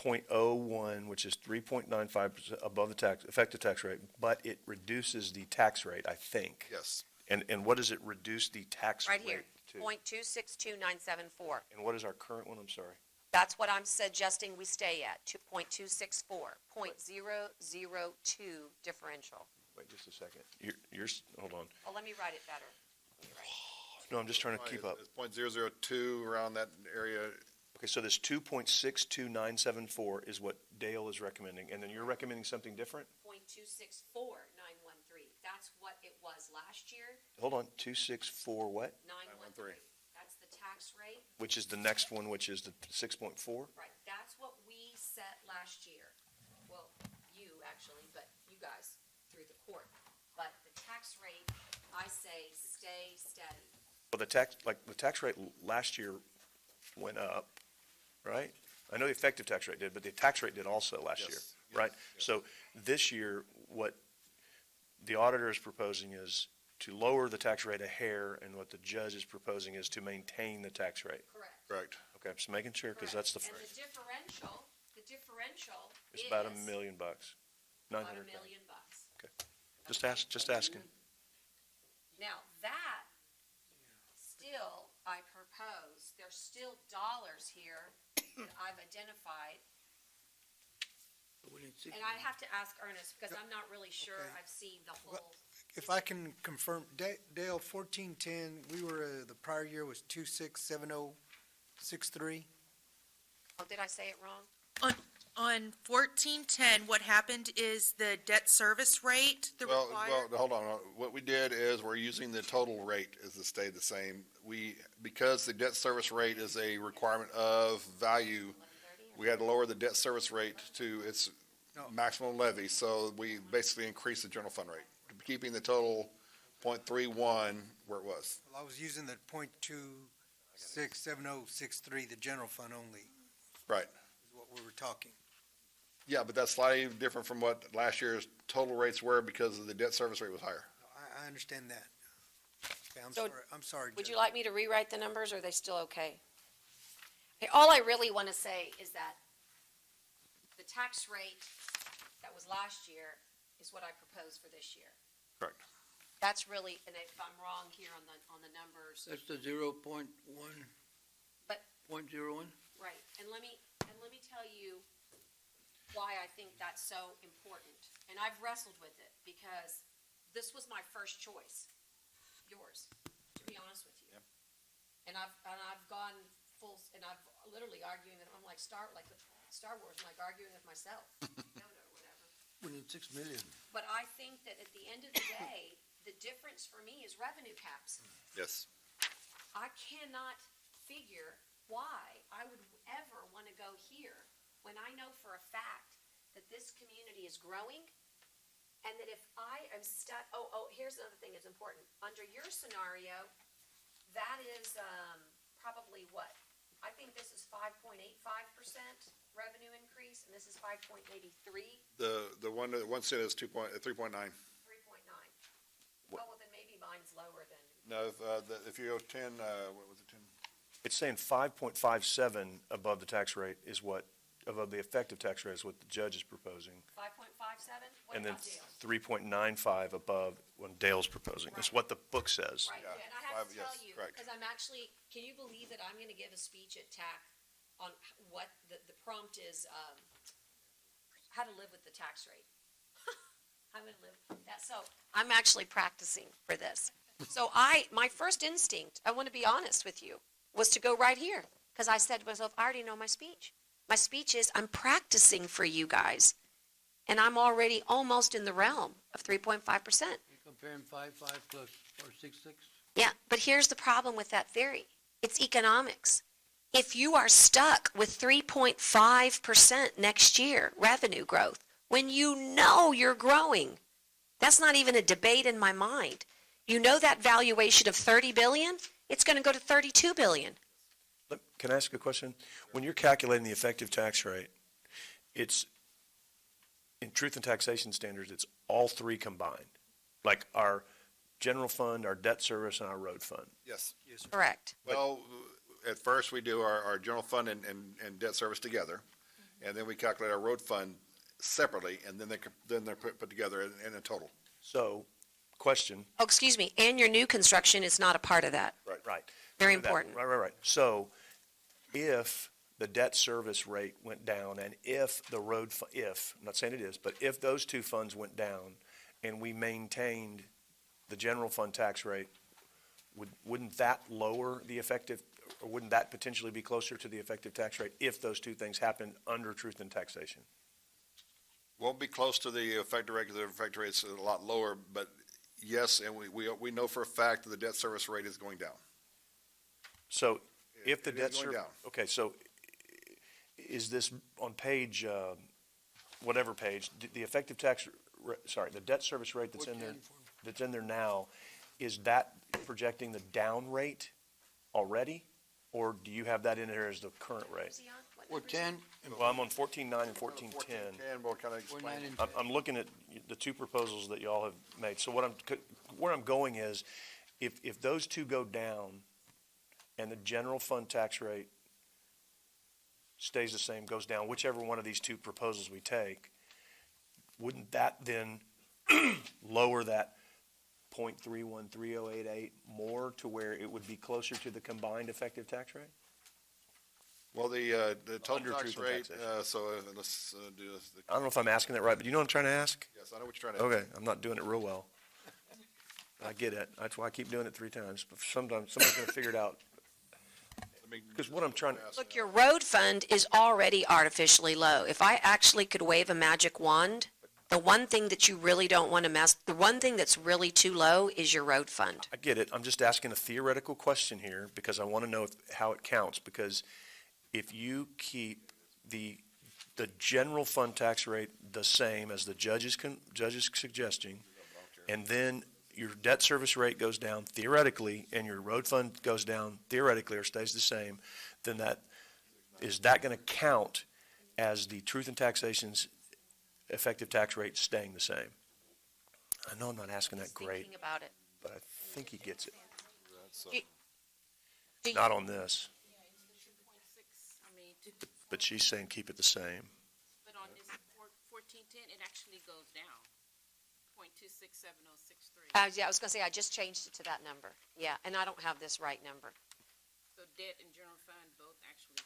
.01, which is 3.95% above the effective tax rate, but it reduces the tax rate, I think. Yes. And what does it reduce the tax rate Right to? here, .262974. And what is our current one? I'm sorry. That's what I'm suggesting we stay at, 2.264, .002 differential. Wait just a second. Hold on. Oh, let me write it better. No, I'm just trying to keep up. It's .002 around that area. Okay, so this 2.62974 is what Dale is recommending, and then you're recommending something different? .264913. That's what it was last year, Hold on, 264 what? 913. That's the tax rate. Which is the next one, which is the 6.4? Right, that's what we set last year. Well, you actually, but you guys through the court. But the tax rate, I say, stay steady. Well, the tax rate last year went up, right? I know the effective tax rate did, but the tax rate did also last year, Yes, right? yes. So this year, what the auditor is proposing is to lower the tax rate a hair, and what the judge is proposing is to maintain the tax rate. Correct. Correct. Okay, I'm just making sure, because that's the Correct. phrase. And the differential It's is about $1 million, about $1 $900,000. million bucks. Just asking. Now, that, still, I propose, there's still dollars here that I've identified, and I have to ask Ernest, because I'm not really sure Okay. I've seen the whole, If I can confirm, Dale, 1410, we were, the prior year was 267063. oh, did I say it wrong? on 1410, what happened is the debt service rate, the Well, required. hold on. What we did is we're using the total rate as to stay the same. Because the debt service rate is a requirement of value, we had to lower the debt service rate to its No. maximum levy. So we basically increased the general fund rate, keeping the total .31 where it was. Well, I was using the .267063, the general fund only, Right. is what we were talking. Yeah, but that's slightly different from what last year's total rates were because the debt service rate was higher. I understand that. Okay, So, I'm sorry, Would Judge. you like me to rewrite the numbers, or are they still okay? Okay, all I really want to say is that the tax rate that was last year is what I proposed for this year. Correct. That's really, and if I'm wrong here on the numbers, That's the 0.1. But- 0.01? right, and let me tell you why I think that's so important. And I've wrestled with it because this was my first choice, yours, to be honest with you. Yep. And I've gone and I've literally arguing that I'm like Star Wars, I'm like arguing with myself. Yoda or whatever. Within 6 million. But I think that at the end of the day, the difference for me is revenue caps. Yes. I cannot figure why I would ever want to go here when I know for a fact that this community is growing and that if I am stuck, here's another thing that's important. Under your scenario, that is probably what? I think this is 5.85% revenue increase and this is 5.83, 3.9. The one cent is 3.9. Well, then maybe mine's lower than. No, if you go 10, what was it, 10? It's saying 5.57 above the tax rate is what, above the effective tax rate is what the judge is proposing. 5.57? What And then about Dale? 3.95 above what Dale's proposing. That's what the book says. Right, Yeah, and I have to yes, tell you, correct. because I'm actually, can you believe that I'm gonna give a speech at TAC on what the prompt is, how to live with the tax rate? How to live that, so I'm actually practicing for this. So my first instinct, I wanna be honest with you, was to go right here, because I said to myself, I already know my speech. My speech is, I'm practicing for you guys, and I'm already almost in the realm of 3.5%. You're comparing 5.5 plus 4.66? Yeah, but here's the problem with that theory. It's economics. If you are stuck with 3.5% next year revenue growth, when you know you're growing, that's not even a debate in my mind. You know that valuation of 30 billion, it's going to go to 32 billion. Can I ask a question? When you're calculating the effective tax rate, it's, in truth and taxation standards, it's all three combined. Like our general fund, our debt service, and our road fund. Yes. Correct. Well, at first, we do our general fund and debt service together, and then we calculate our road fund separately, and then they're put together in a total. So, question. Oh, excuse me, and your new construction is not a part of that. Right. Very That- important. Right. So, if the debt service rate went down, and if the road, I'm not saying it is, but if those two funds went down, and we maintained the general fund tax rate, wouldn't that lower the effective, or wouldn't that potentially be closer to the effective tax rate if those two things happened under truth and taxation? Won't be close to the effective rate, because the effective rate's a lot lower, but yes, and we know for a fact that the debt service rate is going down. So, if the It is debt going service, down. okay, so is this on page, whatever page, the effective tax, the debt service rate that's in there now, is that projecting the down rate already? Or do you have that in there as the current rate? 4.10 Well, I'm on 14.9 and 14.10. And we'll kind of 4.9 explain. and I'm looking at the two proposals that y'all have made. So where I'm going is, if those two go down and the general fund tax rate stays the same, goes down, whichever one of these two proposals we take, wouldn't that then lower that 0.313088 more to where it would be closer to the combined effective tax rate? Well, the total Under tax truth and rate, taxation. so let's do this. I don't know if I'm asking that right, but you know what I'm trying to ask? Yes, I know what you're trying to. Okay, I'm not doing it real well. I get it. That's why I keep doing it 3 times. But sometimes somebody's gonna figure it out. Because what I'm trying to, Look, your road fund is already artificially low. If I actually could wave a magic wand, the one thing that you really don't want to the one thing that's really too low is your road fund. I get it. I'm just asking a theoretical question here because I want to know how it counts. Because if you keep the general fund tax rate the same as the judge is suggesting, and then your debt service rate goes down theoretically, and your road fund goes down theoretically or stays the same, then is that going to count as the truth and taxation's effective tax rate staying the same? I know I'm not asking that great, Thinking about it. but I think he gets it. Do you- Not on this. Yeah, it's the 2.6 But she's saying keep it the same. But on this 1410, it actually goes down, .267063. Yeah, I was gonna say, I just changed it to that number. Yeah, and I don't have this right number. So debt and general fund both actually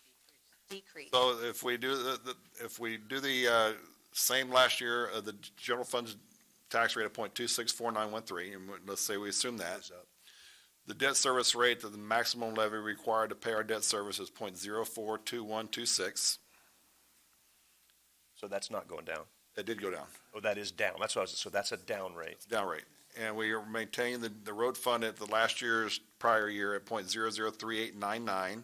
decreased. Decrease. So if we do if we do the, same last year, the general fund's tax rate of 0.264913, and let's say we assume that. Goes up. The debt service rate, the maximum levy required to pay our debt service is 0.042126. So that's not going down. It did go down. Oh, that is down. That's what I was, so that's a down rate. It's down rate. And we are maintaining the road fund at the last year's prior year at 0.003899.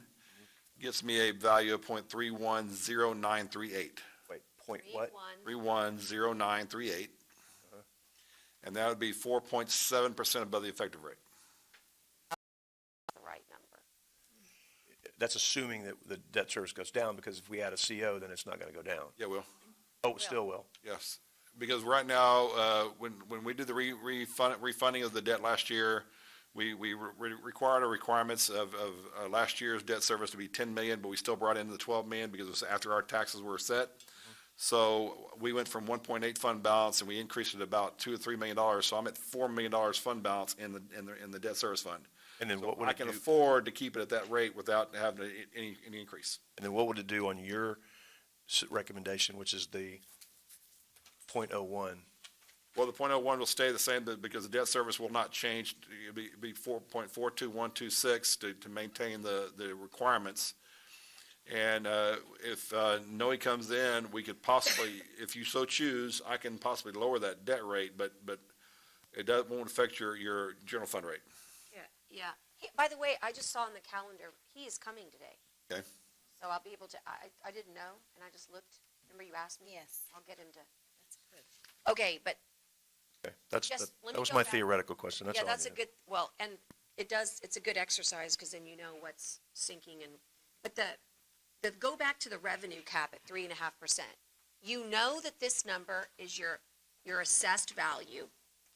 Gives me a value of 0.310938. Wait, point what? 310938. And that would be 4.7% above the effective rate. The right number. That's assuming that the debt service goes down, because if we add a CO, then it's not gonna go down. Yeah, Will. Oh, it still will. Yes, because right now, when we did the refunding of the debt last year, we required our requirements of last year's debt service to be 10 million, but we still brought in the 12 million because it was after our taxes were set. So we went from 1.8 fund balance and we increased it about $2 or $3 million. So I'm at $4 million fund balance in the debt service fund. And then So what would I it can do? afford to keep it at that rate without having any increase. And then what would it do on your recommendation, which is the .01? Well, the .01 will stay the same, but because the debt service will not change, it'll be 4.42126 to maintain the requirements. And if NOE comes in, we could possibly, if you so choose, I can possibly lower that debt rate, but it won't affect your general fund rate. Yeah. By the way, I just saw on the calendar, he is coming today. Okay. So I'll be able to, I didn't know, and I just looked. Remember you asked me? Yes. I'll get him to. That's good. Okay, but Okay, Just let that me was go my back. theoretical question. That's yeah, all I that's a needed. good, well, and it's a good exercise because then you know what's sinking but go back to the revenue cap at 3.5%. You know that this number is your assessed value.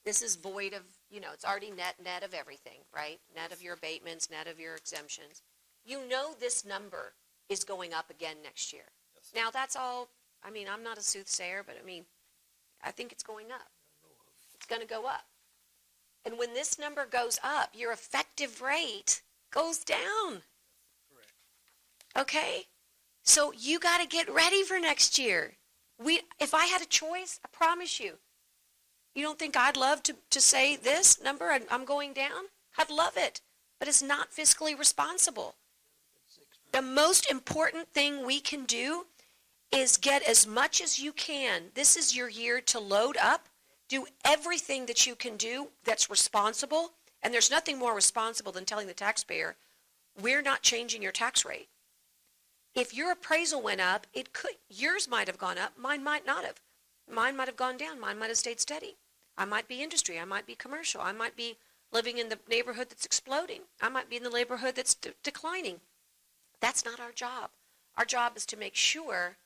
This is void of, it's already net of everything, right? Net of your abatements, net of your exemptions. You know this number is going up again next year. Yes. Now, that's all, I'm not a soothsayer, but I think it's going up. It's going to go up. And when this number goes up, your effective rate goes down. Correct. Okay? So you got to get ready for next year. If I had a choice, I promise you, you don't think I'd love to say this number, I'm going down? I'd love it, but it's not fiscally responsible. The most important thing we can do is get as much as you can. This is your year to load up. Do everything that you can do that's responsible, and there's nothing more responsible than telling the taxpayer, we're not changing your tax rate. If your appraisal went up, yours might have gone up, mine might not have. Mine might have gone down, mine might have stayed steady. I might be industry, I might be commercial, I might be living in the neighborhood that's exploding. I might be in the neighborhood that's declining. That's not our job. Our job is to make sure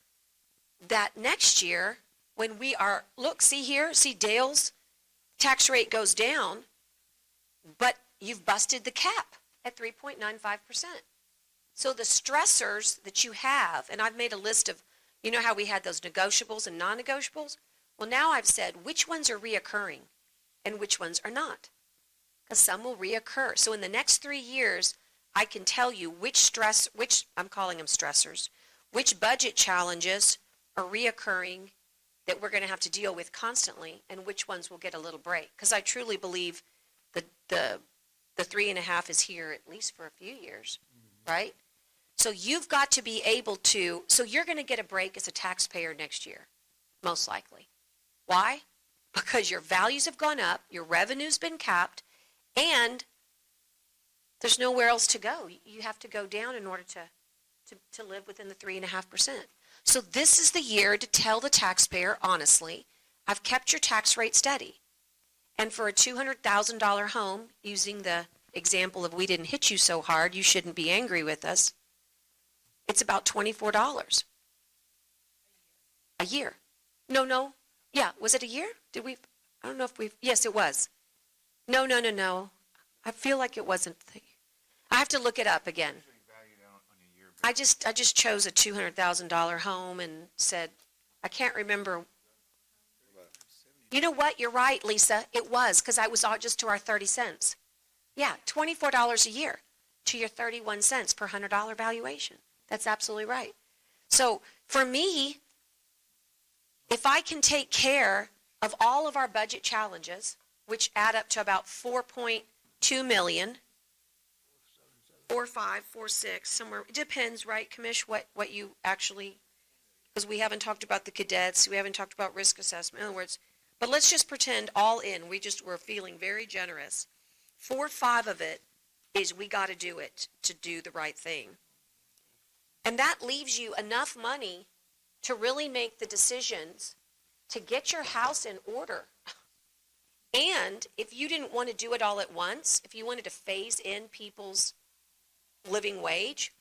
that next year, when we are, see Dale's tax rate goes down, but you've busted the cap at 3.95%. So the stressors that you have, and I've made a list of, you know how we had those negotiables and non-negotiables? Well, now I've said which ones are reoccurring and which ones are not. Because some will reoccur. So in the next 3 years, I can tell you which I'm calling them stressors, which budget challenges are reoccurring that we're going to have to deal with constantly, and which ones will get a little break. Because I truly believe the 3.5 is here at least for a few years, right? So you've got to be able to, so you're going to get a break as a taxpayer next year, most likely. Why? Because your values have gone up, your revenue's been capped, and there's nowhere else to go. You have to go down in order to live within the 3.5%. So this is the year to tell the taxpayer, honestly, I've kept your tax rate steady. And for a $200,000 home, using the example of we didn't hit you so hard, you shouldn't be angry with us, it's about $24 a year. No. Yeah, was it a year? I don't know if yes, it was. No. I feel like it wasn't. I have to look it up again. Usually valued on a year I just chose a $200,000 home and said, I can't remember. You know what? You're right, Lisa. It was, because I was all just to our 30 cents. Yeah, $24 a year to your 31 cents per $100 valuation. That's absolutely right. So for me, if I can take care of all of our budget challenges, which add up to about 4.2 million, 4.5, 4.6, somewhere, it depends, right, Commish, what you actually, because we haven't talked about the cadets, we haven't talked about risk assessment, in other words, but let's just pretend all in, we're feeling very generous. 4.5 of it is we got to do it to do the right thing. And that leaves you enough money to really make the decisions to get your house in order. And if you didn't want to do it all at once, if you wanted to phase in people's living wage,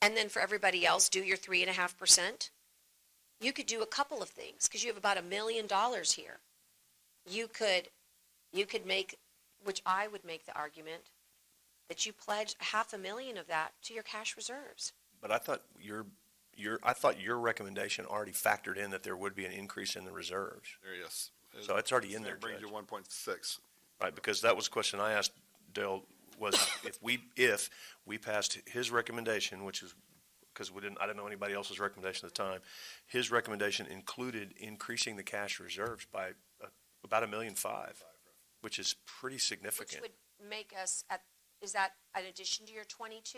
and then for everybody else, do your 3.5%, you could do a couple of things, because you have about $1 million here. You could make, which I would make the argument, that you pledge $500,000 of that to your cash reserves. But I thought your recommendation already factored in that there would be an increase in the reserves. There, yes. So it's already in there, That brings Judge. you 1.6. Right, because that was a question I asked Dale, was if we passed his recommendation, which is, because I didn't know anybody else's recommendation at the time, his recommendation included increasing the cash reserves by about $1.5 million, which is pretty Which significant. would make us, is that in addition to your 22?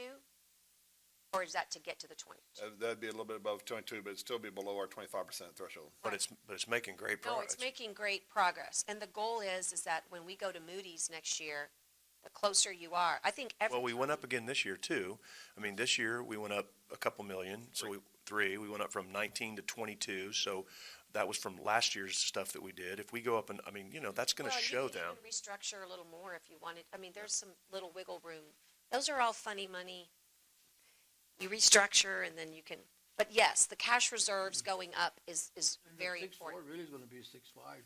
Or is that to get to the 20? That'd be a little bit above 22, but it'd still be below our 25% threshold. But it's making great No, progress. it's making great progress. And the goal is that when we go to Moody's next year, the closer you are, I think every. Well, we went up again this year, too. I mean, this year, we went up a couple million, so we went up from 19 to 22, so that was from last year's stuff that we did. If we go up and, I mean, that's going to show You down. can restructure a little more if you wanted. I mean, there's some little wiggle room. Those are all funny money. You restructure and then you can, but yes, the cash reserves going up is very important. 6.4 really is gonna be 6.5,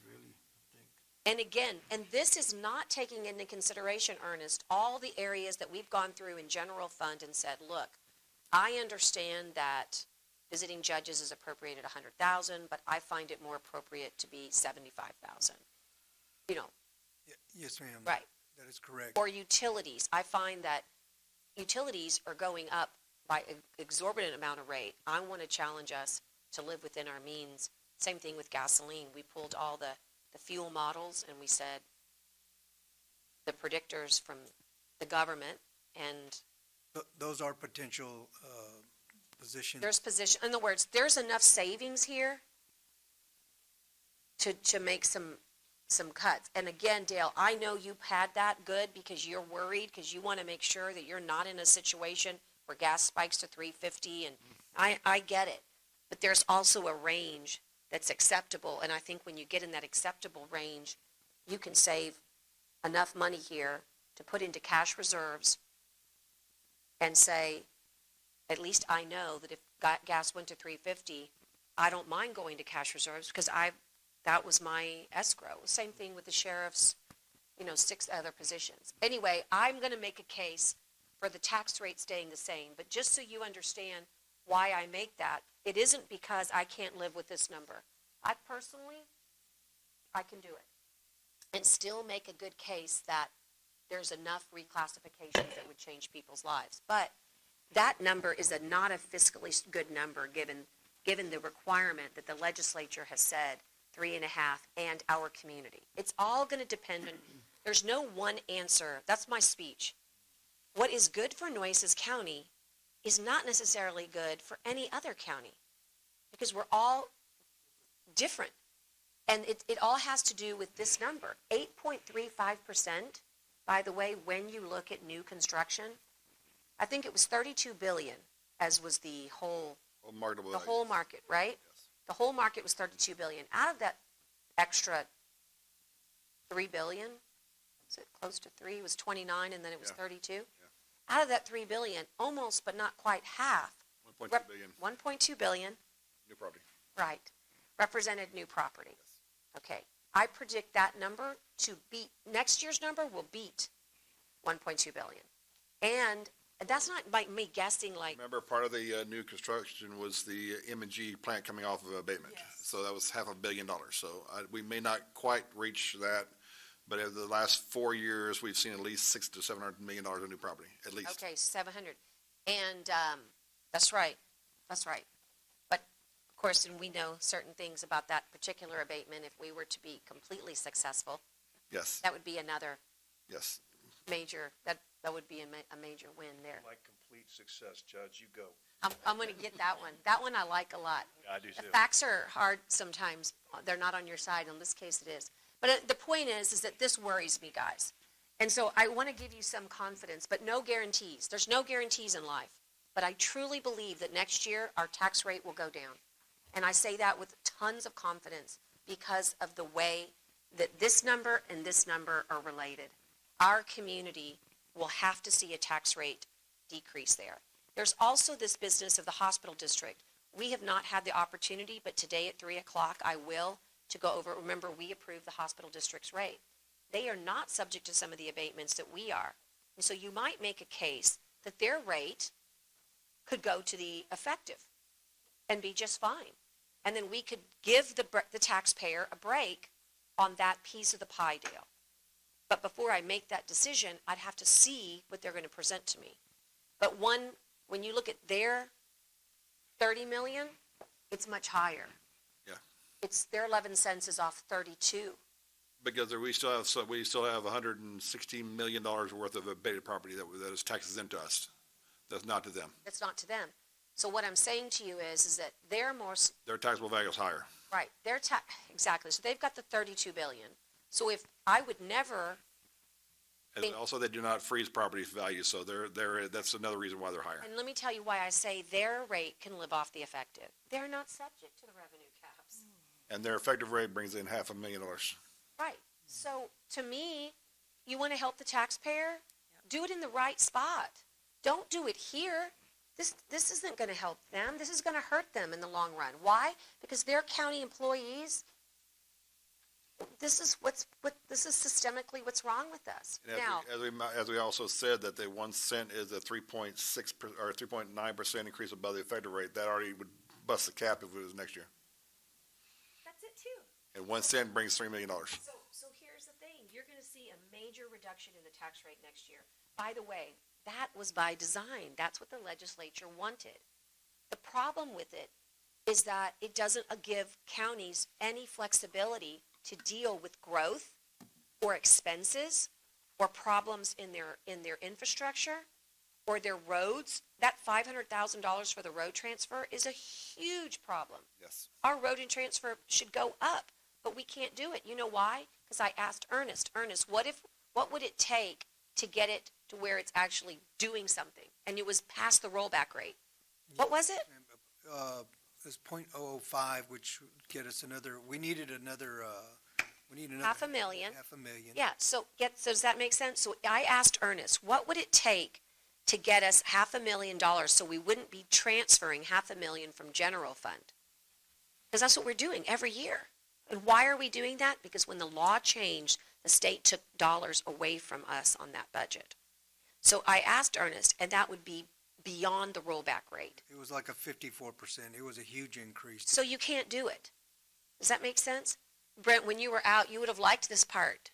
really, I think. And again, and this is not taking into consideration, Ernest, all the areas that we've gone through in general fund and said, look, I understand that visiting judges is appropriated 100,000, but I find it more appropriate to be 75,000. Yes, ma'am. Right. That is correct. Or utilities. I find that utilities are going up by an exorbitant amount of rate. I want to challenge us to live within our means. Same thing with gasoline. We pulled all the fuel models and we said the predictors from the government, and Those are potential positions. there's position, in other words, there's enough savings here to make some cuts. And again, Dale, I know you had that good because you're worried, because you want to make sure that you're not in a situation where gas spikes to $3.50, and I get it. But there's also a range that's acceptable, and I think when you get in that acceptable range, you can save enough money here to put into cash reserves and say, at least I know that if gas went to $3.50, I don't mind going to cash reserves because that was my escrow. Same thing with the sheriff's, 6 other positions. Anyway, I'm going to make a case for the tax rate staying the same, but just so you understand why I make that, it isn't because I can't live with this number. I can do it and still make a good case that there's enough reclassifications that would change people's lives. But that number is not a fiscally good number given the requirement that the legislature has said 3.5 and our community. It's all going to depend on, there's no one answer. That's my speech. What is good for Nueces County is not necessarily good for any other county because we're all different. And it all has to do with this number, 8.35%. By the way, when you look at new construction, I think it was $32 billion, as was the whole Marketable the value. whole market, right? Yes. The whole market was $32 billion. Out of that extra $3 billion, is it close to 3? It was 29, and then it was 32. Out of that $3 billion, almost but not quite half, 1.2 billion, 1.2 billion, new property. right, represented new property. Okay, I predict that number to beat, next year's number will beat 1.2 billion. And And that's not by me guessing, like, Remember, part of the new construction was the M&G plant coming off of abatement. So that was $500 million. So we may not quite reach that, but over the last 4 years, we've seen at least $600 to $700 million of new property, at least. okay, 700. And, that's right, that's right. But, of course, and we know certain things about that particular abatement. If we were to be completely successful, Yes, that would be another yes. major, that would be a major win there. Like complete success, Judge, you go. I'm going to get that one. That one I like a lot. I do The too. facts are hard sometimes. They're not on your side. In this case, it is. But the point is that this worries me, guys. And so I want to give you some confidence, but no guarantees. There's no guarantees in life. But I truly believe that next year our tax rate will go down. And I say that with tons of confidence because of the way that this number and this number are related. Our community will have to see a tax rate decrease there. There's also this business of the hospital district. We have not had the opportunity, but today at 3 o'clock I will, to go over. Remember, we approved the hospital district's rate. They are not subject to some of the abatements that we are. And so you might make a case that their rate could go to the effective and be just fine. And then we could give the taxpayer a break on that piece of the pie deal. But before I make that decision, I'd have to see what they're going to present to me. But when you look at their 30 million, it's much higher. Yeah. It's, their 11 cents is off 32. Because we still have $116 million worth of abated property that is taxes into us. That's not to them. That's not to them. So what I'm saying to you is that they're more, Their taxable value is higher. right, exactly. So they've got the 32 billion. So if I would never, And also, they do not freeze property value, so that's another reason why they're higher. and let me tell you why I say their rate can live off the effective. They're not subject to the revenue caps. And their effective rate brings in $500,000. Right. So to me, you want to help the taxpayer? Do it in the right spot. Don't do it here. This isn't going to help them. This is going to hurt them in the long run. Why? Because they're county employees. This is systemically what's wrong with us. And Now, as we also said, that the 1 cent is a 3.6 or 3.9% increase above the effective rate. That already would bust the cap if it was next year. that's it too. And 1 cent brings $3 million. So here's the thing. You're going to see a major reduction in the tax rate next year. By the way, that was by design. That's what the legislature wanted. The problem with it is that it doesn't give counties any flexibility to deal with growth or expenses or problems in their infrastructure or their roads. That $500,000 for the road transfer is a huge problem. Yes. Our road and transfer should go up, but we can't do it. You know why? Because I asked Ernest, what would it take to get it to where it's actually doing something? And it was past the rollback rate. What was it? It's .005, which would get us we need another. $500,000. $500,000. Yeah, so does that make sense? So I asked Ernest, what would it take to get us $500,000 so we wouldn't be transferring $500,000 from general fund? Because that's what we're doing every year. And why are we doing that? Because when the law changed, the state took dollars away from us on that budget. So I asked Ernest, and that would be beyond the rollback rate. It was like a 54%. It was a huge increase. So you can't do it. Does that make sense? Brent, when you were out, you would have liked this part.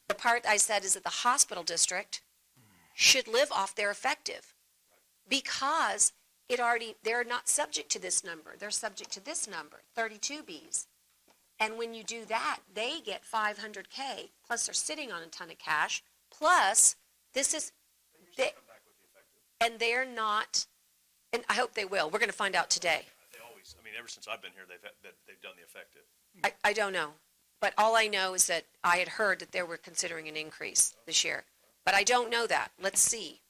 The part I said is that the hospital district should live off their effective because they're not subject to this number. They're subject to this number, 32 Bs. And when you do that, they get $500K, plus they're sitting on a ton of cash, plus and they're not, and I hope they will. We're going to find out today. They always, ever since I've been here, they've done the effective. I don't know. But all I know is that I had heard that they were considering an increase this year. But I don't know that. Let's see.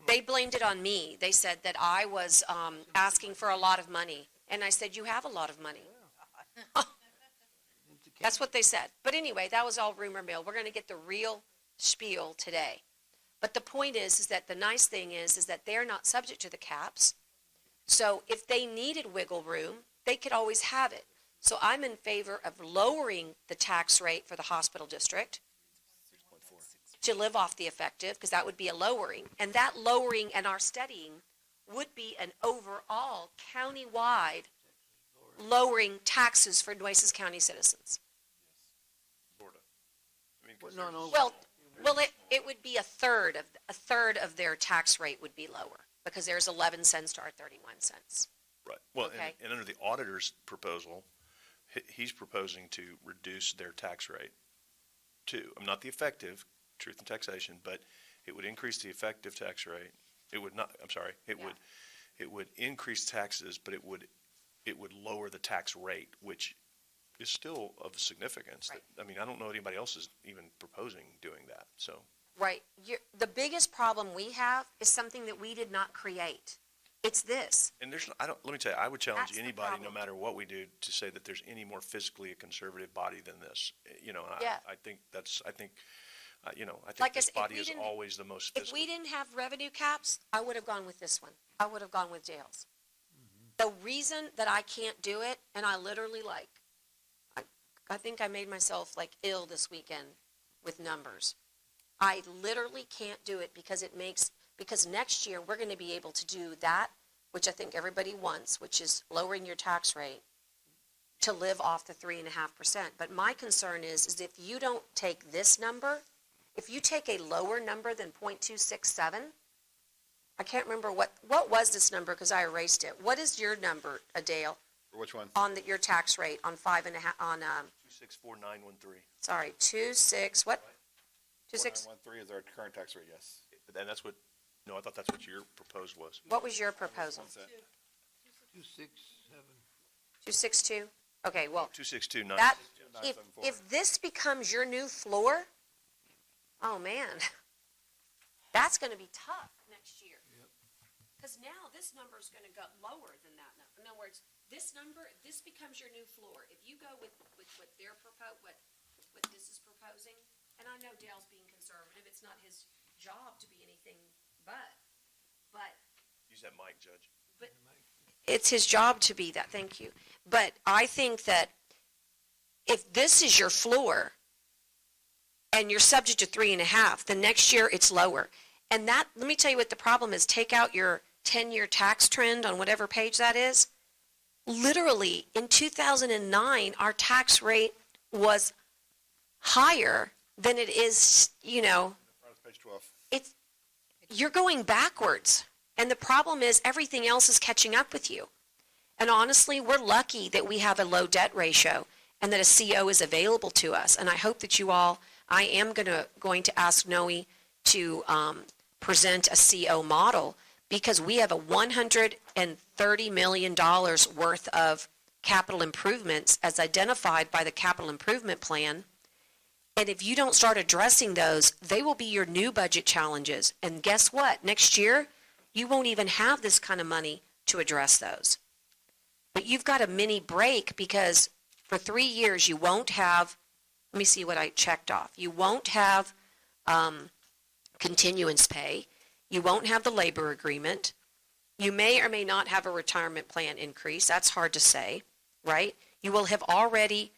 They blamed it on me. They said that I was asking for a lot of money. And I said, you have a lot of money. That's what they said. But anyway, that was all rumor mill. We're going to get the real spiel today. But the point is that the nice thing is that they're not subject to the caps. So if they needed wiggle room, they could always have it. So I'm in favor of lowering the tax rate for the hospital district to live off the effective, because that would be a lowering. And that lowering and our studying would be an overall countywide lowering taxes for Nueces County citizens. Florida. I mean, 'cause No, no. Well, it would be a third of their tax rate would be lower, because there's 11 cents to our 31 cents. Right. Well, Okay. and under the auditor's proposal, he's proposing to reduce their tax rate too. Not the effective, truth and taxation, but it would increase the effective tax rate. It would not, I'm sorry, it would increase taxes, but it would lower the tax rate, which is still of significance. Right. I mean, I don't know anybody else is even proposing doing that, so. Right. The biggest problem we have is something that we did not create. It's this. And let me tell you, I would challenge That's the anybody, no problem. matter what we do, to say that there's any more fiscally a conservative body than this. You know, Yeah. I think Like I this said, if body we is didn't- always the most If fiscally. we didn't have revenue caps, I would have gone with this one. I would have gone with jails. The reason that I can't do it, and I literally I think I made myself ill this weekend with numbers. I literally can't do it because because next year we're going to be able to do that, which I think everybody wants, which is lowering your tax rate to live off the 3.5%. But my concern is if you don't take this number, if you take a lower number than 0.267, I can't remember what was this number because I erased it. What is your number, Adele, For which one? on your tax rate on 5.5, 264,913. sorry, 26, what? 26, 4913 is our current tax rate, yes. And that's what, no, I thought that's what your proposed was. what was your proposal? 267. 262? Okay, well, 262,9. that, if 974. this becomes your new floor, oh man, that's gonna be tough next year. Because now this number is gonna go lower than that number. In other words, this number, this becomes your new floor. If you go with what they're what this is proposing, and I know Dale's being conservative, it's not his job to be anything but. Use that mic, Judge. It's his job to be that, thank you. But I think that if this is your floor and you're subject to 3.5, the next year it's lower. And that, let me tell you what the problem is. Take out your 10-year tax trend on whatever page that is. Literally, in 2009, our tax rate was higher than it is, Front of page 12. you're going backwards. And the problem is everything else is catching up with you. And honestly, we're lucky that we have a low debt ratio and that a CO is available to us. And I hope that you all, I am going to ask Noe to present a CO model because we have a $130 million worth of capital improvements as identified by the capital improvement plan. And if you don't start addressing those, they will be your new budget challenges. And guess what? Next year, you won't even have this kind of money to address those. But you've got a mini break because for 3 years you won't have, let me see what I checked off. You won't have continuance pay. You won't have the labor agreement. You may or may not have a retirement plan increase. That's hard to say, right? You will have already,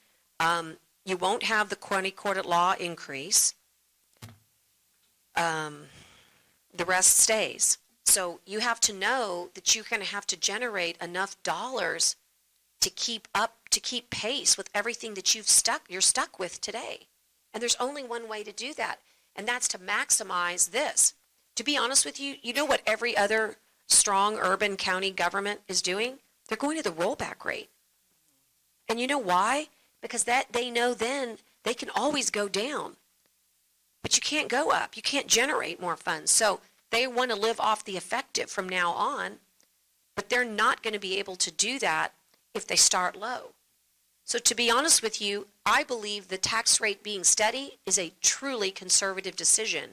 you won't have the county court at law increase. The rest stays. So you have to know that you're going to have to generate enough dollars to keep pace with everything that you're stuck with today. And there's only one way to do that, and that's to maximize this. To be honest with you, you know what every other strong urban county government is doing? They're going to the rollback rate. And you know why? Because that they know then they can always go down. But you can't go up. You can't generate more funds. So they want to live off the effective from now on, but they're not going to be able to do that if they start low. So to be honest with you, I believe the tax rate being steady is a truly conservative decision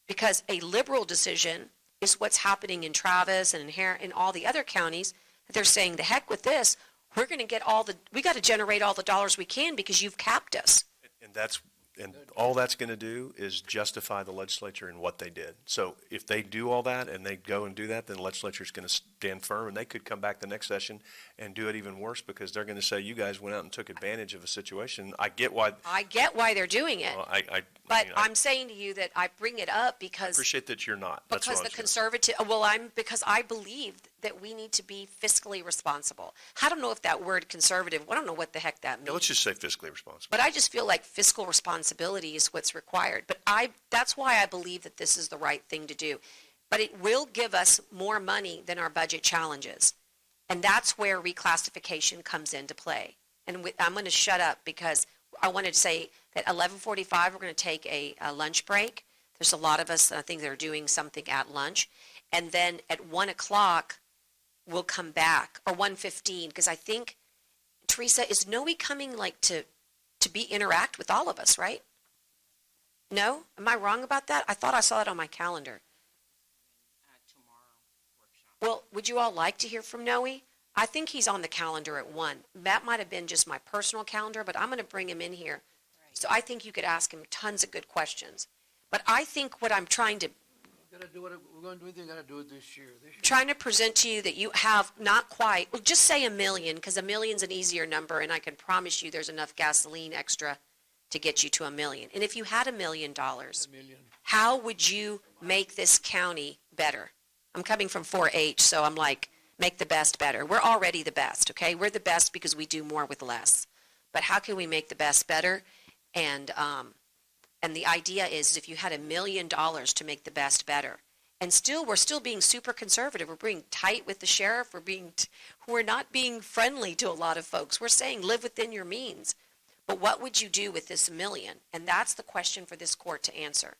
because a liberal decision is what's happening in Travis and in all the other counties. They're saying, the heck with this, we got to generate all the dollars we can because you've capped us. And that's And all that's going to do is justify the legislature in what they did. So if they do all that and they go and do that, then the legislature's going to stand firm, and they could come back the next session and do it even worse, because they're going to say, you guys went out and took advantage of a situation. I get why, I get why they're doing it, well, I but mean, I'm saying to you that I bring it up I because appreciate that you're not. That's because what the I'm saying. conservative, because I believe that we need to be fiscally responsible. I don't know if that word conservative, I don't know what the heck that Yeah, let's means. just say fiscally responsible. But I just feel like fiscal responsibility is what's required. But that's why I believe that this is the right thing to do. But it will give us more money than our budget challenges. And that's where reclassification comes into play. And I'm going to shut up because I wanted to say that 11:45, we're going to take a lunch break. There's a lot of us, I think, that are doing something at lunch. And then at 1 o'clock, we'll come back, or 1:15, because I think, Teresa, is Noe coming like to interact with all of us, right? No? Am I wrong about that? I thought I saw it on my calendar. Well, would you all like to hear from Noe? I think he's on the calendar at 1. That might have been just my personal calendar, but I'm going to bring him in here. So I think you could ask him tons of good questions. But I think what I'm trying to Gotta do what, we're gonna do anything, gotta do it this year. trying to present to you that you have not quite, well, just say $1 million, because $1 million's an easier number, and I can promise you there's enough gasoline extra to get you to $1 million. And if you had $1 million, A million. how would you make this county better? I'm coming from 4-H, so I'm like, make the best better. We're already the best, okay? We're the best because we do more with less. But how can we make the best better? And the idea is if you had $1 million to make the best better, and we're still being super conservative. We're being tight with the sheriff. We're not being friendly to a lot of folks. We're saying live within your means. But what would you do with this $1 million? And that's the question for this court to answer.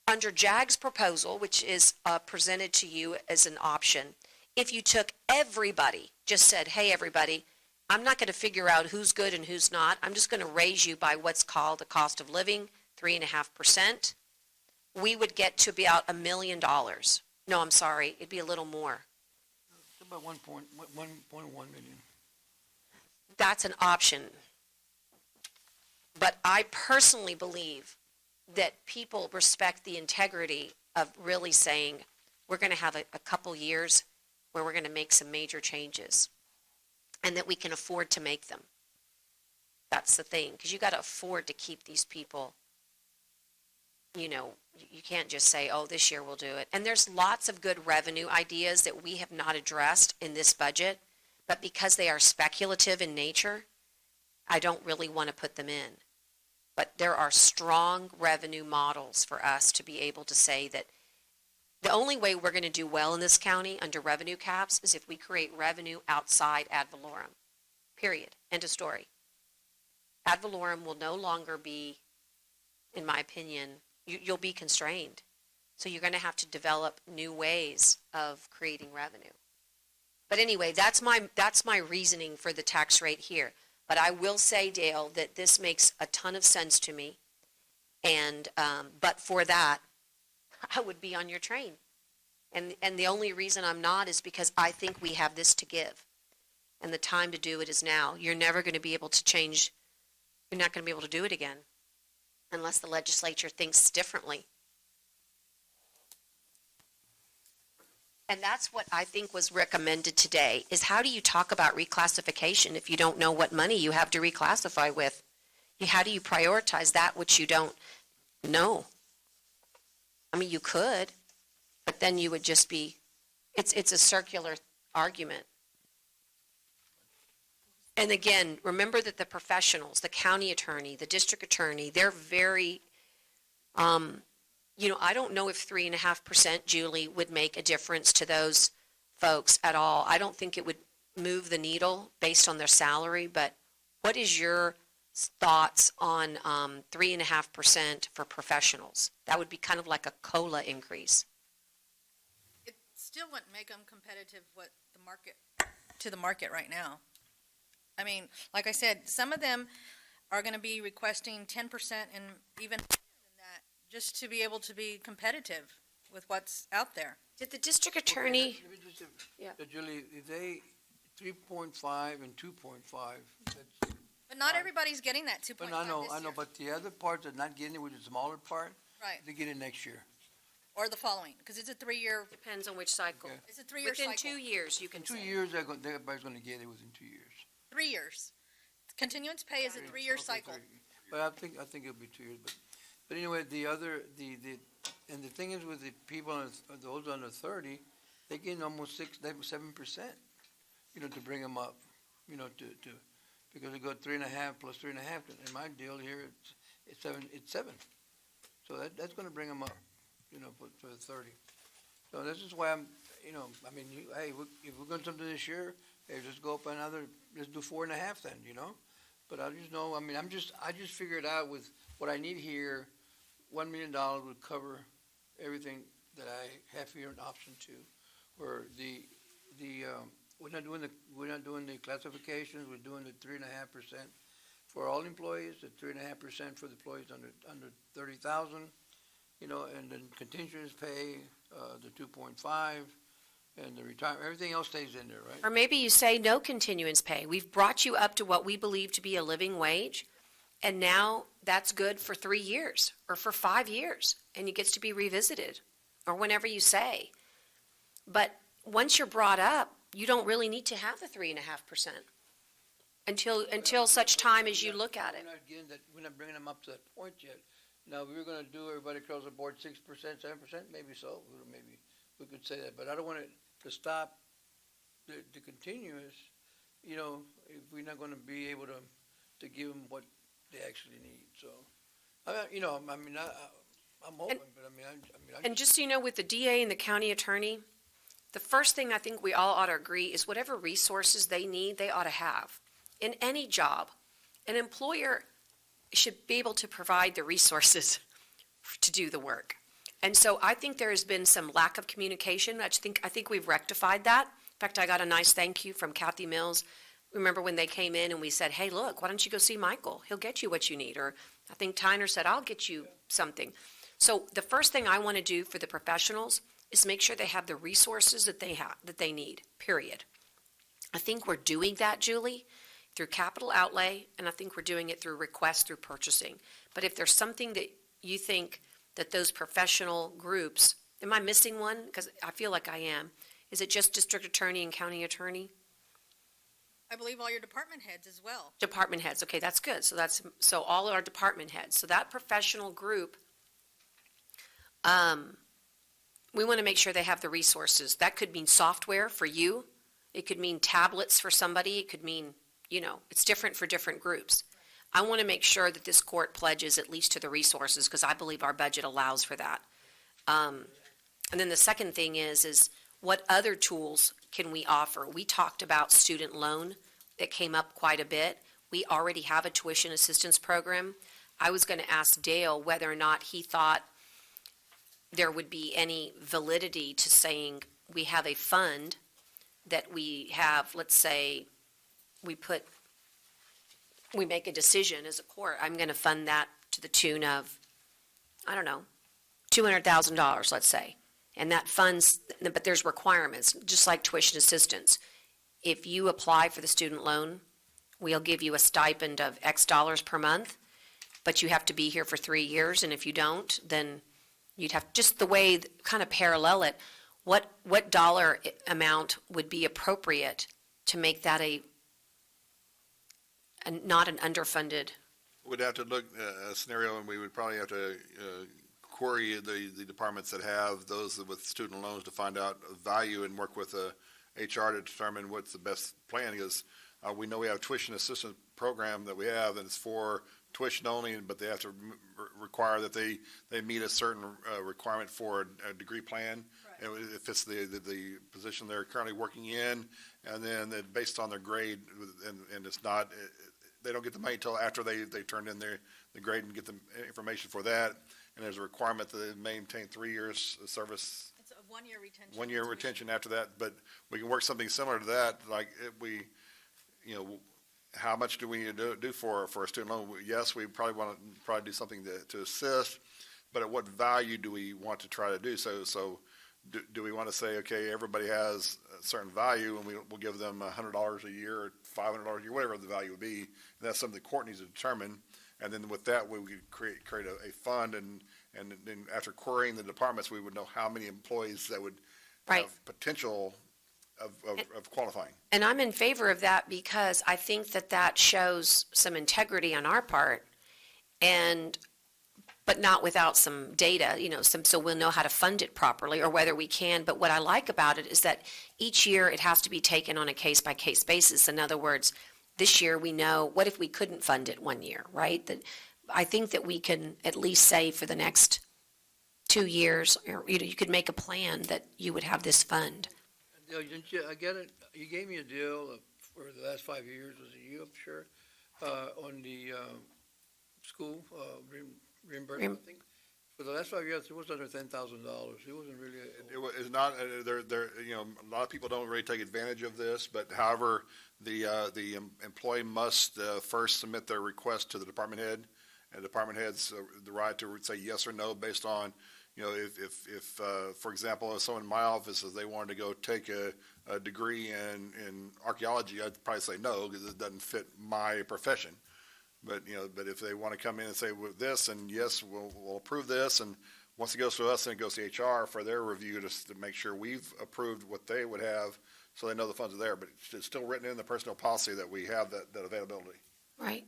Under JAG's proposal, which is presented to you as an option, if you took everybody, just said, hey, everybody, I'm not going to figure out who's good and who's not. I'm just going to raise you by what's called the cost of living, 3.5%. We would get to about $1 million. No, I'm sorry, it'd be a little more. It's about 1.1 million. That's an option. But I personally believe that people respect the integrity of really saying, we're going to have a couple years where we're going to make some major changes, and that we can afford to make them. That's the thing, because you got to afford to keep these people. You can't just say, oh, this year we'll do it. And there's lots of good revenue ideas that we have not addressed in this budget, but because they are speculative in nature, I don't really want to put them in. But there are strong revenue models for us to be able to say that the only way we're going to do well in this county under revenue caps is if we create revenue outside ad valorem. Period. End of story. Ad valorem will no longer be, in my opinion, you'll be constrained. So you're going to have to develop new ways of creating revenue. But anyway, that's my reasoning for the tax rate here. But I will say, Dale, that this makes a ton of sense to me. And but for that, I would be on your train. And the only reason I'm not is because I think we have this to give. And the time to do it is now. You're never going to be able to change. You're not going to be able to do it again unless the legislature thinks differently. And that's what I think was recommended today, is how do you talk about reclassification if you don't know what money you have to reclassify with? How do you prioritize that which you don't know? I mean, you could, but then you would just be, it's a circular argument. And again, remember that the professionals, the county attorney, the district attorney, they're very, I don't know if 3.5%, Julie, would make a difference to those folks at all. I don't think it would move the needle based on their salary, but what is your thoughts on 3.5% for professionals? That would be kind of like a COLA increase. It still wouldn't make them competitive to the market right now. I mean, like I said, some of them are going to be requesting 10% and even higher than that, just to be able to be competitive with what's out there. Did the district attorney? Let me just, Yeah. Julie, if they 3.5 and 2.5, But not everybody's getting that two point But five I know, but the other parts are not getting it with the smaller part, Right, they get it next year. or the following, because it's a three-year, Depends on which cycle. Okay. it's a three-year cycle. Within 2 years, you can In 2 say. years, everybody's gonna get it within 2 years. 3 years. Continuance pay is a three-year Okay, cycle. But I think it'll be 2 years, but anyway, and the thing is with the people, those under 30, they get almost 7%, to bring them up, because they go 3.5 plus 3.5, in my deal here, it's 7. So that's gonna bring them up, for the 30. So this is why I'm, hey, if we're gonna do something this year, hey, let's go up another, let's do 4.5 then, But I just know, I just figured out with what I need here, $1 million would cover everything that I have here in option 2. Where we're not doing the classifications, we're doing the 3.5% for all employees, the 3.5% for the employees under 30,000, and then continuous pay, the 2.5, and the retirement, everything else stays in there, right? Or maybe you say no continuance pay. We've brought you up to what we believe to be a living wage, and now that's good for 3 years or for 5 years, and it gets to be revisited, or whenever you say. But once you're brought up, you don't really need to have the 3.5% until such time as you look at it. We're not bringing them up to that point yet. Now, we were gonna do everybody across the board 6%, 7%, maybe so, maybe we could say that, but I don't want it to stop the continuous, if we're not gonna be able to give them what they actually need, so. I'm open, but And just so you know, with the DA and the county attorney, the first thing I think we all ought to agree is whatever resources they need, they ought to have. In any job, an employer should be able to provide the resources to do the work. And so I think there has been some lack of communication. I think we've rectified that. In fact, I got a nice thank you from Kathy Mills. Remember when they came in and we said, hey, look, why don't you go see Michael? He'll get you what you need. Or I think Tyner said, I'll get you something. So the first thing I want to do for the professionals is make sure they have the resources that they need, period. I think we're doing that, Julie, through capital outlay, and I think we're doing it through requests, through purchasing. But if there's something that you think that those professional groups, am I missing one? Because I feel like I am. Is it just district attorney and county attorney? I believe all your department heads as well. Department heads, okay, that's good. So all our department heads. So that professional group, we want to make sure they have the resources. That could mean software for you. It could mean tablets for somebody. It could mean, it's different for different groups. I want to make sure that this court pledges at least to the resources because I believe our budget allows for that. And then the second thing is what other tools can we offer? We talked about student loan that came up quite a bit. We already have a tuition assistance program. I was going to ask Dale whether or not he thought there would be any validity to saying we have a fund that we have, let's say, we make a decision as a court, I'm going to fund that to the tune of, I don't know, $200,000, let's say. And that funds, but there's requirements, just like tuition assistance. If you apply for the student loan, we'll give you a stipend of X dollars per month, but you have to be here for 3 years, and if you don't, then you'd have, just the way, kind of parallel it, what dollar amount would be appropriate to make that not an underfunded? We'd have to look at a scenario, and we would probably have to query the departments that have those with student loans to find out value and work with HR to determine what's the best plan, because we know we have a tuition assistance program that we have, and it's for tuition only, but they have to require that they meet a certain requirement for a degree plan. Right. And if it's the position they're currently working in, and then based on their grade, and it's not, they don't get the money until after they turn in the grade and get the information for that. And there's a requirement that they maintain 3 years of service. It's a 1-year retention. 1 year retention after that, but we can work something similar to that, like how much do we need to do for a student loan? Yes, we probably want to do something to assist, but at what value do we want to try to do so? So do we want to say, okay, everybody has a certain value and we'll give them $100 a year or $500 a year, whatever the value would be. And that's something the court needs to determine. And then with that, we could create a fund, and then after querying the departments, we would know how many employees that would Right. have potential of qualifying. And I'm in favor of that because I think that that shows some integrity on our part, but not without some data, so we'll know how to fund it properly or whether we can. But what I like about it is that each year it has to be taken on a case-by-case basis. In other words, this year we know, what if we couldn't fund it one year, right? That I think that we can at least say for the next 2 years, or, you could make a plan that you would have this fund. Didn't you, I get it, you gave me a deal for the last 5 years, was it you, I'm sure, on the, school, reimbursement thing? For the last 5 years, it was under $10,000. It wasn't really. It's not, a lot of people don't really take advantage of this, but however, the employee must first submit their request to the department head, and the department head's the right to say yes or no based on, if for example, if someone in my office says they wanted to go take a degree in archaeology, I'd probably say no, because it doesn't fit my profession. But, but if they want to come in and say with this, and yes, we'll approve this, and once it goes to us, then it goes to HR for their review to make sure we've approved what they would have, so they know the funds are there, but it's still written in the personnel policy that we have that availability. Right.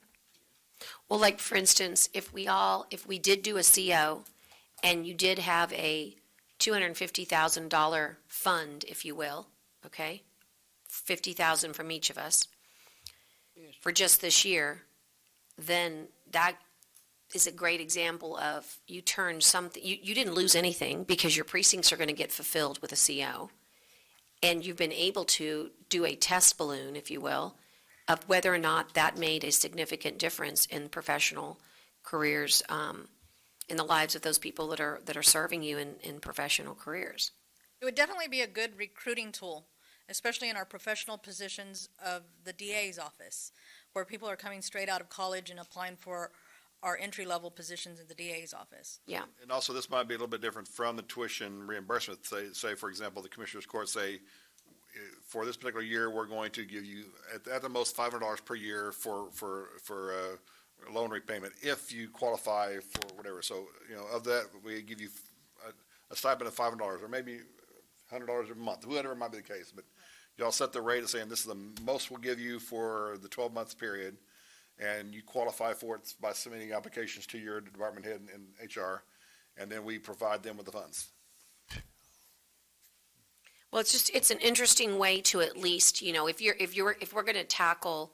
Well, like, for instance, if we did do a CO, and you did have a $250,000 fund, if you will, okay? 50,000 from each of us for just this year, then that is a great example of you turned something, you didn't lose anything because your precincts are going to get fulfilled with a CO. And you've been able to do a test balloon, if you will, of whether or not that made a significant difference in professional careers, in the lives of those people that are serving you in professional careers. It would definitely be a good recruiting tool, especially in our professional positions of the DA's office, where people are coming straight out of college and applying for our entry-level positions in the DA's office. Yeah. And also, this might be a little bit different from the tuition reimbursement. Say for example, the Commissioner's Court say, for this particular year, we're going to give you at the most $500 per year for loan repayment if you qualify for whatever. So, of that, we give you a stipend of $500 or maybe $100 a month, whatever might be the case. But y'all set the rate of saying this is the most we'll give you for the 12 months period, and you qualify for it by submitting applications to your department head and HR, and then we provide them with the funds. Well, it's an interesting way to at least, if we're going to tackle,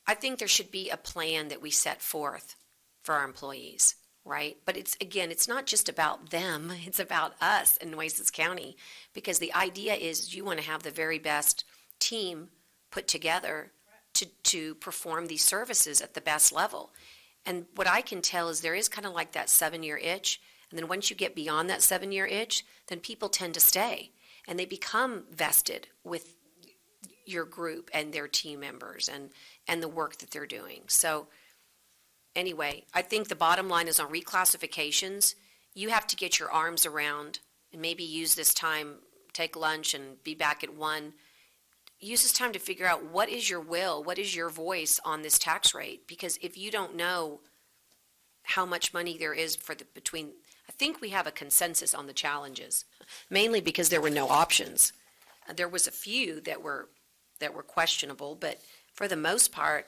I think there should be a plan that we set forth for our employees, right? But it's not just about them, it's about us in Nueces County, because the idea is you want to have the very best team put together to perform these services at the best level. And what I can tell is there is kind of like that 7-year itch, and then once you get beyond that 7-year itch, then people tend to stay, and they become vested with your group and their team members and the work that they're doing. So anyway, I think the bottom line is on reclassifications, you have to get your arms around and maybe use this time, take lunch and be back at 1. Use this time to figure out what is your will, what is your voice on this tax rate? Because if you don't know how much money there is I think we have a consensus on the challenges, mainly because there were no options. There was a few that were questionable, but for the most part,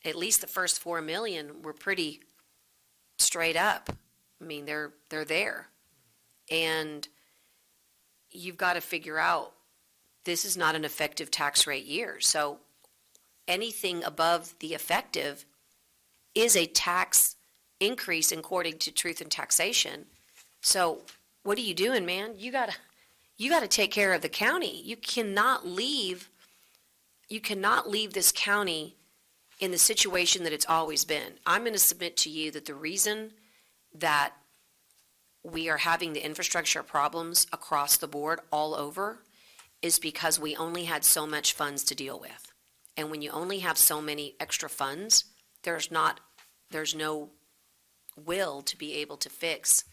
at least the first 4 million were pretty straight up. I mean, they're there. And you've got to figure out, this is not an effective tax rate year. So anything above the effective is a tax increase according to Truth in Taxation. So what are you doing, man? You gotta take care of the county. You cannot leave this county in the situation that it's always been. I'm going to submit to you that the reason that we are having the infrastructure problems across the board all over is because we only had so much funds to deal with. And when you only have so many extra funds, there's no will to be able to fix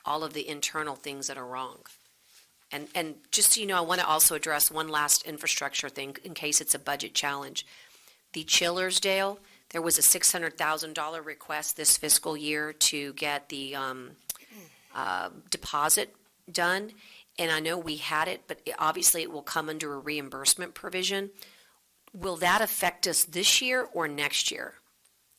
all of the internal things that are wrong. And just so you know, I want to also address one last infrastructure thing in case it's a budget challenge. The chillers, Dale, there was a $600,000 request this fiscal year to get the deposit done. And I know we had it, but obviously it will come under a reimbursement provision. Will that affect us this year or next year?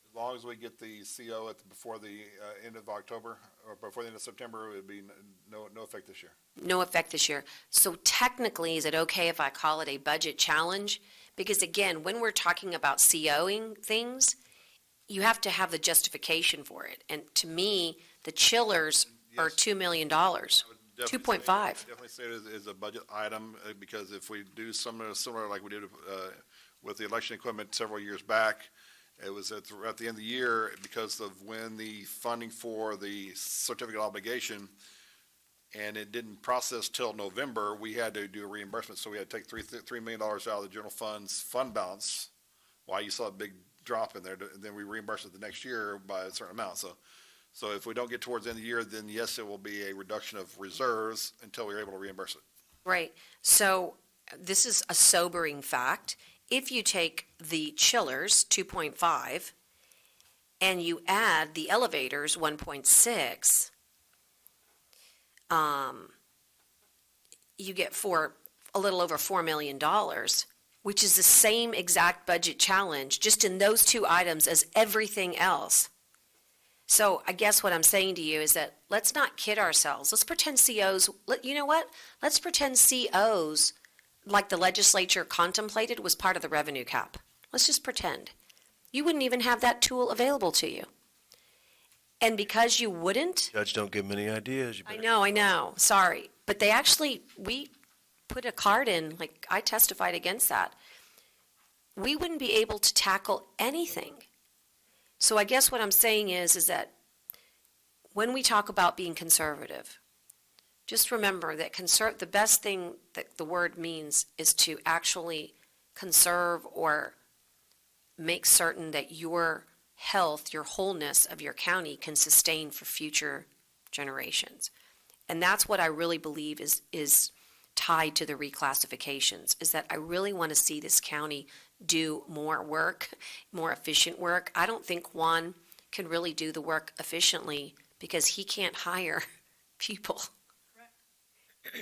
As long as we get the CO before the end of October, or before the end of September, it would be no effect this year. No effect this year. So technically, is it okay if I call it a budget challenge? Because again, when we're talking about COing things, you have to have the justification for it. And to me, the chillers are Yes. $2 million. Definitely 2.5. Definitely say it is a budget item, because if we do something similar like we did with the election equipment several years back, it was at the end of the year, because of when the funding for the certificate of obligation, and it didn't process till November, we had to do a reimbursement, so we had to take $3 million out of the general fund's fund balance. Why you saw a big drop in there, and then we reimbursed it the next year by a certain amount, so if we don't get towards the end of the year, then yes, it will be a reduction of reserves until we're able to reimburse it. Right. So this is a sobering fact. If you take the chillers, 2.5, and you add the elevators, 1.6, you get a little over $4 million, which is the same exact budget challenge, just in those two items as everything else. So I guess what I'm saying to you is that let's not kid ourselves. Let's pretend COs, you know what? Let's pretend COs, like the legislature contemplated, was part of the revenue cap. Let's just pretend. You wouldn't even have that tool available to you. And because you wouldn't, Judge, don't give them any ideas. You I better- know, sorry. But they actually, we put a card in, like I testified against that. We wouldn't be able to tackle anything. So I guess what I'm saying is that when we talk about being conservative, just remember that the best thing that the word means is to actually conserve or make certain that your health, your wholeness of your county can sustain for future generations. And that's what I really believe is tied to the reclassifications, is that I really want to see this county do more work, more efficient work. I don't think Juan can really do the work efficiently because he can't hire people.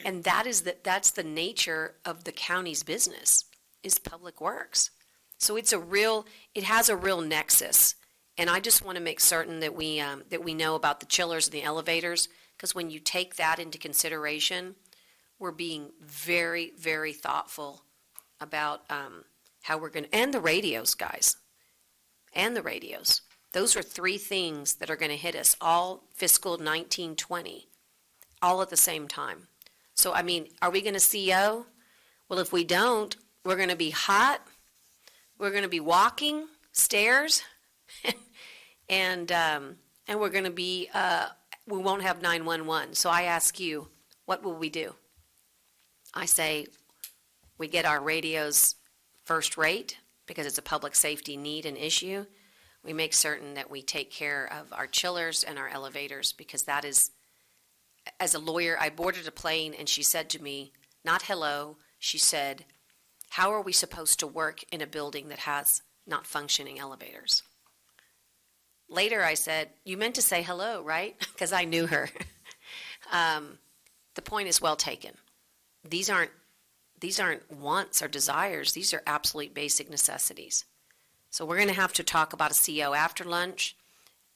And that's the nature of the county's business, is public works. So it has a real nexus. And I just want to make certain that we know about the chillers and the elevators, because when you take that into consideration, we're being very, very thoughtful about how we're going to, and the radios, guys, and the radios. Those are three things that are going to hit us all fiscal 1920, all at the same time. So, I mean, are we going to CO? Well, if we don't, we're going to be hot, we're going to be walking stairs, and we're going to be, we won't have 911. So I ask you, what will we do? I say we get our radios first rate because it's a public safety need and issue. We make certain that we take care of our chillers and our elevators, because that is, as a lawyer, I boarded a plane and she said to me, not hello, she said, how are we supposed to work in a building that has not functioning elevators? Later I said, you meant to say hello, right? Because I knew her. The point is well taken. These aren't wants or desires. These are absolute basic necessities. So we're going to have to talk about a CO after lunch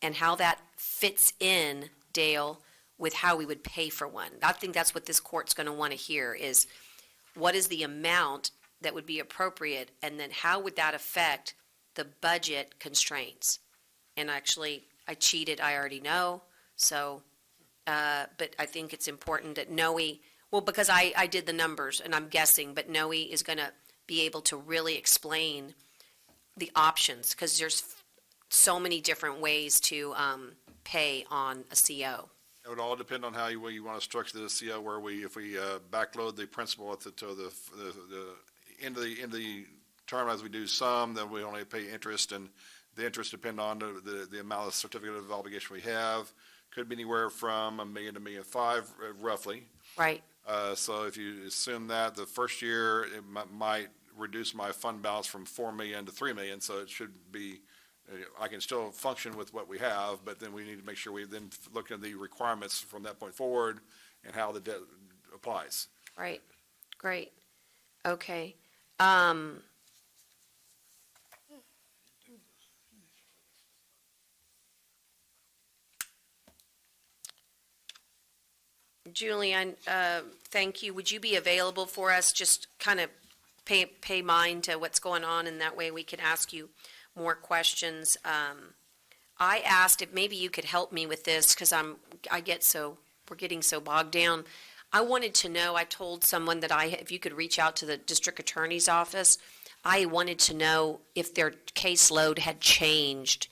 and how that fits in, Dale, with how we would pay for one. I think that's what this court's going to want to hear, is what is the amount that would be appropriate, and then how would that affect the budget constraints? And actually, I cheated, I already know, so, but I think it's important that Noe, well, because I did the numbers, and I'm guessing, but Noe is going to be able to really explain the options, because there's so many different ways to pay on a CO. It would all depend on how you want to structure the CO, where if we backload the principal to the end of the term as we do some, then we only pay interest, and the interest depend on the amount of certificate of obligation we have. Could be anywhere from $1 million to $1.5 million, roughly. Right. So if you assume that, the first year, it might reduce my fund balance from 4 million to 3 million, so it should be, I can still function with what we have, but then we need to make sure we then look at the requirements from that point forward and how the debt applies. Right, great, okay. Julian, thank you. Would you be available for us, just kind of pay mind to what's going on, and that way we can ask you more questions? I asked if maybe you could help me with this, because we're getting so bogged down. I wanted to know, I told someone that if you could reach out to the district attorney's office, I wanted to know if their caseload had changed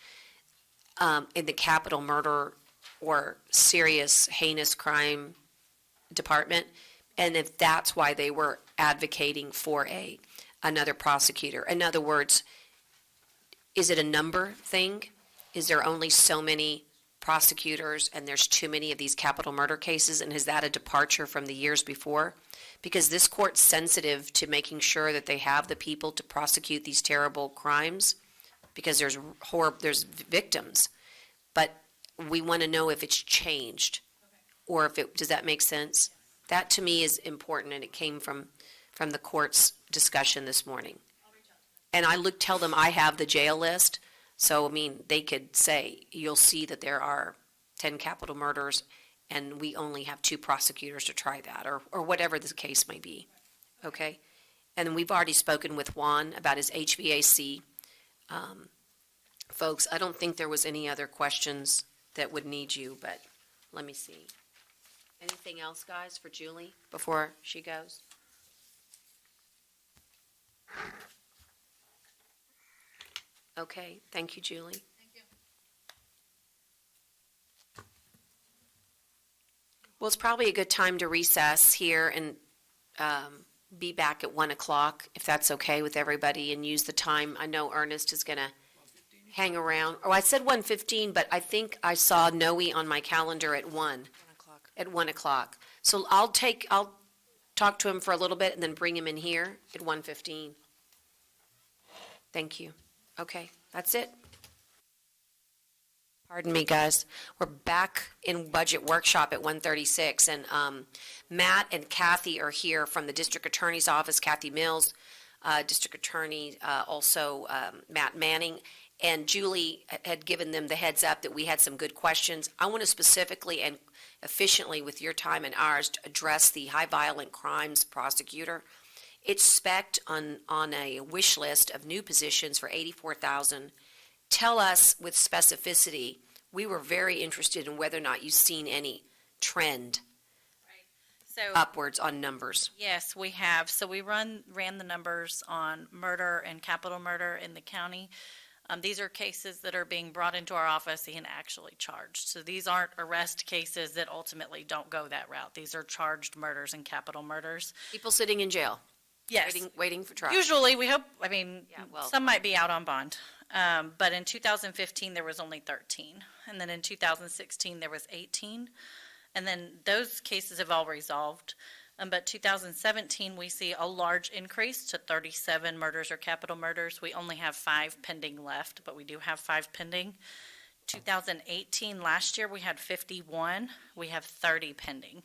in the capital murder or serious heinous crime department, and if that's why they were advocating for another prosecutor. In other words, is it a number thing? Is there only so many prosecutors and there's too many of these capital murder cases, and is that a departure from the years before? Because this court's sensitive to making sure that they have the people to prosecute these terrible crimes, because there's victims. But we want to know if it's changed, or does that make sense? That to me is important, and it came from the court's discussion this morning. And tell them I have the jail list, so, I mean, they could say, you'll see that there are 10 capital murders, and we only have 2 prosecutors to try that, or whatever the case may be, okay? And then we've already spoken with Juan about his HVAC. Folks, I don't think there was any other questions that would need you, but let me see. Anything else, guys, for Julie before she goes? Okay, thank you, Julie. Thank you. Well, it's probably a good time to recess here and be back at 1 o'clock, if that's okay with everybody, and use the time. I know Ernest is going to hang around. Oh, I said 1:15, but I think I saw Noe on my calendar at 1. At 1 o'clock. So I'll talk to him for a little bit and then bring him in here at 1:15. Thank you. Okay, that's it. Pardon me, guys. We're back in budget workshop at 1:36, and Matt and Kathy are here from the district attorney's office, Kathy Mills, district attorney, also Matt Manning, and Julie had given them the heads up that we had some good questions. I want to specifically and efficiently, with your time and ours, to address the high violent crimes prosecutor. It's spec'd on a wish list of new positions for $84,000. Tell us with specificity. We were very interested in whether or not you've seen any trend So, upwards on numbers. yes, we have. So we ran the numbers on murder and capital murder in the county. These are cases that are being brought into our office and actually charged. So these aren't arrest cases that ultimately don't go that route. These are charged murders and capital murders. People sitting in jail, Yes. waiting for trial. Usually, we hope, Yeah, well- some might be out on bond. But in 2015, there was only 13. And then in 2016, there was 18. And then those cases have all resolved. But 2017, we see a large increase to 37 murders or capital murders. We only have 5 pending left, but we do have 5 pending. 2018, last year, we had 51. We have 30 pending.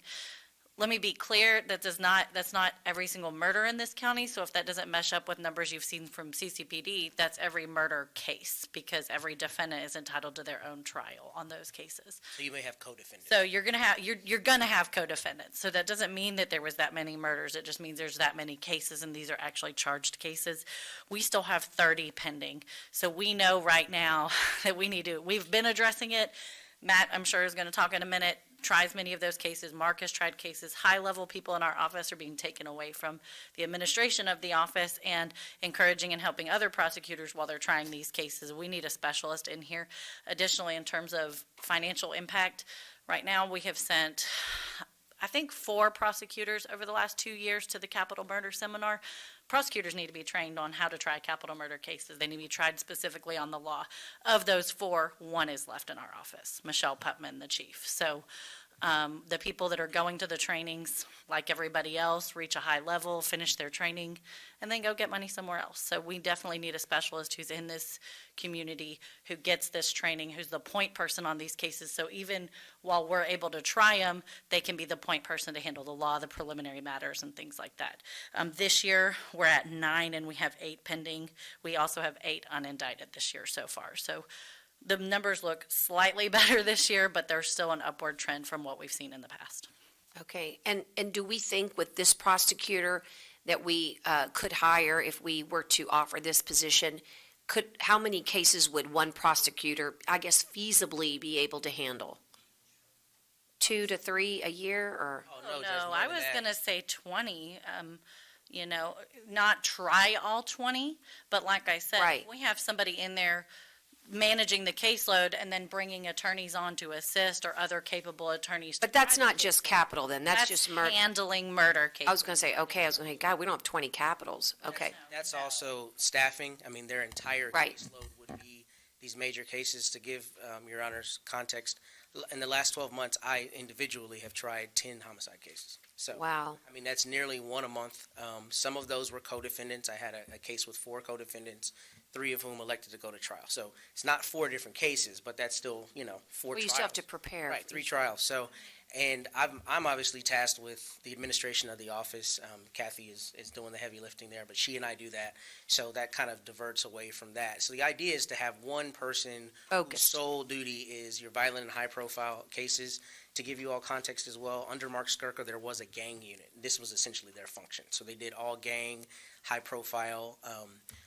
Let me be clear, that's not every single murder in this county, so if that doesn't mesh up with numbers you've seen from CCPD, that's every murder case, because every defendant is entitled to their own trial on those cases. So you may have co-defendants. So you're gonna have co-defendants, so that doesn't mean that there was that many murders, it just means there's that many cases, and these are actually charged cases. We still have 30 pending, so we know right now that we've been addressing it. Matt, I'm sure, is gonna talk in a minute, tries many of those cases. Mark has tried cases. High-level people in our office are being taken away from the administration of the office and encouraging and helping other prosecutors while they're trying these cases. We need a specialist in here. Additionally, in terms of financial impact, right now we have sent, I think, 4 prosecutors over the last 2 years to the capital murder seminar. Prosecutors need to be trained on how to try capital murder cases. They need to be tried specifically on the law. Of those 4, 1 is left in our office, Michelle Putman, the chief. So The people that are going to the trainings, like everybody else, reach a high level, finish their training, and then go get money somewhere else. So we definitely need a specialist who's in this community, who gets this training, who's the point person on these cases. So even while we're able to try them, they can be the point person to handle the law, the preliminary matters, and things like that. This year, we're at 9, and we have 8 pending. We also have 8 unindicted this year so far. So the numbers look slightly better this year, but there's still an upward trend from what we've seen in the past. Okay, and do we think with this prosecutor that we could hire if we were to offer this position? How many cases would one prosecutor, I guess, feasibly be able to handle? 2 to 3 a year, or? Oh, no, I was gonna say 20, not try all 20, but like I said, Right. we have somebody in there managing the caseload and then bringing attorneys on to assist, or other capable attorneys. But that's not just capital then, that's just murder. Handling murder cases. I was gonna say, God, we don't have 20 capitals, okay. That's also staffing. I mean, their entire Right. caseload would be these major cases. To give Your Honor's context, in the last 12 months, I individually have tried 10 homicide cases. So, Wow, I mean, that's nearly one a month. Some of those were co-defendants. I had a case with 4 co-defendants, 3 of whom elected to go to trial. So it's not 4 different cases, but that's still, 4 well, trials. you still have to prepare. Right, 3 trials. So, and I'm obviously tasked with the administration of the office. Kathy is doing the heavy lifting there, but she and I do that. So that kind of diverts away from that. So the idea is to have one person whose Focused. sole duty is your violent and high-profile cases. To give you all context as well, under Mark Skirka, there was a gang unit. This was essentially their function. So they did all gang, high-profile,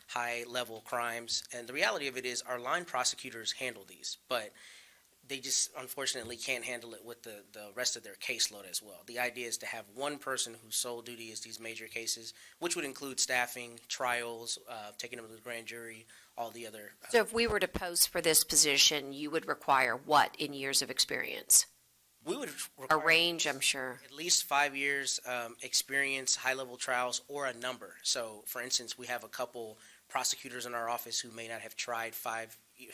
high-level crimes. And the reality of it is our line prosecutors handle these, but they just unfortunately can't handle it with the rest of their caseload as well. The idea is to have one person whose sole duty is these major cases, which would include staffing, trials, taking them to the grand jury, all the other. So if we were to post for this position, you would require what in years of experience? We would A require range, I'm sure. at least 5 years experience, high-level trials, or a number. So, for instance, we have a couple prosecutors in our office who may not have tried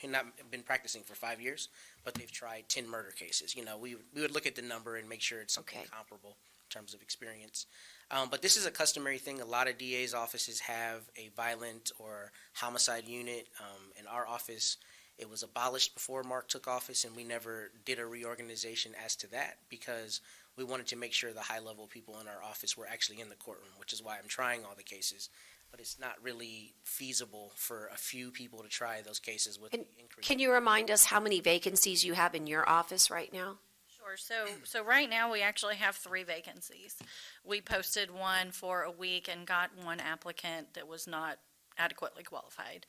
not been practicing for 5 years, but they've tried 10 murder cases. We would look at the number and make sure it's something Okay. comparable in terms of experience. But this is a customary thing. A lot of DA's offices have a violent or homicide unit. In our office, it was abolished before Mark took office, and we never did a reorganization as to that because we wanted to make sure the high-level people in our office were actually in the courtroom, which is why I'm trying all the cases. But it's not really feasible for a few people to try those cases with the increase. Can you remind us how many vacancies you have in your office right now? Sure. So right now, we actually have 3 vacancies. We posted one for a week and got one applicant that was not adequately qualified.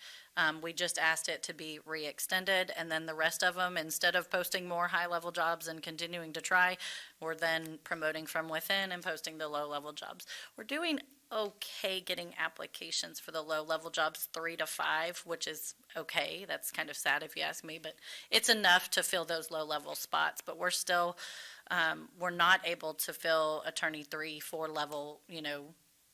We just asked it to be re-extended, and then the rest of them, instead of posting more high-level jobs and continuing to try, we're then promoting from within and posting the low-level jobs. We're doing okay getting applications for the low-level jobs, 3 to 5, which is okay. That's kind of sad if you ask me, but it's enough to fill those low-level spots. But we're still, we're not able to fill attorney 3, 4 level,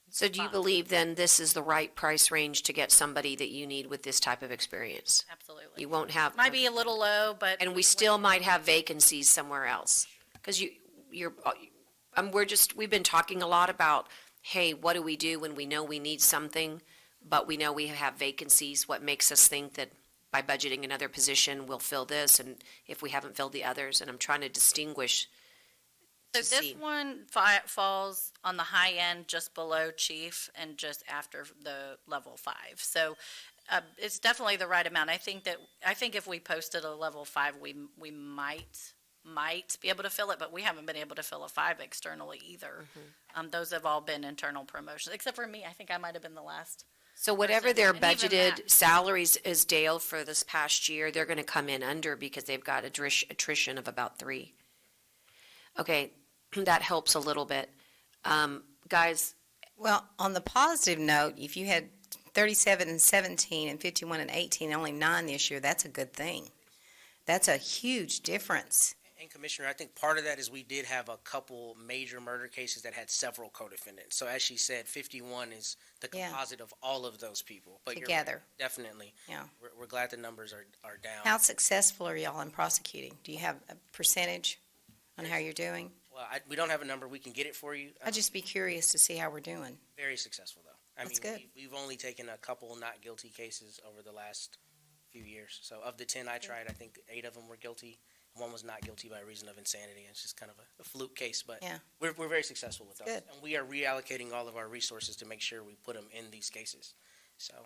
So do you believe then this is the right price range to get somebody that you need with this type of experience? Absolutely. You won't have, Might be a little low, but. and we still might have vacancies somewhere else. Because we've been talking a lot about, hey, what do we do when we know we need something, but we know we have vacancies? What makes us think that by budgeting another position, we'll fill this, and if we haven't filled the others? And I'm trying to distinguish. So to this see. one falls on the high end, just below chief and just after the level 5. So it's definitely the right amount. I think if we posted a level 5, we might be able to fill it, but we haven't been able to fill a 5 externally either. Those have all been internal promotions, except for me. I think I might have been the last. So whatever person, their and even budgeted that. salaries is, Dale, for this past year, they're going to come in under because they've got attrition of about 3. Okay, that helps a little bit. Guys, Well, on the positive note, if you had 37 and 17 and 51 and 18, only 9 this year, that's a good thing. That's a huge difference. And Commissioner, I think part of that is we did have a couple major murder cases that had several co-defendants. So as she said, 51 is the Yeah. composite of all of those people. But you're Together. right, definitely. Yeah. We're glad the numbers are down. How successful are y'all in prosecuting? Do you have a percentage? on how you're doing? Well, we don't have a number. We can get it for you. I'd just be curious to see how we're doing. Very successful, though. That's mean, good. We've only taken a couple not guilty cases over the last few years. So of the 10 I tried, I think 8 of them were guilty. One was not guilty by reason of insanity. It's just kind of a fluke case, but Yeah. we're very successful with those. Good. And we are reallocating all of our resources to make sure we put them in these cases. So,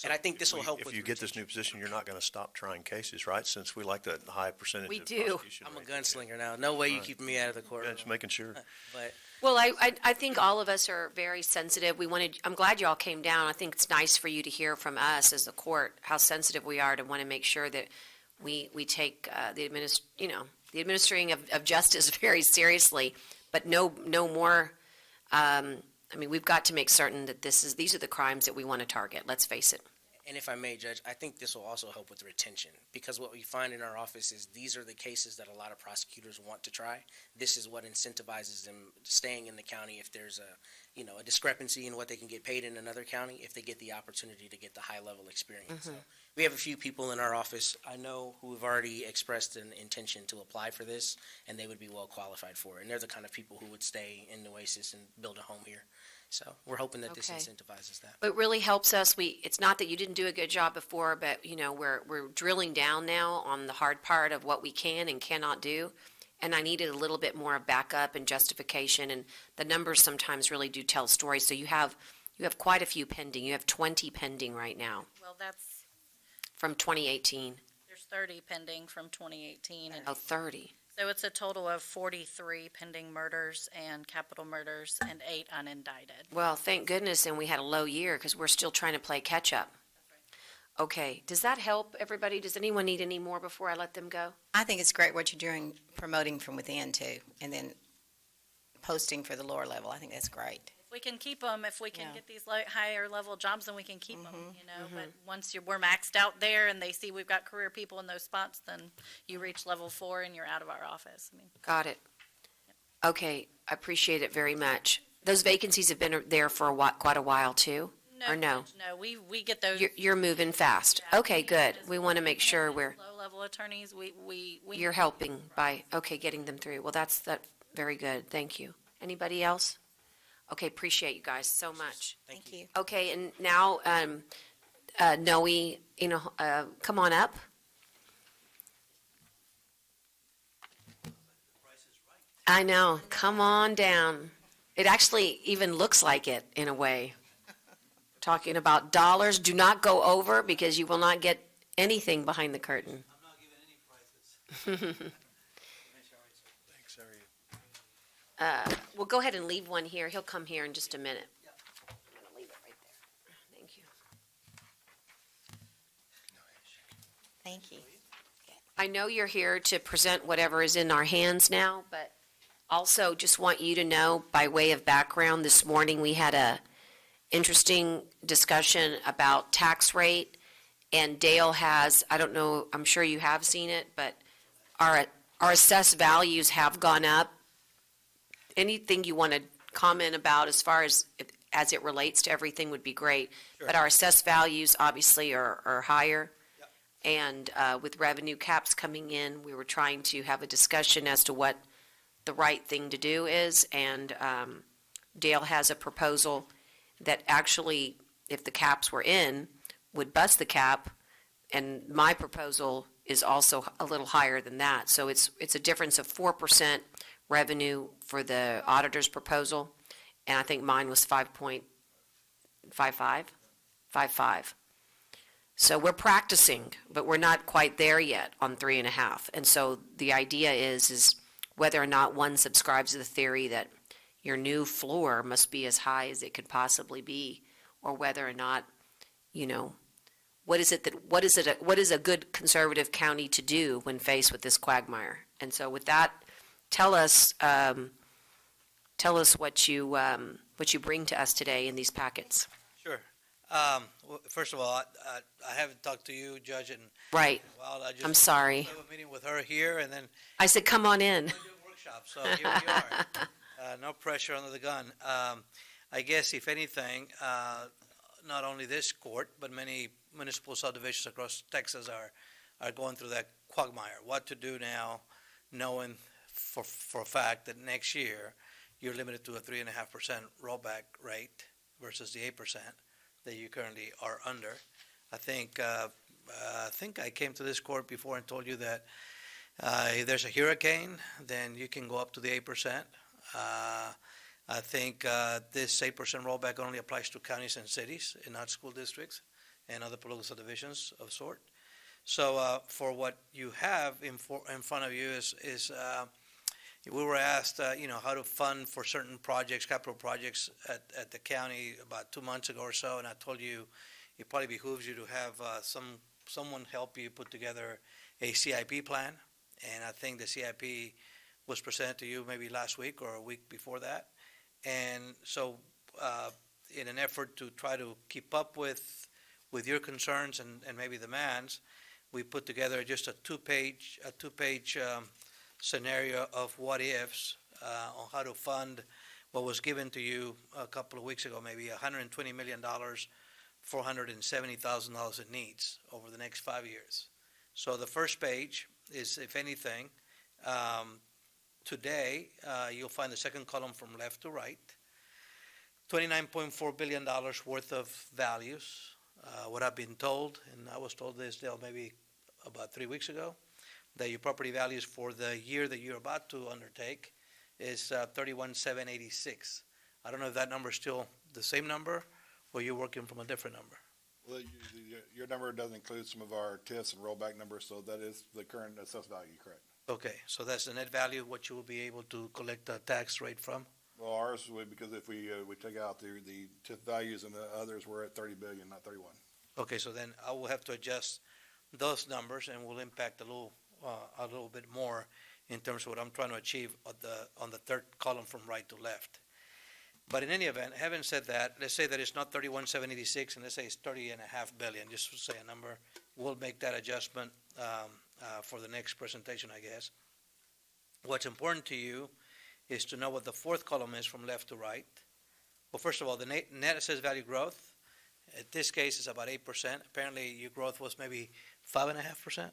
and I think this will help with If you get this new position, you're not going to stop trying cases, right? Since we like the high percentage We of do. prosecution I'm a rate. gunslinger now. No way you Right. keep me out of the Yeah, courtroom. just making sure. But Well, I think all of us are very sensitive. I'm glad you all came down. I think it's nice for you to hear from us as the court, how sensitive we are to want to make sure that we take the administering of justice very seriously, but no more, we've got to make certain that these are the crimes that we want to target, let's face it. And if I may, Judge, I think this will also help with retention, because what we find in our office is these are the cases that a lot of prosecutors want to try. This is what incentivizes them staying in the county if there's a discrepancy in what they can get paid in another county, if they get the opportunity to get the high-level experience. So we have a few people in our office I know who have already expressed an intention to apply for this, and they would be well qualified for it. And they're the kind of people who would stay in Nueces and build a home here. So we're hoping that this Okay. incentivizes that. It really helps us. It's not that you didn't do a good job before, but, we're drilling down now on the hard part of what we can and cannot do. And I needed a little bit more of backup and justification, and the numbers sometimes really do tell stories. So you have quite a few pending. You have 20 pending right now Well, that's, from 2018. there's 30 pending from 2018, and Oh, 30. so it's a total of 43 pending murders and capital murders and 8 unindicted. Well, thank goodness, and we had a low year because we're still trying to play catch-up. Okay, does that help everybody? Does anyone need any more before I let them go? I think it's great what you're doing, promoting from within too, and then posting for the lower level. I think that's great. If we can keep them, if we can Yeah. get these higher level jobs, then we can keep them, but once we're maxed out there and they see we've got career people in those spots, then you reach level 4 and you're out of our office. Got it. Okay, I appreciate it very much. Those vacancies have been there for quite a while too? Or no? No, we get those. You're moving fast. Okay, good. We want to make sure Low-level attorneys, we. you're helping by, getting them through. Well, that's very good. Thank you. Anybody else? Okay, appreciate you guys so much. Thank you. Okay, and now, Noe, come on up. I know, come on down. It actually even looks like it in a way. Talking about dollars, do not go over because you will not get anything behind the curtain. I'm not giving any prices. Thanks, how are you? We'll go ahead and leave one here. He'll come here in just a minute. I'm gonna leave it right there. Thank you. Thank you. I know you're here to present whatever is in our hands now, but also just want you to know, by way of background, this morning we had a interesting discussion about tax rate, and Dale has, I don't know, I'm sure you have seen it, but our assessed values have gone up. Anything you want to comment about as far as it relates to everything would be great. But our assessed values obviously are higher. And with revenue caps coming in, we were trying to have a discussion as to what the right thing to do is. And Dale has a proposal that actually, if the caps were in, would bust the cap. And my proposal is also a little higher than that. So it's a difference of 4% revenue for the auditor's proposal. And I think mine was 5.55. So we're practicing, but we're not quite there yet on 3.5. And so the idea is whether or not one subscribes to the theory that your new floor must be as high as it could possibly be, or whether or not, what is a good conservative county to do when faced with this quagmire? And so with that, tell us what you bring to us today in these packets. Sure. Well, first of all, I haven't talked to you, Judge, in Right. a while. I just I'm sorry. have a meeting with her here, and then I said, come on in. we're doing workshops, so here we are. No pressure under the gun. I guess if anything, not only this court, but many municipal subdivisions across Texas are going through that quagmire. What to do now, knowing for a fact that next year, you're limited to a 3.5% rollback rate versus the 8% that you currently are under. I think I came to this court before and told you that if there's a hurricane, then you can go up to the 8%. I think this 8% rollback only applies to counties and cities and not school districts and other political subdivisions of sort. So for what you have in front of you is we were asked, how to fund for certain projects, capital projects at the county about 2 months ago or so, and I told you it probably behooves you to have someone help you put together a CIP plan, and I think the CIP was presented to you maybe last week or a week before that. And so in an effort to try to keep up with your concerns and maybe demands, we put together just a two-page scenario of what ifs on how to fund what was given to you a couple of weeks ago, maybe $120 million, $470,000 in needs over the next 5 years. So the first page is, if anything, today you'll find the second column from left to right, $29.4 billion worth of values. What I've been told, and I was told this, Dale, maybe about 3 weeks ago, that your property values for the year that you're about to undertake is $31,786. I don't know if that number is still the same number, or you're working from a different number. Well, your number doesn't include some of our TIFs and rollback numbers, so that is the current assessed value, correct? Okay, so that's the net value, what you will be able to collect a tax rate from? Well, ours would, because if we take out the TIF values and the others, we're at 30 billion, not 31. Okay, so then I will have to adjust those numbers, and will impact a little bit more in terms of what I'm trying to achieve on the third column from right to left. But in any event, having said that, let's say that it's not 31,786, and let's say it's 30.5 billion, just to say a number. We'll make that adjustment for the next presentation, I guess. What's important to you is to know what the fourth column is from left to right. Well, first of all, the net assessed value growth, in this case, is about 8%. Apparently, your growth was maybe 5.5%?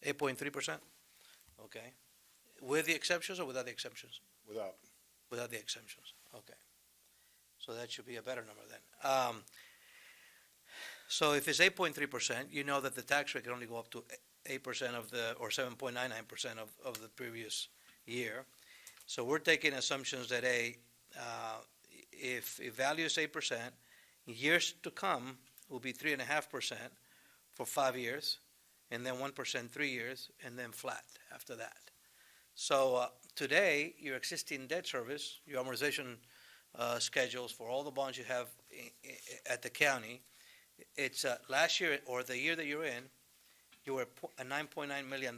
8.3%? Okay. With the exceptions or without the exceptions? Without. Without the exemptions, okay. So that should be a better number then. So if it's 8.3%, you know that the tax rate can only go up to 8% or 7.99% of the previous year. So we're taking assumptions that if value is 8%, years to come will be 3.5% for 5 years, and then 1% 3 years, and then flat after that. So today, your existing debt service, your amortization schedules for all the bonds you have at the county, it's last year or the year that you're in, you were at $9.9 million,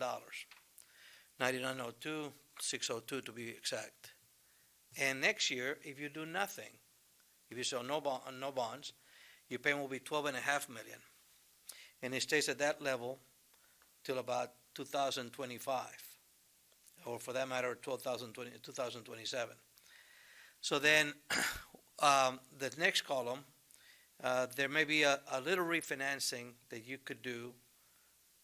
9902, 602 to be exact. And next year, if you do nothing, if you sell no bonds, your payment will be $12.5 million, and it stays at that level till about 2025. Or for that matter, 2027. So then, the next column, there may be a little refinancing that you could do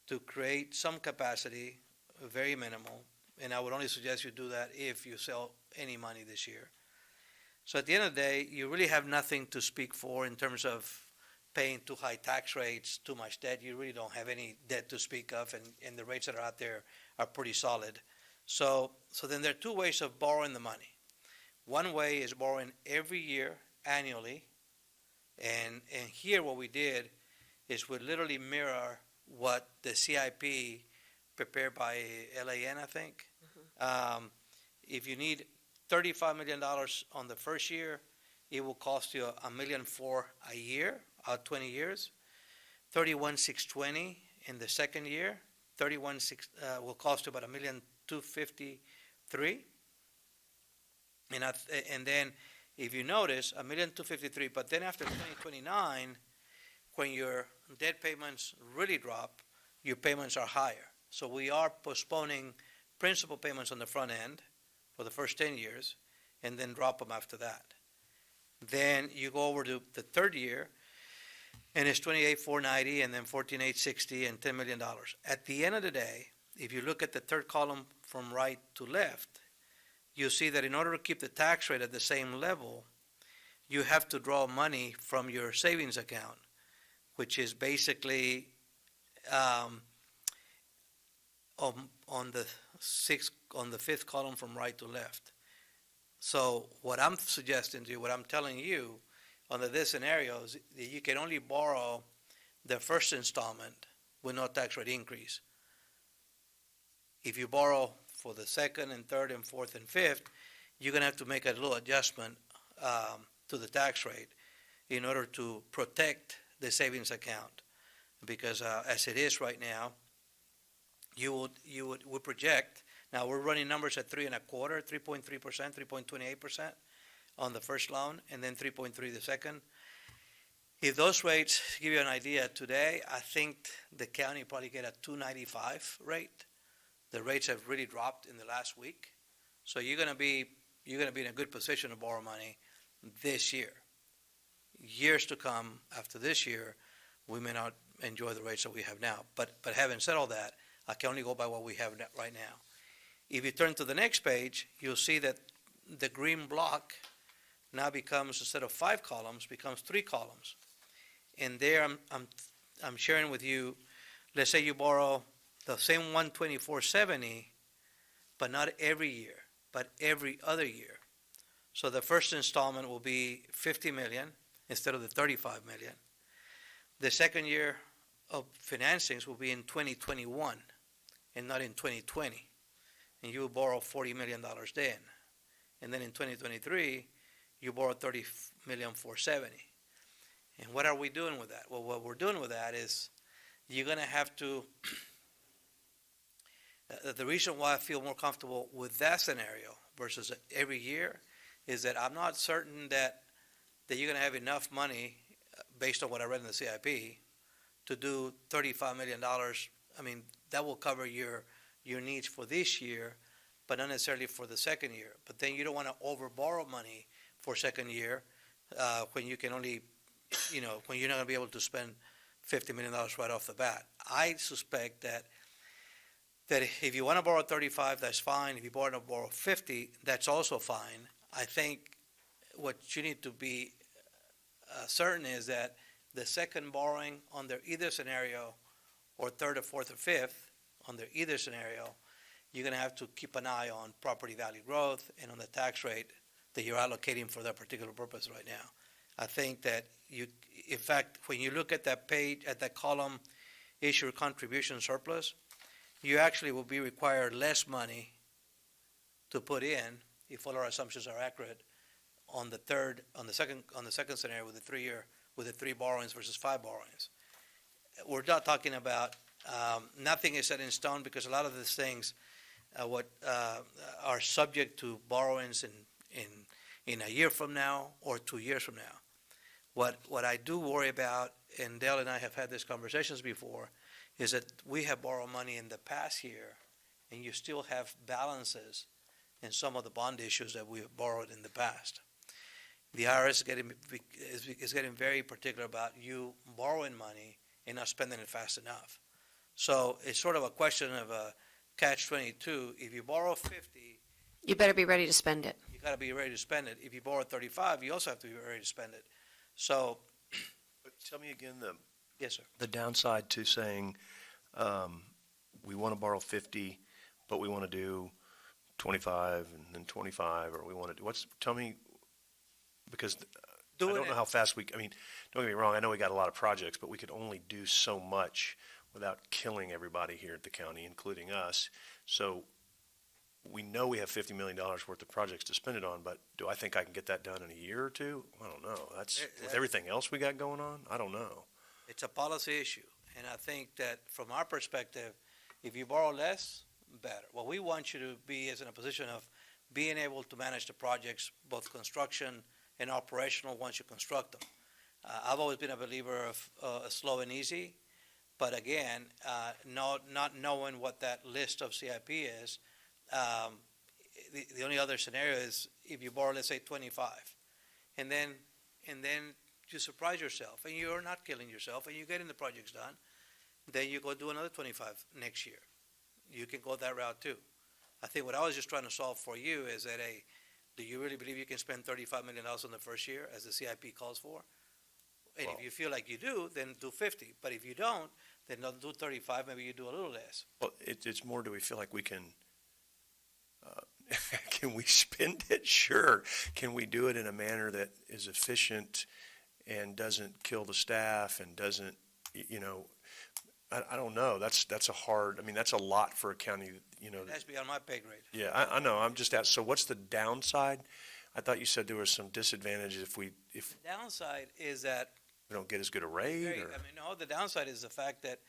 to create some capacity, very minimal, and I would only suggest you do that if you sell any money this year. So at the end of the day, you really have nothing to speak for in terms of paying too high tax rates, too much debt. You really don't have any debt to speak of, and the rates that are out there are pretty solid. So then there are two ways of borrowing the money. One way is borrowing every year, annually, and here what we did is we literally mirror what the CIP prepared by LAN, I think. If you need $35 million on the first year, it will cost you $1.4 million a year, 20 years. $31,620 in the second year. $31,600 will cost you about $1,253,000. And then, if you notice, $1,253,000. But then after 2029, when your debt payments really drop, your payments are higher. So we are postponing principal payments on the front end for the first 10 years, and then drop them after that. Then you go over to the third year, and it's $28,490, and then $14,860, and $10 million. At the end of the day, if you look at the third column from right to left, you see that in order to keep the tax rate at the same level, you have to draw money from your savings account, which is basically on the fifth column from right to left. So what I'm suggesting to you, what I'm telling you, under this scenario is that you can only borrow the first installment with no tax rate increase. If you borrow for the second and third and fourth and fifth, you're going to have to make a little adjustment to the tax rate in order to protect the savings account. Because as it is right now, we project, now we're running numbers at 3.25%, 3.3%, 3.28% on the first loan, and then 3.3 the second. If those rates give you an idea today, I think the county probably get a 2.95 rate. The rates have really dropped in the last week, so you're going to be in a good position to borrow money this year. Years to come after this year, we may not enjoy the rates that we have now. But having said all that, I can only go by what we have right now. If you turn to the next page, you'll see that the green block now becomes, instead of 5 columns, becomes 3 columns. And there I'm sharing with you, let's say you borrow the same $124.70, but not every year, but every other year. So the first installment will be $50 million instead of the $35 million. The second year of financings will be in 2021 and not in 2020. And you will borrow $40 million then. And then in 2023, you borrow $30,470,000. And what are we doing with that? Well, what we're doing with that is you're going to have to, the reason why I feel more comfortable with that scenario versus every year is that I'm not certain that you're going to have enough money, based on what I read in the CIP, to do $35 million. I mean, that will cover your needs for this year, but not necessarily for the second year. But then you don't want to overborrow money for second year when you can only, when you're not going to be able to spend $50 million right off the bat. I suspect that if you want to borrow 35, that's fine. If you want to borrow 50, that's also fine. I think what you need to be certain is that the second borrowing under either scenario, or third or fourth or fifth under either scenario, you're going to have to keep an eye on property value growth and on the tax rate that you're allocating for that particular purpose right now. I think that in fact, when you look at that page, at that column, issuer contribution surplus, you actually will be required less money to put in, if all our assumptions are accurate, on the second scenario with the 3 borrowings versus 5 borrowings. We're not talking about, nothing is set in stone, because a lot of these things are subject to borrowings in a year from now or 2 years from now. What I do worry about, and Dale and I have had these conversations before, is that we have borrowed money in the past year, and you still have balances in some of the bond issues that we have borrowed in the past. The IRS is getting very particular about you borrowing money and not spending it fast enough. So it's sort of a question of a catch-22. If you borrow 50, You better be ready to spend it. you got to be ready to spend it. If you borrow 35, you also have to be ready to spend it. So, But tell me again yes, sir. the downside to saying we want to borrow 50, but we want to do 25 and then 25, or we want to do, tell me, because I don't know how fast don't get me wrong, I know we got a lot of projects, but we could only do so much without killing everybody here at the county, including us. So we know we have $50 million worth of projects to spend it on, but do I think I can get that done in a year or two? I don't know. With everything else we got going on, I don't know. It's a policy issue, and I think that from our perspective, if you borrow less, better. What we want you to be is in a position of being able to manage the projects, both construction and operational, once you construct them. I've always been a believer of slow and easy, but again, not knowing what that list of CIP is, the only other scenario is if you borrow, let's say, 25, and then you surprise yourself, and you're not killing yourself, and you're getting the projects done, then you go do another 25 next year. you can go that route too. I think what I was just trying to solve for you is that, hey, do you really believe you can spend $35 million in the first year as the CIP calls for? And if you feel like you do, then do 50. But if you don't, then don't do 35, maybe you do a little less. Well, it's more, do we feel like we can, can we spend it? Sure. Can we do it in a manner that is efficient and doesn't kill the staff and doesn't, you know, I don't know. That's a hard, I mean, that's a lot for a county, you know. That's beyond my pay grade. Yeah, I know. I'm just asking, so what's the downside? I thought you said there was some disadvantage if we Downside is that, don't get as good a rate I or. mean, no, the downside is the fact that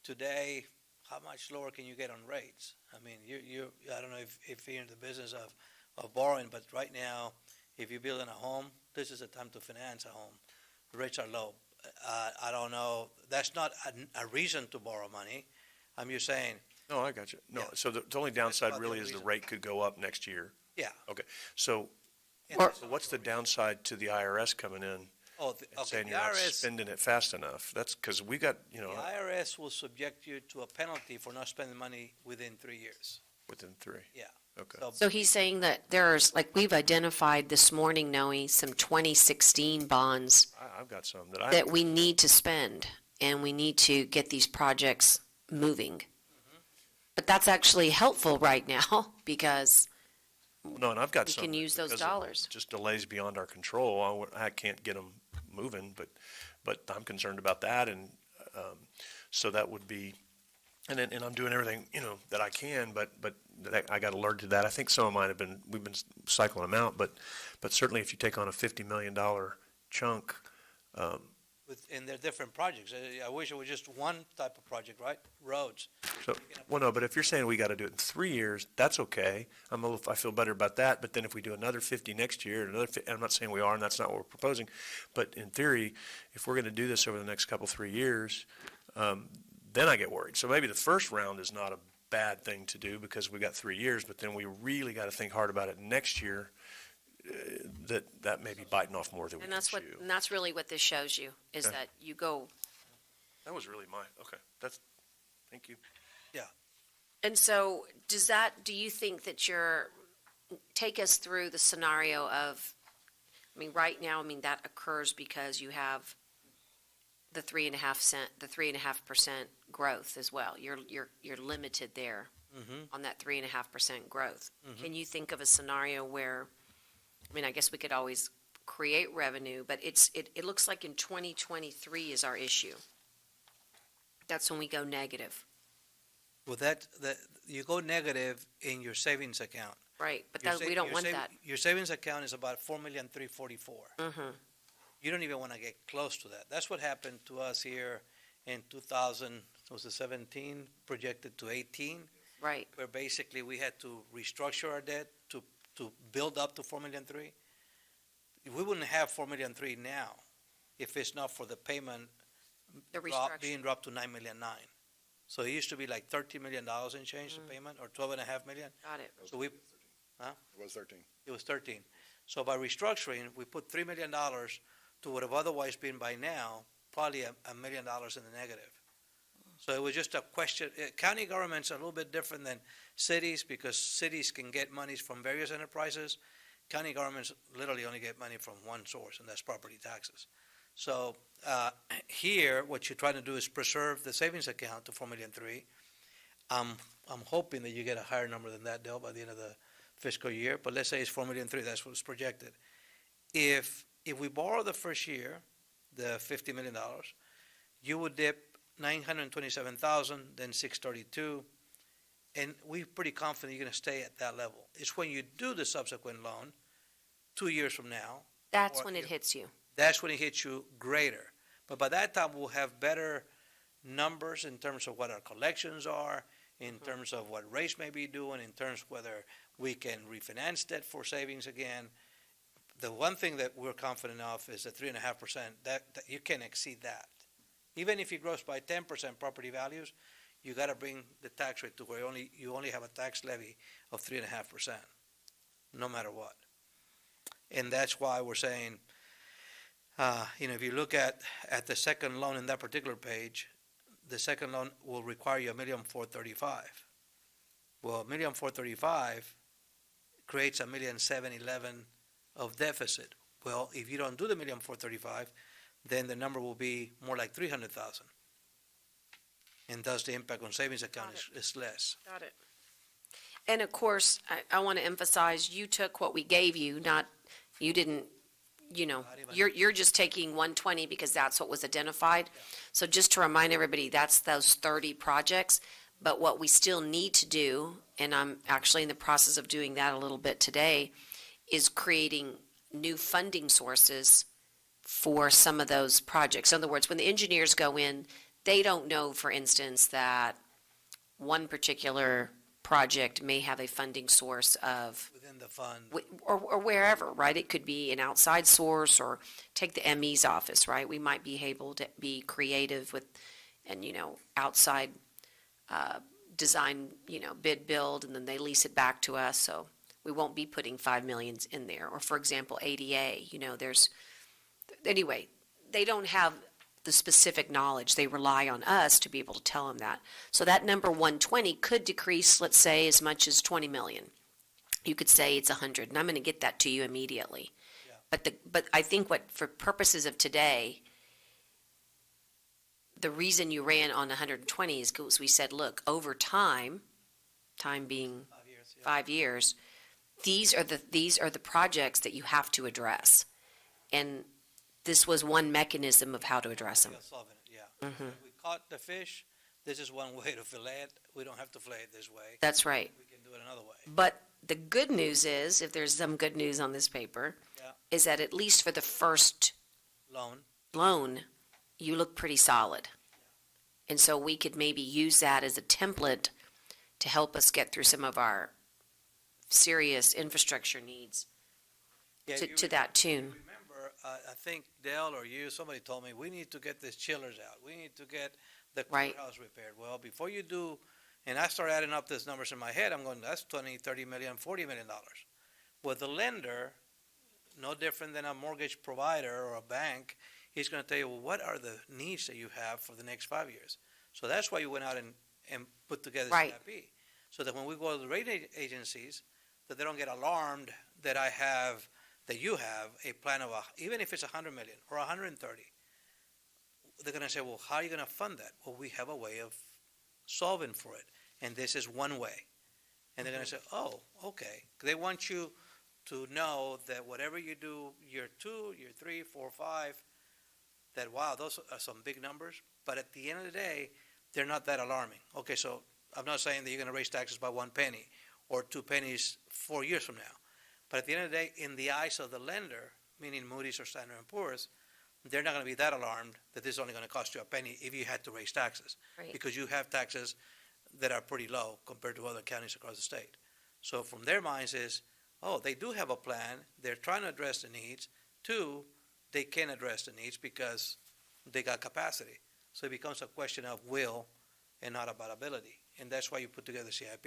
today, how much lower can you get on rates? I mean, I don't know if you're in the business of borrowing, but right now, if you're building a home, this is the time to finance a home. The rates are low. I don't know, that's not a reason to borrow money. I'm just saying, No, I got you. No, Yeah. so the only downside about the really only is the reason. rate could go up next year. yeah. Okay, so And Or- so what's the downside to the IRS coming in and okay, saying the you're not IRS, spending it fast enough? That's, because we got, you know, the IRS will subject you to a penalty for not spending money within 3 years. within 3. Yeah. Okay. So he's saying that there's, like, we've identified this morning, Noe, some 2016 bonds I've got some that I. that we need to spend, and we need to get these projects moving. But that's actually helpful right now, because No, and I've got we some. can use those because of dollars. Just delays beyond our control. I can't get them moving, but I'm concerned about that, and so that would be, and I'm doing everything, you know, that I can, but I got alerted to that. I think some of mine we've been cycling them out, but certainly if you take on a $50 million chunk, And they're different projects. I wish it was just one type of project, right? Roads. so, well, no, but if you're saying we got to do it in 3 years, that's okay. I feel better about that, but then if we do another 50 next year, another, and I'm not saying we are, and that's not what we're proposing, but in theory, if we're going to do this over the next couple, 3 years, then I get worried. So maybe the first round is not a bad thing to do because we got 3 years, but then we really got to think hard about it next year, that may be biting off more than we And can that's chew. and that's really what this shows you, is Okay. that you go. That was really okay, thank you. And so, do you think that take us through the scenario of, I mean, right now, I mean, that occurs because you have the 3.5% growth as well. You're limited there on that 3.5% growth. Can you think of a scenario where, I mean, I guess we could always create revenue, but it looks like in 2023 is our issue. That's when we go negative. Well, you go negative in your savings account. Right, but Your we don't want that. Your savings account is about 4,344,000. Mm-hmm. You don't even want to get close to that. That's what happened to us here in 2017, projected to 18, Right, where basically we had to restructure our debt to build up to 4,300,000. We wouldn't have 4,300,000 now if it's not for the payment the being restructuring. dropped to 9,900,000. So it used to be like $13 million in change, the payment, or 12.5 million. Got it. So It was 13. it was 13. So by restructuring, we put $3 million to what have otherwise been by now, probably $1 million in the negative. So it was just a question, county governments are a little bit different than cities because cities can get monies from various enterprises. County governments literally only get money from one source, and that's property taxes. So here, what you're trying to do is preserve the savings account to 4,300,000. I'm hoping that you get a higher number than that, Dale, by the end of the fiscal year, but let's say it's 4,300,000, that's what's projected. If we borrow the first year, the $50 million, you would dip 927,000, then 632, and we're pretty confident you're going to stay at that level. It's when you do the subsequent loan, 2 years from now, That's or when it if- hits you. that's when it hits you greater. But by that time, we'll have better numbers in terms of what our collections are, in terms of what rates may be doing, in terms of whether we can refinance debt for savings again. The one thing that we're confident of is the 3.5%, that you can exceed that. Even if it grows by 10% property values, you gotta bring the tax rate to where you only have a tax levy of 3.5%, no matter what. And that's why we're saying, if you look at the second loan in that particular page, the second loan will require you $1,435,000. Well, 1,435,000 creates 1,711,000 of deficit. Well, if you don't do the 1,435,000, then the number will be more like 300,000. And thus the impact on savings account is less. Got it. And of course, I want to emphasize, you took what we gave you, you didn't, you're just taking 120 because that's what was identified. So just to remind everybody, that's those 30 projects. But what we still need to do, and I'm actually in the process of doing that a little bit today, is creating new funding sources for some of those projects. In other words, when the engineers go in, they don't know, for instance, that one particular project may have a funding source of, Within the fund. or wherever, right? It could be an outside source, or take the ME's office, right? We might be able to be creative with, and, outside design, bid build, and then they lease it back to us, so we won't be putting 5 million in there. Or for example, ADA, anyway, they don't have the specific knowledge. They rely on us to be able to tell them that. So that number 120 could decrease, let's say, as much as 20 million. You could say it's 100, and I'm going to get that to you immediately. Yeah. But I think for purposes of today, the reason you ran on 120 is because we said, look, over time being 5 years, yeah. 5 years, these are the projects that you have to address. And this was one mechanism of how to address them. We are solving it, yeah. If we caught the fish, this is one way to fillet it. We don't have to fillet it this way. That's right. We can do it another way. But the good news is, if there's some good news on this paper, Yeah. is that at least for the first loan, you look pretty solid. And so we could maybe use that as a template to help us get through some of our serious infrastructure needs Yeah, to that tune. Remember, I think Dale or you, somebody told me, we need to get these chillers out. We need to get the Right. courthouse repaired. Well, before you do, and I start adding up these numbers in my head, I'm going, that's 20, 30 million, $40 million. Well, the lender, no different than a mortgage provider or a bank, he's going to tell you, well, what are the needs that you have for the next 5 years? So that's why you went out and put together Right. CIP. So that when we go to the rating agencies, that they don't get alarmed that that you have a plan of, even if it's 100 million or 130, they're going to say, well, how are you going to fund that? Well, we have a way of solving for it, and this is one way. And they're going to say, oh, okay. They want you to know that whatever you do, year 2, year 3, 4, 5, that, wow, those are some big numbers, but at the end of the day, they're not that alarming. Okay, so I'm not saying that you're going to raise taxes by 1 penny or 2 pennies 4 years from now. But at the end of the day, in the eyes of the lender, meaning Moody's or Standard & Poor's, they're not going to be that alarmed that this is only going to cost you a penny if you had to raise taxes. Right. Because you have taxes that are pretty low compared to other counties across the state. So from their minds is, oh, they do have a plan, they're trying to address the needs. 2, they can address the needs because they got capacity. So it becomes a question of will and not about ability. And that's why you put together CIP.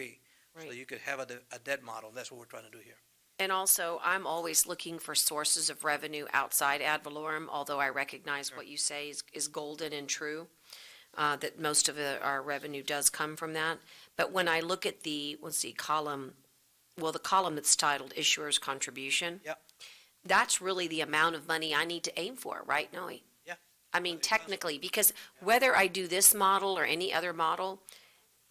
So Right. you could have a debt model. That's what we're trying to do here. And also, I'm always looking for sources of revenue outside ad valorem, although I recognize what you say is golden and true, that most of our revenue does come from that. But when I look at the column that's titled Issuer's Contribution. Yep. That's really the amount of money I need to aim for, right, Noe? Yeah. I mean, technically, because whether I do this model or any other model,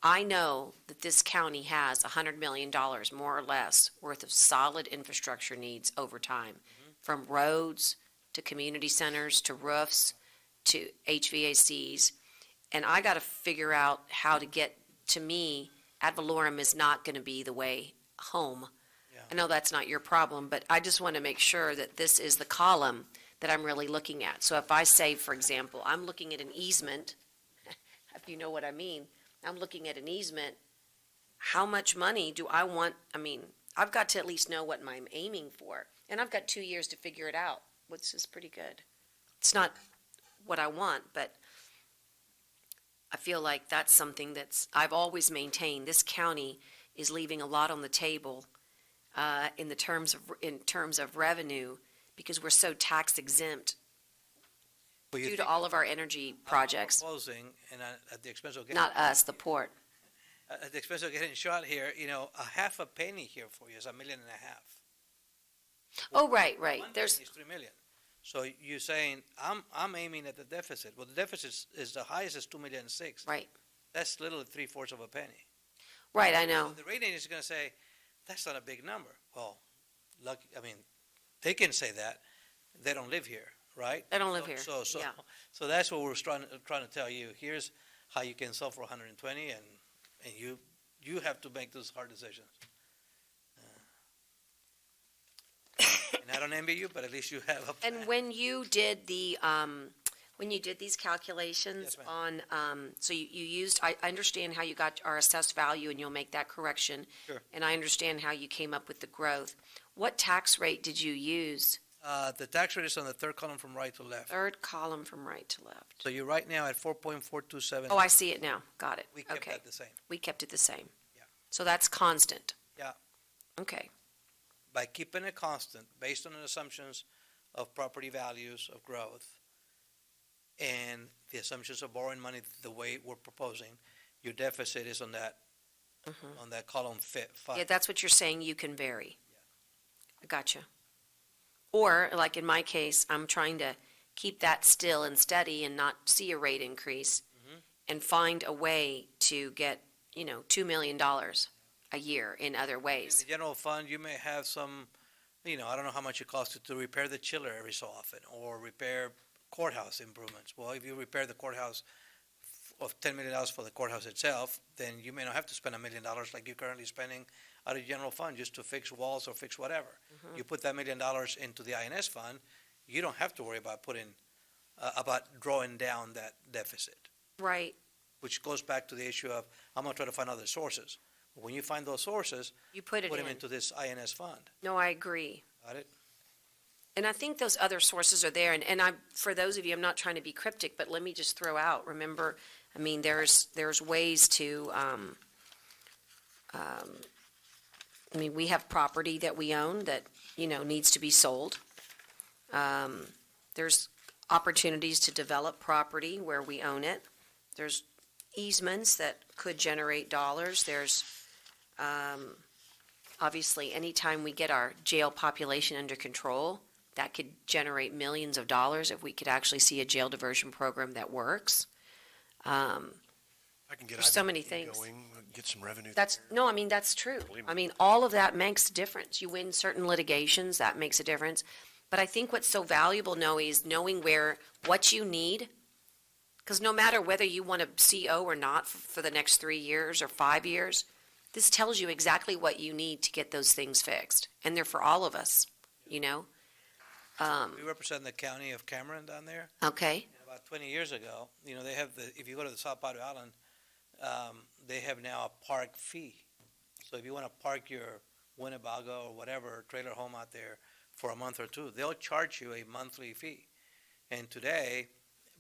I know that this county has $100 million, more or less, worth of solid infrastructure needs over time, from roads to community centers to roofs to HVACs. And I got to figure out how to get, to me, ad valorem is not going to be the way home. Yeah. I know that's not your problem, but I just want to make sure that this is the column that I'm really looking at. So if I say, for example, I'm looking at an easement, if you know what I mean, I'm looking at an easement, how much money do I want? I mean, I've got to at least know what I'm aiming for. And I've got 2 years to figure it out, which is pretty good. It's not what I want, but I feel like that's something I've always maintained. This county is leaving a lot on the table in terms of revenue, because we're so tax exempt Well, due to all of our energy projects. I'm proposing, and at the expense of getting. Not us, the port. at the expense of getting shot here, a half a penny here for you is $1.5 million. Oh, right. One There's, penny is 3 million. So you're saying, I'm aiming at the deficit. Well, the deficit is the highest is 2.6 million. right, That's literally 3/4 of a penny. right, I know. So the rating is going to say, that's not a big number. Well, they can say that. They don't live here, right? I don't live here, yeah. So that's what we're trying to tell you. Here's how you can sell for 120, and you have to make those hard decisions. And I don't envy you, but at least you have a plan. And when you did these calculations Yes, on, so you used, I understand how you got our assessed value and you'll make that correction. Sure. And I understand how you came up with the growth. What tax rate did you use? The tax rate is on the third column from right to left. Third column from right to left. So you're right now at 4.427. Oh, I see it now. Got it. We kept Okay. that the same. We kept it the same. Yeah. So that's constant. Yeah. Okay. By keeping it constant, based on the assumptions of property values, of growth, and the assumptions of borrowing money the way we're proposing, your deficit is on that column 5. Yeah, that's what you're saying, you can vary. I gotcha. Or, like in my case, I'm trying to keep that still and steady and not see a rate increase and find a way to get, $2 million a year in other In ways. the general fund, you may have some, I don't know how much it costs to repair the chiller every so often, or repair courthouse improvements. Well, if you repair the courthouse of $10 million for the courthouse itself, then you may not have to spend $1 million like you're currently spending out of general fund just to fix walls or fix whatever. You put that $1 million into the INS fund, you don't have to worry about about drawing down that deficit, Right. which goes back to the issue of, I'm gonna try to find other sources. When you find those sources, You put it put them in. into this INS fund. No, I agree. Got it? And I think those other sources are there, and for those of you, I'm not trying to be cryptic, but let me just throw out, remember, there's ways to, we have property that we own that, needs to be sold. There's opportunities to develop property where we own it. There's easements that could generate dollars. There's, obviously, anytime we get our jail population under control, that could generate millions of dollars if we could actually see a jail diversion program that works. I can get There's so many IBP things. going, get some revenue That's true. Believe me. All of that makes a difference. You win certain litigations, that makes a difference. But I think what's so valuable, Noe, is knowing what you need. Because no matter whether you want a CO or not for the next 3 years or 5 years, this tells you exactly what you need to get those things fixed. And they're for all of us, We represent the county of Cameron down there. Okay, And about 20 years ago, they have if you go to the South Padre Island, they have now a park fee. So if you want to park your Winnebago or whatever trailer home out there for a month or two, they'll charge you a monthly fee. And today,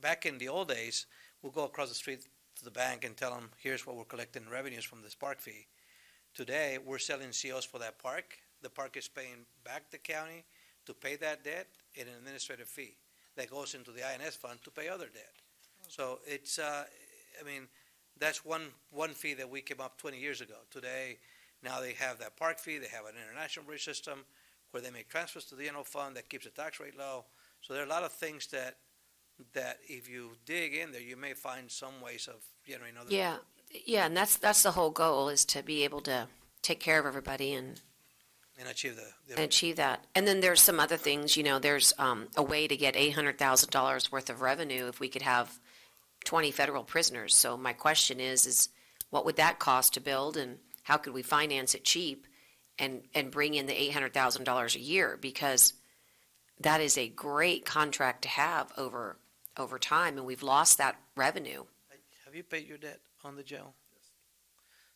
back in the old days, we'll go across the street to the bank and tell them, here's what we're collecting revenues from this park fee. Today, we're selling COs for that park. The park is paying back the county to pay that debt in an administrative fee that goes into the INS fund to pay other debt. So it's, that's one fee that we came up 20 years ago. Today, now they have that park fee, they have an international bridge system where they make transfers to the general fund that keeps the tax rate low. So there are a lot of things that if you dig in there, you may find some ways of generating other. yeah, and that's the whole goal, is to be able to take care of everybody and And achieve that. And then there's some other things, there's a way to get $800,000 worth of revenue if we could have 20 federal prisoners. So my question is what would that cost to build, and how could we finance it cheap and bring in the $800,000 a year? Because that is a great contract to have over time, and we've lost that revenue. Have you paid your debt on the jail? Yes.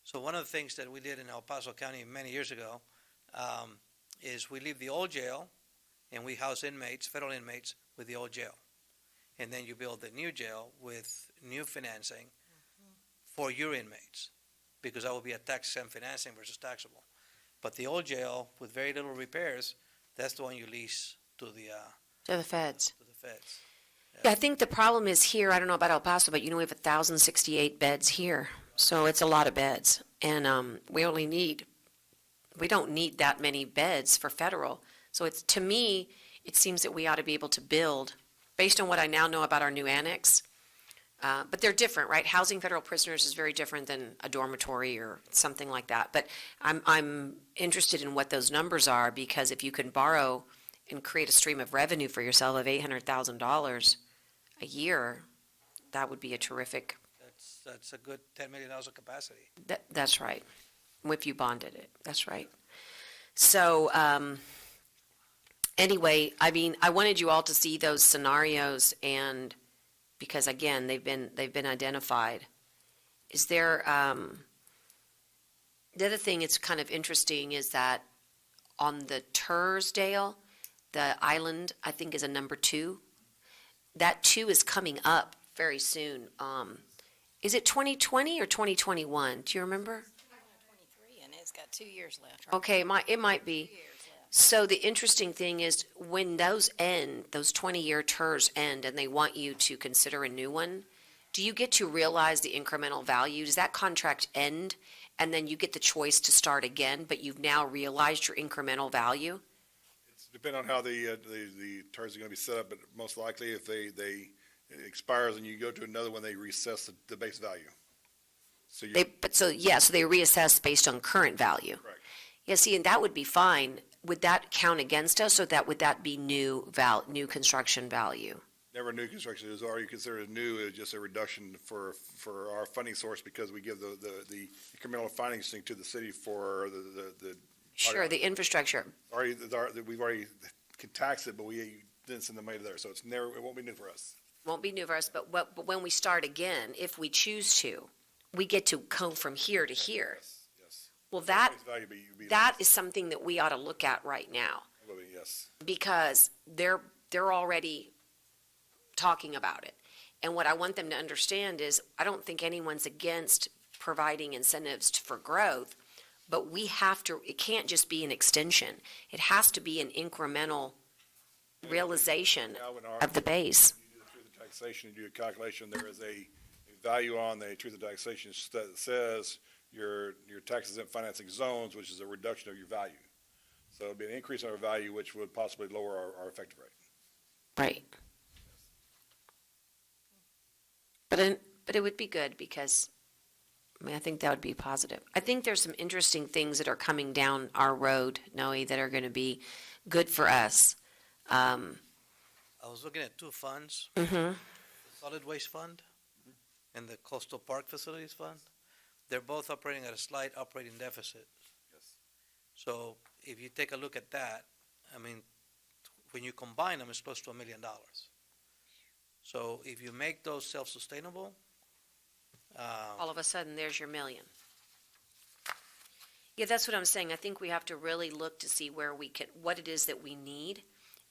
So one of the things that we did in El Paso County many years ago is we leave the old jail and we house inmates, federal inmates, with the old jail. And then you build the new jail with new financing for your inmates, because that will be a tax-exempt financing versus taxable. But the old jail, with very little repairs, that's the one you lease to the feds. Yeah. Yeah, I think the problem is here, I don't know about El Paso, but we have 1,068 beds here. So it's a lot of beds. And we don't need that many beds for federal. So it's, to me, it seems that we ought to be able to build, based on what I now know about our new annex. But they're different, right? Housing federal prisoners is very different than a dormitory or something like that. But I'm interested in what those numbers are, because if you can borrow and create a stream of revenue for yourself of $800,000 a year, that would be a terrific, That's a good $10 million of capacity. that's right. If you bonded it, that's right. So, anyway, I mean, I wanted you all to see those scenarios, and because again, they've been identified. Is there, the other thing that's kind of interesting is that on the Tursdale, the island, I think, is a number 2. That 2 is coming up very soon. Is it 2020 or 2021? Do you remember? 23, and it's got 2 years left, right? Okay, it might be. So the interesting thing is, when those end, those 20-year TERS end, and they want you to consider a new one, do you get to realize the incremental value? Does that contract end, and then you get the choice to start again, but you've now realized your incremental value? It's depending on how the terms are gonna be set up, but most likely if it expires and you go to another one, they reassess the base value. So you, So they reassess based on current value. correct. Yeah, see, and that would be fine. Would that count against us, or would that be new construction value? Never new construction, it was already considered new, it was just a reduction for our funding source, because we give the incremental financing to the city for the. Sure, the infrastructure. We've already can tax it, but we didn't send the money there, so it won't be new for us. Won't be new for us, but when we start again, if we choose to, we get to go from here to here. Yes. Well, that Base value be that is something that we ought to look at right now, will be, yes. because they're already talking about it. And what I want them to understand is, I don't think anyone's against providing incentives for growth, but we have to, it can't just be an extension. It has to be an incremental realization Now, when of the base. you do the truth of taxation, you do a calculation, there is a value on the truth of taxation that says your tax exempt financing zones, which is a reduction of your value. So it'd be an increase in our value, which would possibly lower our effective rate. Right. But it would be good, because, I mean, I think that would be positive. I think there's some interesting things that are coming down our road, Noe, that are going to be good for us. I was looking at 2 funds, Mm-hmm. the Solid Waste Fund and the Coastal Park Facilities Fund. They're both operating at a slight operating deficit. Yes. So if you take a look at that, I mean, when you combine them, it's close to $1 million. So if you make those self-sustainable, All of a sudden, there's your $1 million. Yeah, that's what I'm saying. I think we have to really look to see where we can, what it is that we need.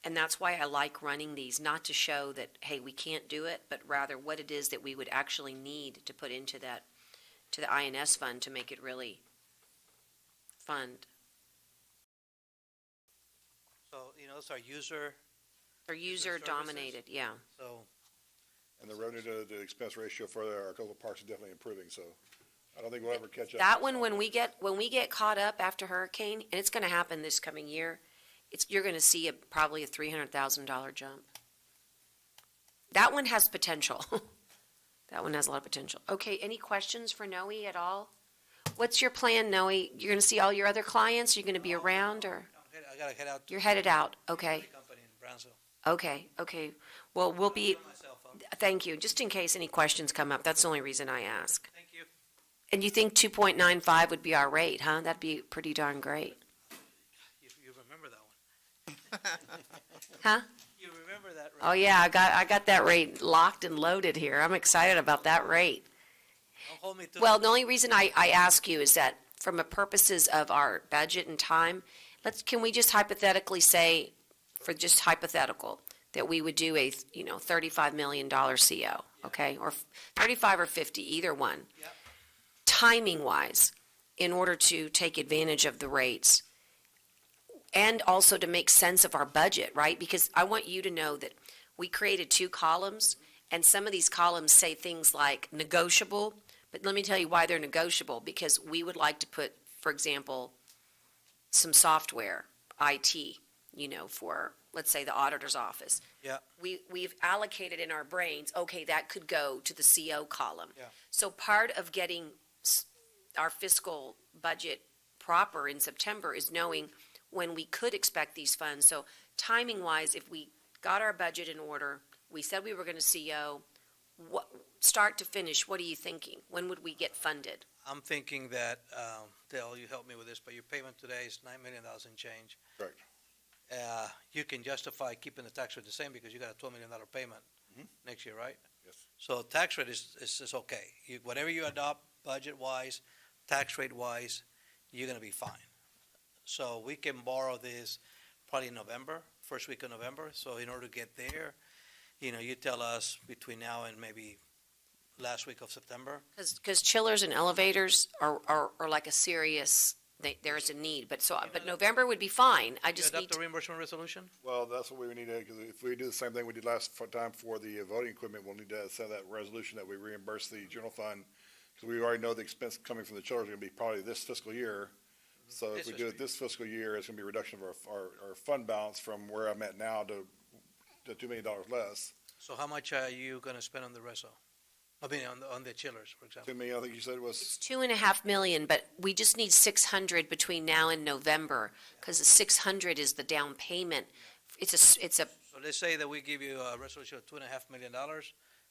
And that's why I like running these, not to show that, hey, we can't do it, but rather what it is that we would actually need to put into that, to the INS fund to make it really fund. so, those are user, Or user dominated, yeah. so, And the revenue to expense ratio for our coastal parks is definitely improving, so I don't think we'll ever catch up. That one, when we get caught up after hurricane, and it's gonna happen this coming year, you're gonna see probably a $300,000 jump. That one has potential. That one has a lot of potential. Okay, any questions for Noe at all? What's your plan, Noe? You're gonna see all your other clients? You're gonna be around, or I gotta head out to you're headed out? Okay, the company in Brownsville. okay. Well, we'll be, Put my cell phone. thank you. Just in case any questions come up, that's the only reason I ask. Thank you. And you think 2.95 would be our rate, huh? That'd be pretty darn great. You remember that one? Huh? You remember that, right? Oh, yeah, I got that rate locked and loaded here. I'm excited about that rate. Don't hold me to Well, the only reason I ask you is that from the purposes of our budget and time, can we just hypothetically say, for just hypothetical, that we would do a, $35 million CO, okay? Or 35 or 50, either one. Yep. Timing-wise, in order to take advantage of the rates, and also to make sense of our budget, right? Because I want you to know that we created 2 columns, and some of these columns say things like negotiable, But let me tell you why they're negotiable, because we would like to put, for example, some software, IT, for, let's say, the auditor's office. Yeah. We've allocated in our brains, okay, that could go to the CO column. Yeah. So part of getting our fiscal budget proper in September is knowing when we could expect these funds. So timing-wise, if we got our budget in order, we said we were going to CO, start to finish, what are you thinking? When would we get funded? I'm thinking that, Dale, you help me with this, but your payment today is $9 million and change. Correct. You can justify keeping the tax rate the same because you got a $12 million payment next year, right? Yes. So tax rate is okay. Whatever you adopt, budget-wise, tax rate-wise, you're gonna be fine. So we can borrow this probably in November, first week of November. So in order to get there, you tell us between now and maybe last week of September. Because chillers and elevators are like a serious, there is a need, but November would be fine. I You just need adopt a reimbursement resolution? Well, that's what we need to, because if we do the same thing we did last time for the voting equipment, we'll need to send that resolution that we reimburse the general fund, because we already know the expense coming from the children is going to be probably this fiscal year. So if we do it this fiscal year, it's going to be a reduction of our fund balance from where I'm at now to $2 million less. So how much are you gonna spend on the reso? I mean, on the chillers, for example. 2 million, I think you said was, It's 2.5 million, but we just need 600 between now and November, because the 600 is the down payment. It's a, So let's say that we give you a resolution of $2.5 million.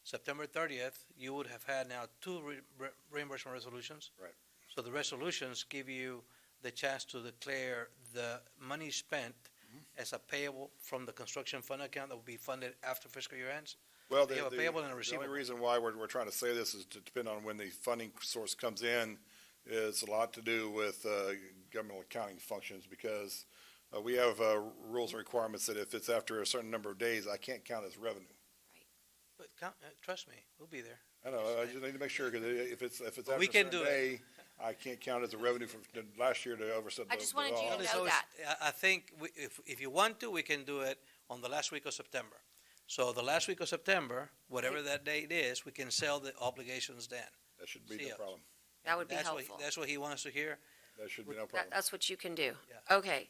September 30th, you would have had now two reimbursement resolutions. Right. So the resolutions give you the chance to declare the money spent as a payable from the construction fund account that will be funded after fiscal year ends. well, You have a payable and a the only receivable. reason why we're trying to say this is to depend on when the funding source comes in, is a lot to do with governmental accounting functions, because we have rules and requirements that if it's after a certain number of days, I can't count as revenue. But trust me, we'll be there. I know, I just need to make sure, because if it's after But a we can certain do day, I can't count as a revenue from last year to overset the I just wanted you law. to It's know always- that. I think if you want to, we can do it on the last week of September. So the last week of September, whatever that date is, we can sell the obligations then. That should be no COs. problem. That would be That's helpful. That's what he wants to hear. That should be no That, problem. that's what you can do. Yeah. Okay,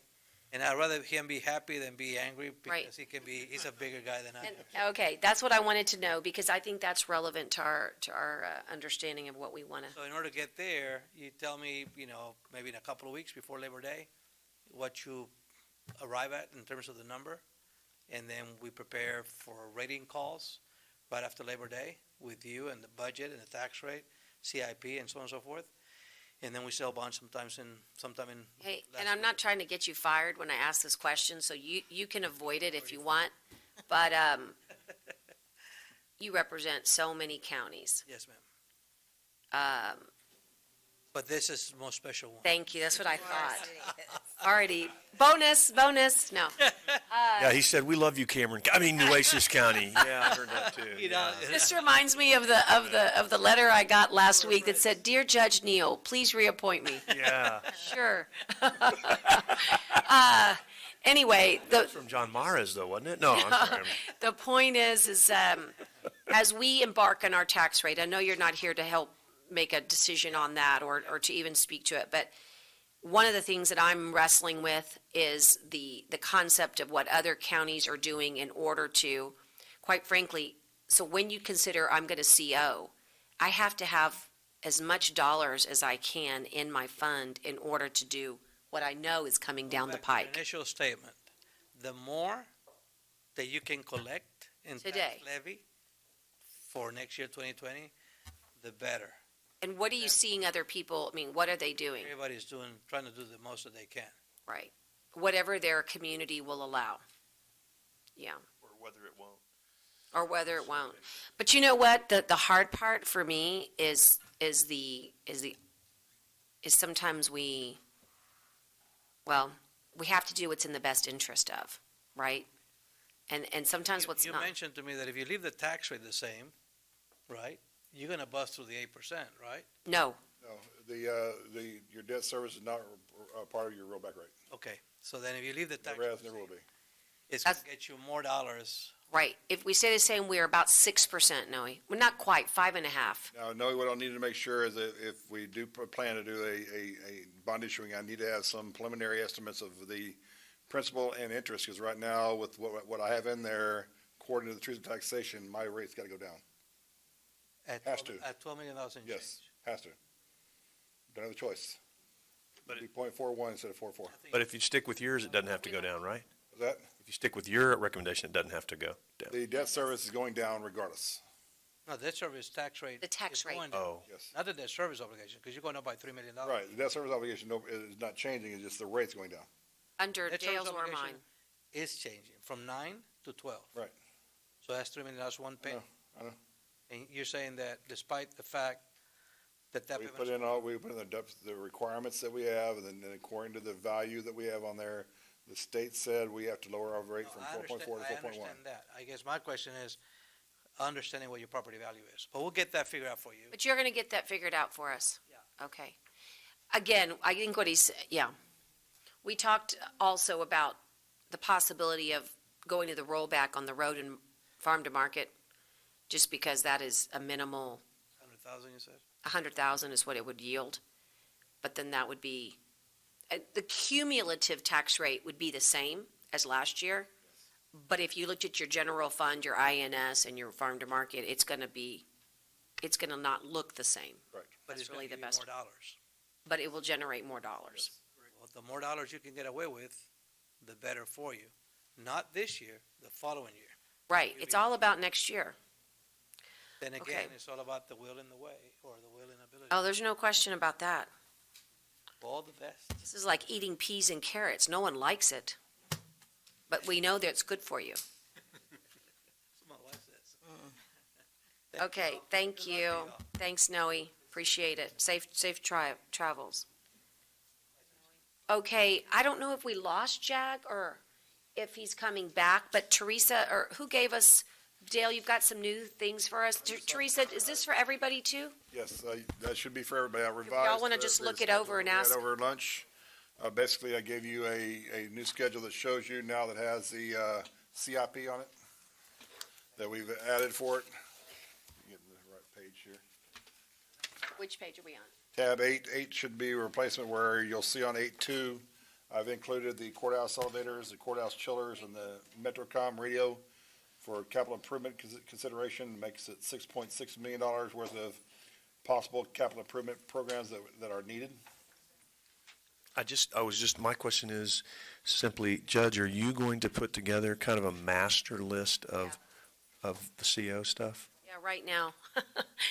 And I'd rather him be happy than be angry Right. because he's a bigger guy than I am. okay, that's what I wanted to know, because I think that's relevant to our understanding of what we want to. So in order to get there, you tell me, maybe in a couple of weeks before Labor Day, what you arrive at in terms of the number. And then we prepare for rating calls right after Labor Day with you and the budget and the tax rate, CIP and so on and so forth. And then we sell bonds sometime in. Hey, last and I'm not trying to get you fired when I ask this question, so you can avoid it if you want, but, you represent so many counties. Yes, ma'am. But this is the most special one. Thank you, that's what I thought. Alrighty, bonus, no. Yeah, he said, "We love you, Cameron." I mean, Nueces County. Yeah, I heard that too. Yeah. This reminds me of the letter I got last week that said, "Dear Judge Neal, please reappoint me." Yeah. Sure. Anyway, From John Maras, though, wasn't it? No, I'm sorry. the point is as we embark on our tax rate, I know you're not here to help make a decision on that or to even speak to it, but one of the things that I'm wrestling with is the concept of what other counties are doing in order to, quite frankly, so when you consider I'm going to CO, I have to have as much dollars as I can in my fund in order to do what I know is coming down the Back to your pike. Initial statement, the more that you can collect in tax Today. levy for next year, 2020, the better. And what are you seeing other people, I mean, what are they doing? Everybody's trying to do the most that they can. Right. Whatever their community will allow. Yeah. Or whether it won't. Or whether it won't. But you know what? The hard part for me is sometimes we have to do what's in the best interest of, right? And sometimes what's You not. mentioned to me that if you leave the tax rate the same, right, you're gonna bust through the 8%, right? No, No, your debt service is not a part of your rollback rate. Okay, so then if you leave the tax Never rate has, the never will same, be. it's gonna That's- get you more dollars Right, if we stay the same, we're about 6%, Noe. Well, not quite, 5.5. Now, no, what I'll need to make sure is that if we do plan to do a bond issuing, I need to have some preliminary estimates of the principal and interest, because right now, with what I have in there, according to the truth of taxation, my rate's gotta go down. Has to. At $12 million in change. Yes, has to. Don't have a choice. But It'd be .41 instead of 4.4. But if you stick with yours, it doesn't have to go down, right? Is that, If you stick with your recommendation, it doesn't have to go down. the debt service is going down regardless. No, debt service tax rate. The tax is rate. going down. Oh, Yes. Not the debt service obligation, because you're going up by $3 million. Right, the debt service obligation is not changing, it's just the rate's going down. Under Debt service Dale's or obligation mine. Is changing from 9 to 12. Right. So that's $3 million one I payment. know, I know. And you're saying that despite the fact that that We payment. put in the requirements that we have, and then according to the value that we have on there, the state said we have to lower our rate from I 4.4 to 4.1. understand that. I guess my question is understanding what your property value is. But we'll get that figured out for you. But you're gonna get that figured out for us? Yeah. Okay. Again, I think what he's, yeah. We talked also about the possibility of going to the rollback on the road and farm to market, just because that is a minimal, 100,000, you said? 100,000 is what it would yield. But then that would be, the cumulative tax rate would be the same as last year. But if you looked at your general fund, your INS, and your farm to market, it's gonna not look the same. Right. But That's it's going really to the give you best. more dollars. But it will generate more dollars. Well, the more dollars you can get away with, the better for you. Not this year, the following year. Right, it's all about next year. Then Okay. again, it's all about the will and the way, or the will and ability. Oh, there's no question about that. All the best. This is like eating peas and carrots. No one likes it. But we know that it's good for you. That's what my wife says. Okay, thank you. Thanks, Noe. Appreciate it. Safe travels. Okay, I don't know if we lost Jag or if he's coming back, but Teresa, or who gave us, Dale, you've got some new things for us. Teresa, is this for everybody too? Yes, that should be for everybody. I revised. Y'all wanna just the look it schedule over and we had ask? over lunch. Basically, I gave you a new schedule that shows you now that has the CIP on it, that we've added for it. Get the right page here. Which page are we on? Tab 8 should be a replacement where you'll see on 8.2, I've included the courthouse elevators, the courthouse chillers, and the Metrocom radio for capital improvement consideration. Makes it $6.6 million worth of possible capital improvement programs that are needed. my question is simply, Judge, are you going to put together kind of a master list of the CO stuff? Yeah, right now.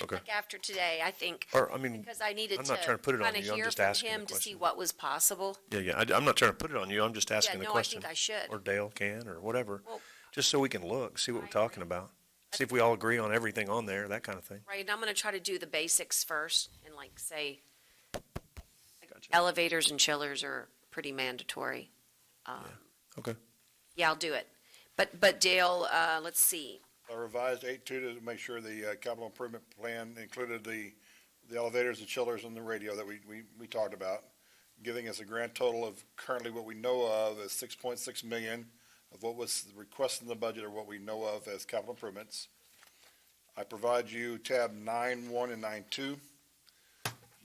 Okay. Like after today, I think. Or, I mean, Because I needed I'm to not trying to put it on kind of you, I'm hear just from asking the him to see question. what was possible. Yeah, I'm not trying to put it on you, I'm just asking the no, I question. think I should. Or Dale can, or whatever, Well, just so we can look, see what we're talking about. See if we all agree on everything on there, that kind of thing. Right, and I'm gonna try to do the basics first and like say Gotcha. elevators and chillers are pretty mandatory. Okay. Yeah, I'll do it. But Dale, let's see. I revised 8.2 to make sure the capital improvement plan included the elevators, the chillers, and the radio that we talked about, giving us a grand total of currently what we know of as 6.6 million of what was requested in the budget or what we know of as capital improvements. I provide you tab 9.1 and 9.2.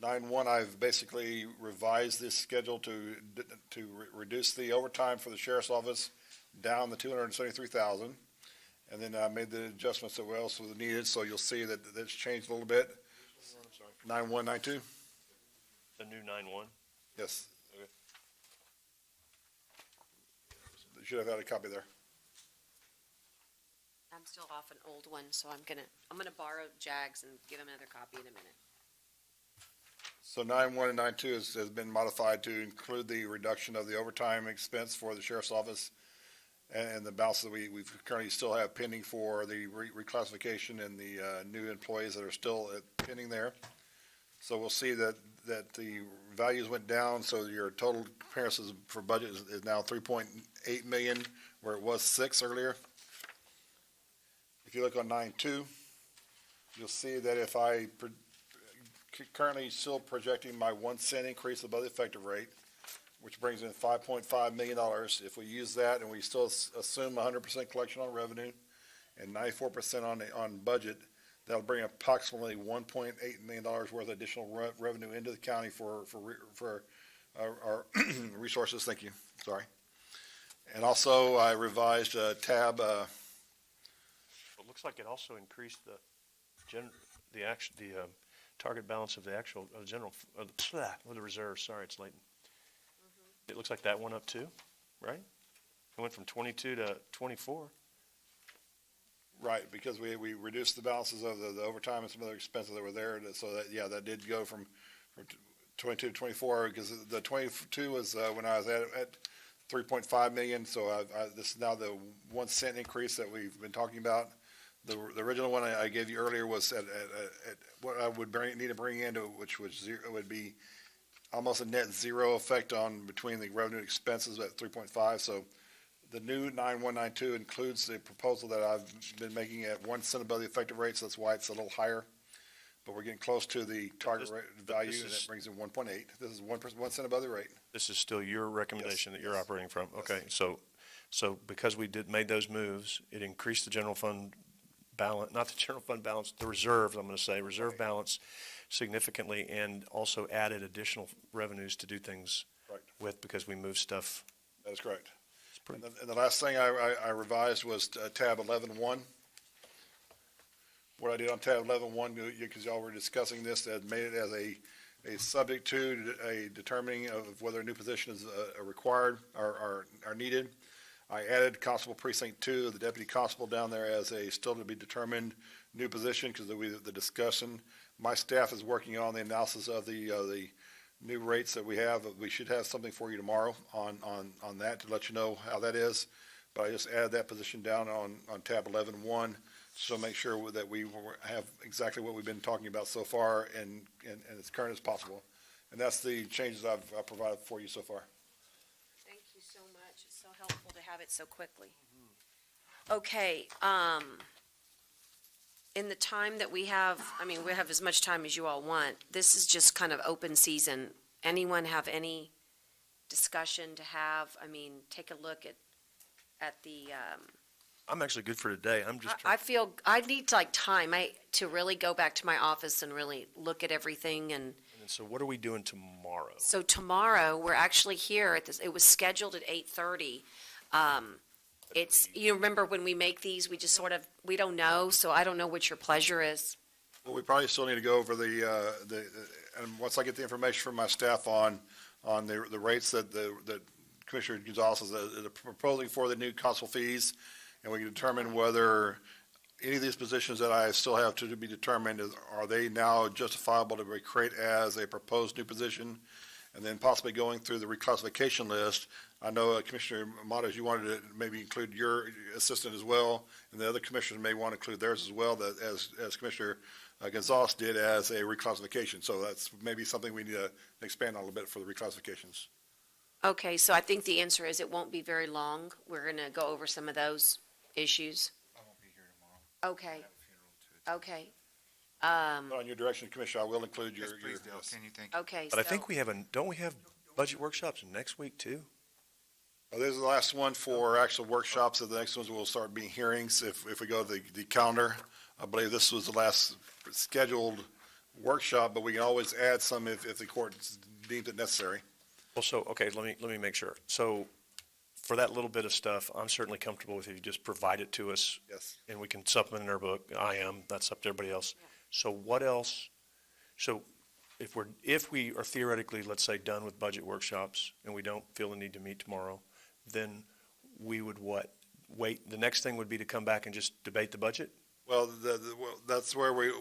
9.1, I've basically revised this schedule to reduce the overtime for the sheriff's office down to 273,000. And then I made the adjustments that were also needed, so you'll see that it's changed a little bit. 9.1, 9.2? The new 9-1? Yes. You should have had a copy there. I'm still off an old one, so I'm gonna borrow Jags and give him another copy in a minute. So 9.1 and 9.2 has been modified to include the reduction of the overtime expense for the sheriff's office and the balance that we currently still have pending for the reclassification and the new employees that are still pending there. So we'll see that the values went down, so your total comparisons for budget is now 3.8 million, where it was 6 earlier. If you look on 9.2, you'll see that if I currently still projecting my 1 cent increase above the effective rate, which brings in $5.5 million. If we use that and we still assume 100% collection on revenue, and 94% on budget. That'll bring approximately $1.8 million worth of additional revenue into the county for our resources. Thank you. Sorry. And also, I revised tab. It looks like it also increased the target balance of the actual, general, of the reserve, sorry, it's late. It looks like that went up too, right? It went from 22 to 24. Right, because we reduced the balances of the overtime and some other expenses that were there, so that, yeah, that did go from 22 to 24, because the 22 was, when I was at 3.5 million, so this is now the 1 cent increase that we've been talking about. The original one I gave you earlier was at what I would need to bring into, which was zero, would be almost a net zero effect on between the revenue and expenses at 3.5. So the new 9192 includes the proposal that I've been making at 1 cent above the effective rate, so that's why it's a little higher. But we're getting close to the target rate value, and that brings in 1.8. This is 1 cent above the rate. This is still your recommendation that you're operating from? Okay, so because we made those moves, it increased the general fund balance, not the general fund balance, the reserves, I'm going to say, reserve balance significantly, and also added additional revenues to do things with, because we moved stuff. That is correct. And the last thing I revised was tab 11.1. What I did on tab 11.1, because y'all were discussing this, that made it as a subject to a determining of whether a new position is required or needed. I added Constable Precinct 2, the deputy constable down there as a still to be determined new position, because the discussion. My staff is working on the analysis of the new rates that we have. We should have something for you tomorrow on that to let you know how that is. But I just added that position down on tab 11.1, so make sure that we have exactly what we've been talking about so far and as current as possible. And that's the changes I've provided for you so far. Thank you so much. It's so helpful to have it so quickly. Okay, in the time that we have, I mean, we have as much time as you all want. This is just kind of open season. Anyone have any discussion to have? I mean, take a look at the, I'm actually good for today. I'm just I feel, I need like time to really go back to my office and really look at everything. And so what are we doing tomorrow? so tomorrow, we're actually here at this, it was scheduled at 8:30. It's, you remember when we make these, we just sort of, we don't know, so I don't know what your pleasure is. Well, we probably still need to go over and once I get the information from my staff on the rates that Commissioner Gonzalez is proposing for the new constable fees, and we can determine whether any of these positions that I still have to be determined, are they now justifiable to be created as a proposed new position? And then possibly going through the reclassification list. I know Commissioner Matos, you wanted to maybe include your assistant as well, and the other commissioners may want to include theirs as well, that as Commissioner Gonzalez did as a reclassification. So that's maybe something we need to expand on a little bit for the reclassifications. Okay, so I think the answer is it won't be very long. We're going to go over some of those issues. I won't be here tomorrow. Okay, I have a funeral to attend. okay. On your direction, Commissioner, I will include your. Yes, please, Dale, can you thank you? Okay, But I so- think don't we have budget workshops next week too? Oh, this is the last one for actual workshops, and the next ones will start being hearings if we go to the calendar. I believe this was the last scheduled workshop, but we can always add some if the court deems it necessary. Well, so, okay, let me make sure. So for that little bit of stuff, I'm certainly comfortable with if you just provide it to us. Yes. And we can supplement in our book. That's up to everybody else. So what else? So if we are theoretically, let's say, done with budget workshops and we don't feel the need to meet tomorrow, then we would what? Wait, the next thing would be to come back and just debate the budget? Well, that's where we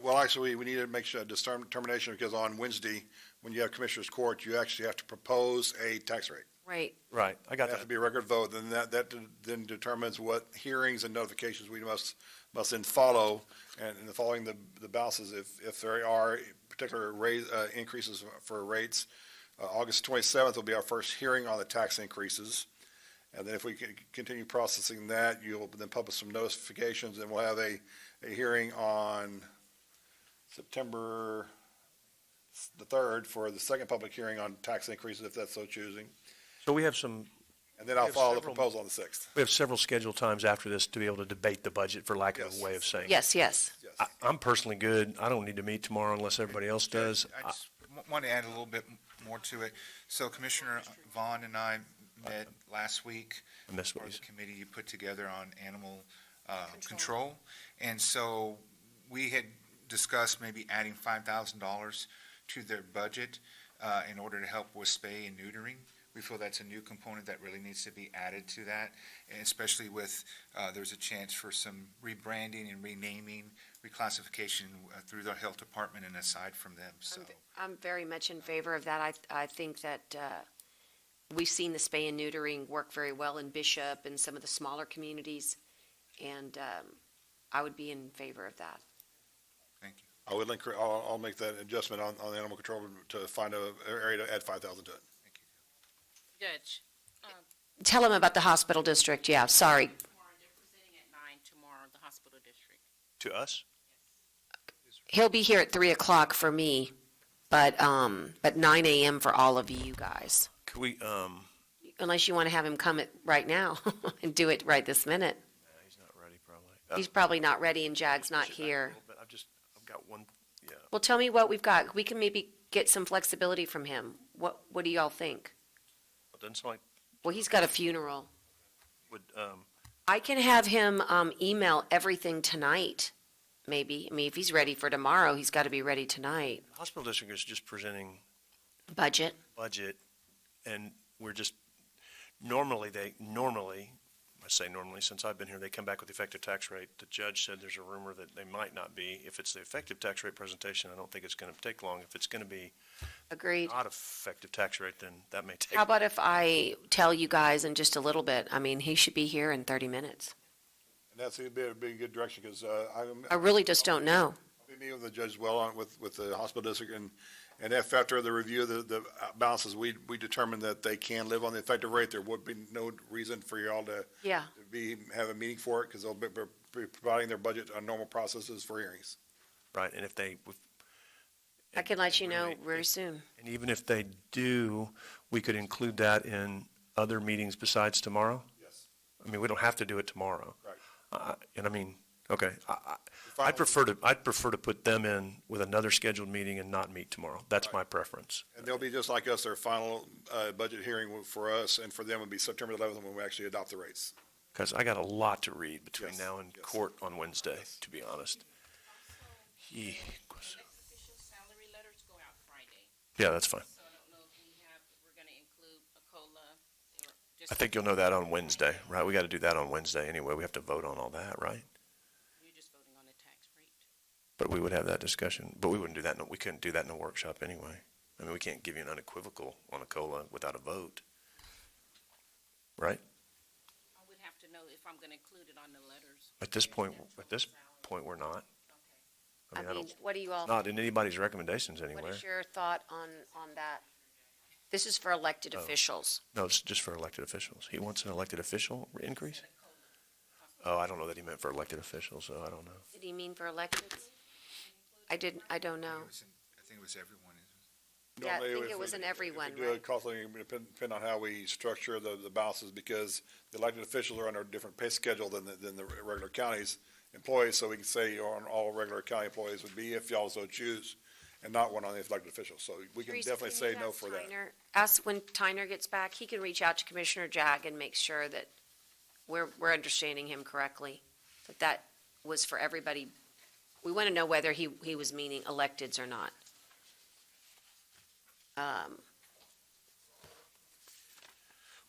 need to make sure a determination, because on Wednesday, when you have Commissioners Court, you actually have to propose a tax rate. Right. Right, I got It has to that. be a record vote, then that then determines what hearings and notifications we must then follow, and following the balances, if there are particular increases for rates. August 27th will be our first hearing on the tax increases. And then if we can continue processing that, you'll then publish some notifications, and we'll have a hearing on September the 3rd for the second public hearing on tax increases, if that's so choosing. So we have some And then I'll have follow the several- proposal on the 6th. We have several scheduled times after this to be able to debate the budget, for lack of Yes. a way of saying it. Yes, yes. I'm personally good. I don't need to meet tomorrow unless everybody else does. I just want to add a little bit more to it. So Commissioner Vaughn and I met last week I missed what for you the said. committee you put together on animal control. And so we had discussed maybe adding $5,000 to their budget in order to help with spay and neutering. We feel that's a new component that really needs to be added to that, and especially with, there's a chance for some rebranding and renaming, reclassification through the health department and aside from them, so. I'm very much in favor of that. I think that we've seen the spay and neutering work very well in Bishop and some of the smaller communities, and I would be in favor of that. Thank you. I would link, I'll make that adjustment on the animal control to find an area to add 5,000 to it. Judge, Tell him about the hospital district, yeah, sorry. tomorrow, they're presenting at 9 tomorrow, the hospital district. To us? He'll be here at 3 o'clock for me, but 9 a.m. for all of you guys. Could we, Unless you want to have him come right now and do it right this minute. he's not ready probably. He's probably not ready and Jag's not here. But I've got one, yeah. Well, tell me what we've got. We can maybe get some flexibility from him. What do y'all think? It doesn't sound like, Well, he's got a funeral. would, I can have him email everything tonight, maybe. I mean, if he's ready for tomorrow, he's got to be ready tonight. the hospital district is just presenting Budget. budget, and we're just, normally, I say normally, since I've been here, they come back with the effective tax rate. The judge said there's a rumor that they might not be. If it's the effective tax rate presentation, I don't think it's going to take long. If it's going to be Agreed. not effective tax rate, then that may take. How about if I tell you guys in just a little bit? I mean, he should be here in 30 minutes. And that's a good direction, because I really just don't know. I'll be meeting with the judge as well with the hospital district, and if after the review of the balances, we determine that they can live on the effective rate, there would be no reason for y'all to Yeah. have a meeting for it, because they'll be providing their budget on normal processes for hearings. Right, and if they. I can let you know really, very soon. And even if they do, we could include that in other meetings besides tomorrow? Yes. I mean, we don't have to do it tomorrow. Right. And I mean, okay, I'd prefer to put them in with another scheduled meeting and not meet tomorrow. That's my preference. And they'll be just like us, their final budget hearing for us and for them would be September 11th when we actually adopt the rates. Because I got a lot to read between Yes, now and yes. court on Wednesday, Yes. to be honest. Yee. Official salary letters go out Friday, Yeah, that's fine. so I don't know if we're gonna include a COLA or just. I think you'll know that on Wednesday, right? We got to do that on Wednesday anyway. We have to vote on all that, right? You're just voting on the tax rate. But we would have that discussion, but we wouldn't do that, we couldn't do that in a workshop anyway. I mean, we can't give you an unequivocal on a COLA without a vote. Right? I would have to know if I'm gonna include it on the letters. At this point, we're not. I mean, mean, what do you all, not in anybody's recommendations what anywhere. is your thought on that? This is for elected Oh. officials. No, it's just for elected officials. He wants an elected official increase? Oh, I don't know that he meant for elected officials, so I don't know. Did he mean for electeds? I don't know. I think it was everyone. Yeah, I Normally, think if it was we- in everyone, If we do right? it costly, it would depend on how we structure the balances, because the elected officials are under a different pay schedule than the regular counties employees, so we can say on all regular county employees would be if y'all so choose, and not one on the elected officials, so we can Teresa, definitely can say you no ask for that. Tyner- Ask when Tyner gets back, he can reach out to Commissioner Jag and make sure that we're understanding him correctly, that was for everybody. We want to know whether he was meaning electeds or not.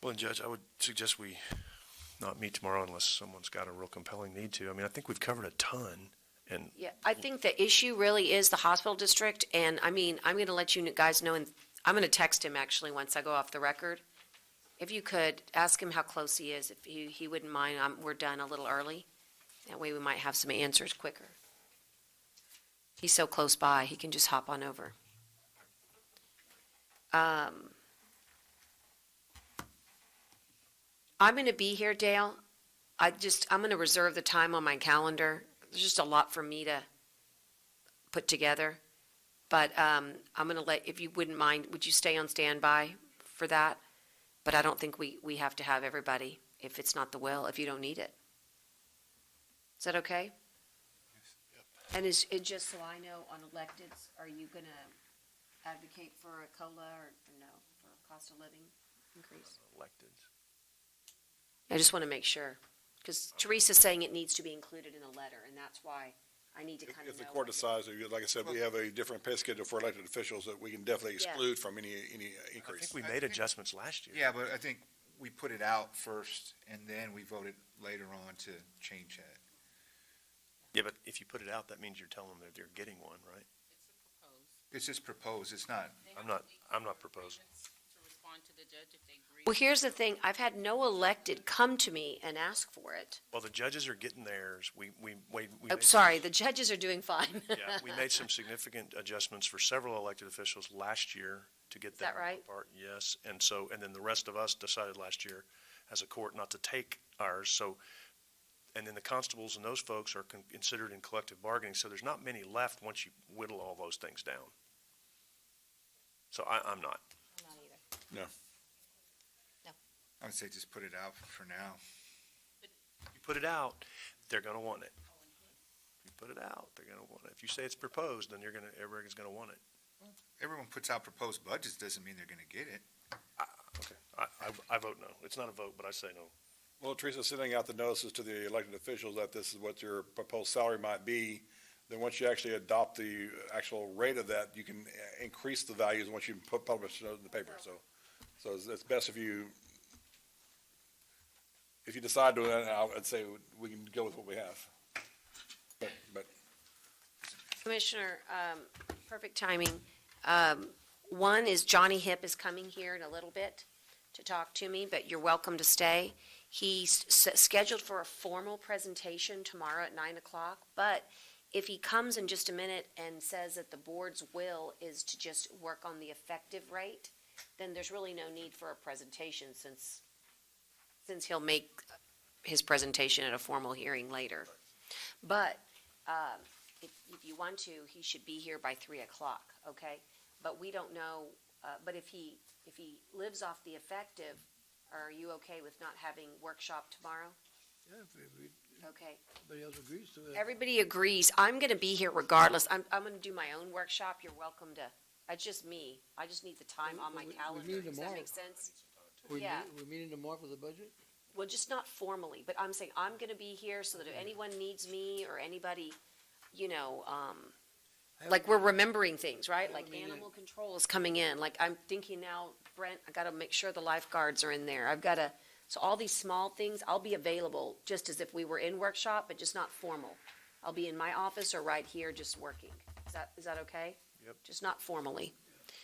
Well, Judge, I would suggest we not meet tomorrow unless someone's got a real compelling need to. I mean, I think we've covered a ton, and Yeah, I think the issue really is the hospital district, and I mean, I'm going to let you guys know, and I'm going to text him actually once I go off the record. If you could, ask him how close he is, if he wouldn't mind, we're done a little early. That way we might have some answers quicker. He's so close by, he can just hop on over. I'm going to be here, Dale. I'm going to reserve the time on my calendar. There's just a lot for me to put together. But I'm going to if you wouldn't mind, would you stay on standby for that? But I don't think we have to have everybody if it's not the will, if you don't need it. Is that okay? And is, it just so I know, on electeds, are you gonna advocate for a COLA or no, for a cost of living increase? Electeds. I just want to make sure, because Teresa's saying it needs to be included in a letter, and that's why I need to kind of know. If the court decides, like I said, we have a different pay schedule for elected officials that we can definitely exclude from any I increase. think we made adjustments last year. Yeah, but I think we put it out first, and then we voted later on to change that. Yeah, but if you put it out, that means you're telling them that they're getting one, right? It's just proposed, it's not. I'm not proposing. To respond to the judge if they agree. Well, here's the thing, I've had no elected come to me and ask for it. Well, the judges are getting theirs. We Oh, made- sorry, the judges are doing fine. Yeah, we made some significant adjustments for several elected officials last year to get that them right? apart. Yes, and then the rest of us decided last year as a court not to take ours, so, and then the constables and those folks are considered in collective bargaining, so there's not many left once you whittle all those things down. So I'm not. I would say just put it out for now. You put it out, they're gonna want it. If you put it out, they're gonna want it. If you say it's proposed, then everybody's gonna want it. Everyone puts out proposed budgets, doesn't mean they're gonna get it. Okay, I vote no. It's not a vote, but I say no. Well, Teresa, sending out the notices to the elected officials that this is what your proposed salary might be, then once you actually adopt the actual rate of that, you can increase the values once you publish it in the paper, so it's best if you decide to, I'd say we can go with what we have. But Commissioner, perfect timing. One is Johnny Hip is coming here in a little bit to talk to me, but you're welcome to stay. He's scheduled for a formal presentation tomorrow at 9:00, but if he comes in just a minute and says that the board's will is to just work on the effective rate, then there's really no need for a presentation since he'll make his presentation at a formal hearing later. But if you want to, he should be here by 3:00, okay? But we don't know, but if he lives off the effective, are you okay with not having workshop tomorrow? Yeah, if Okay. everybody else agrees to it. Everybody agrees. I'm gonna be here regardless. I'm gonna do my own workshop. You're welcome to, it's just me. I just need the time on my We calendar. meet Does that tomorrow. make sense? We're Yeah. meeting tomorrow for the budget? Well, just not formally, but I'm saying I'm gonna be here so that if anyone needs me or anybody, like we're remembering things, right? Like animal control is coming in. Like I'm thinking now, Brent, I gotta make sure the lifeguards are in there. So all these small things, I'll be available just as if we were in workshop, but just not formal. I'll be in my office or right here just working. Is that okay? Yep. Just not formally.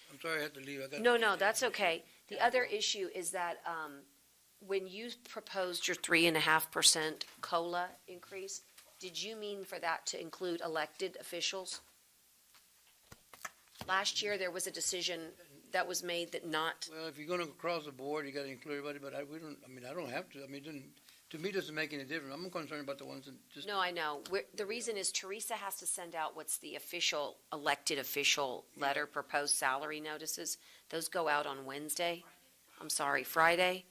I'm sorry I had to leave. I got. No, that's okay. The other issue is that, when you proposed your 3.5% COLA increase, did you mean for that to include elected officials? Last year, there was a decision that was made that not, Well, if you're gonna go across the board, you gotta include everybody, but I don't have to. To me, it doesn't make any difference. I'm concerned about the ones that just. no, I know. The reason is Teresa has to send out what's the official, elected official letter, proposed salary notices. Those go out on Friday.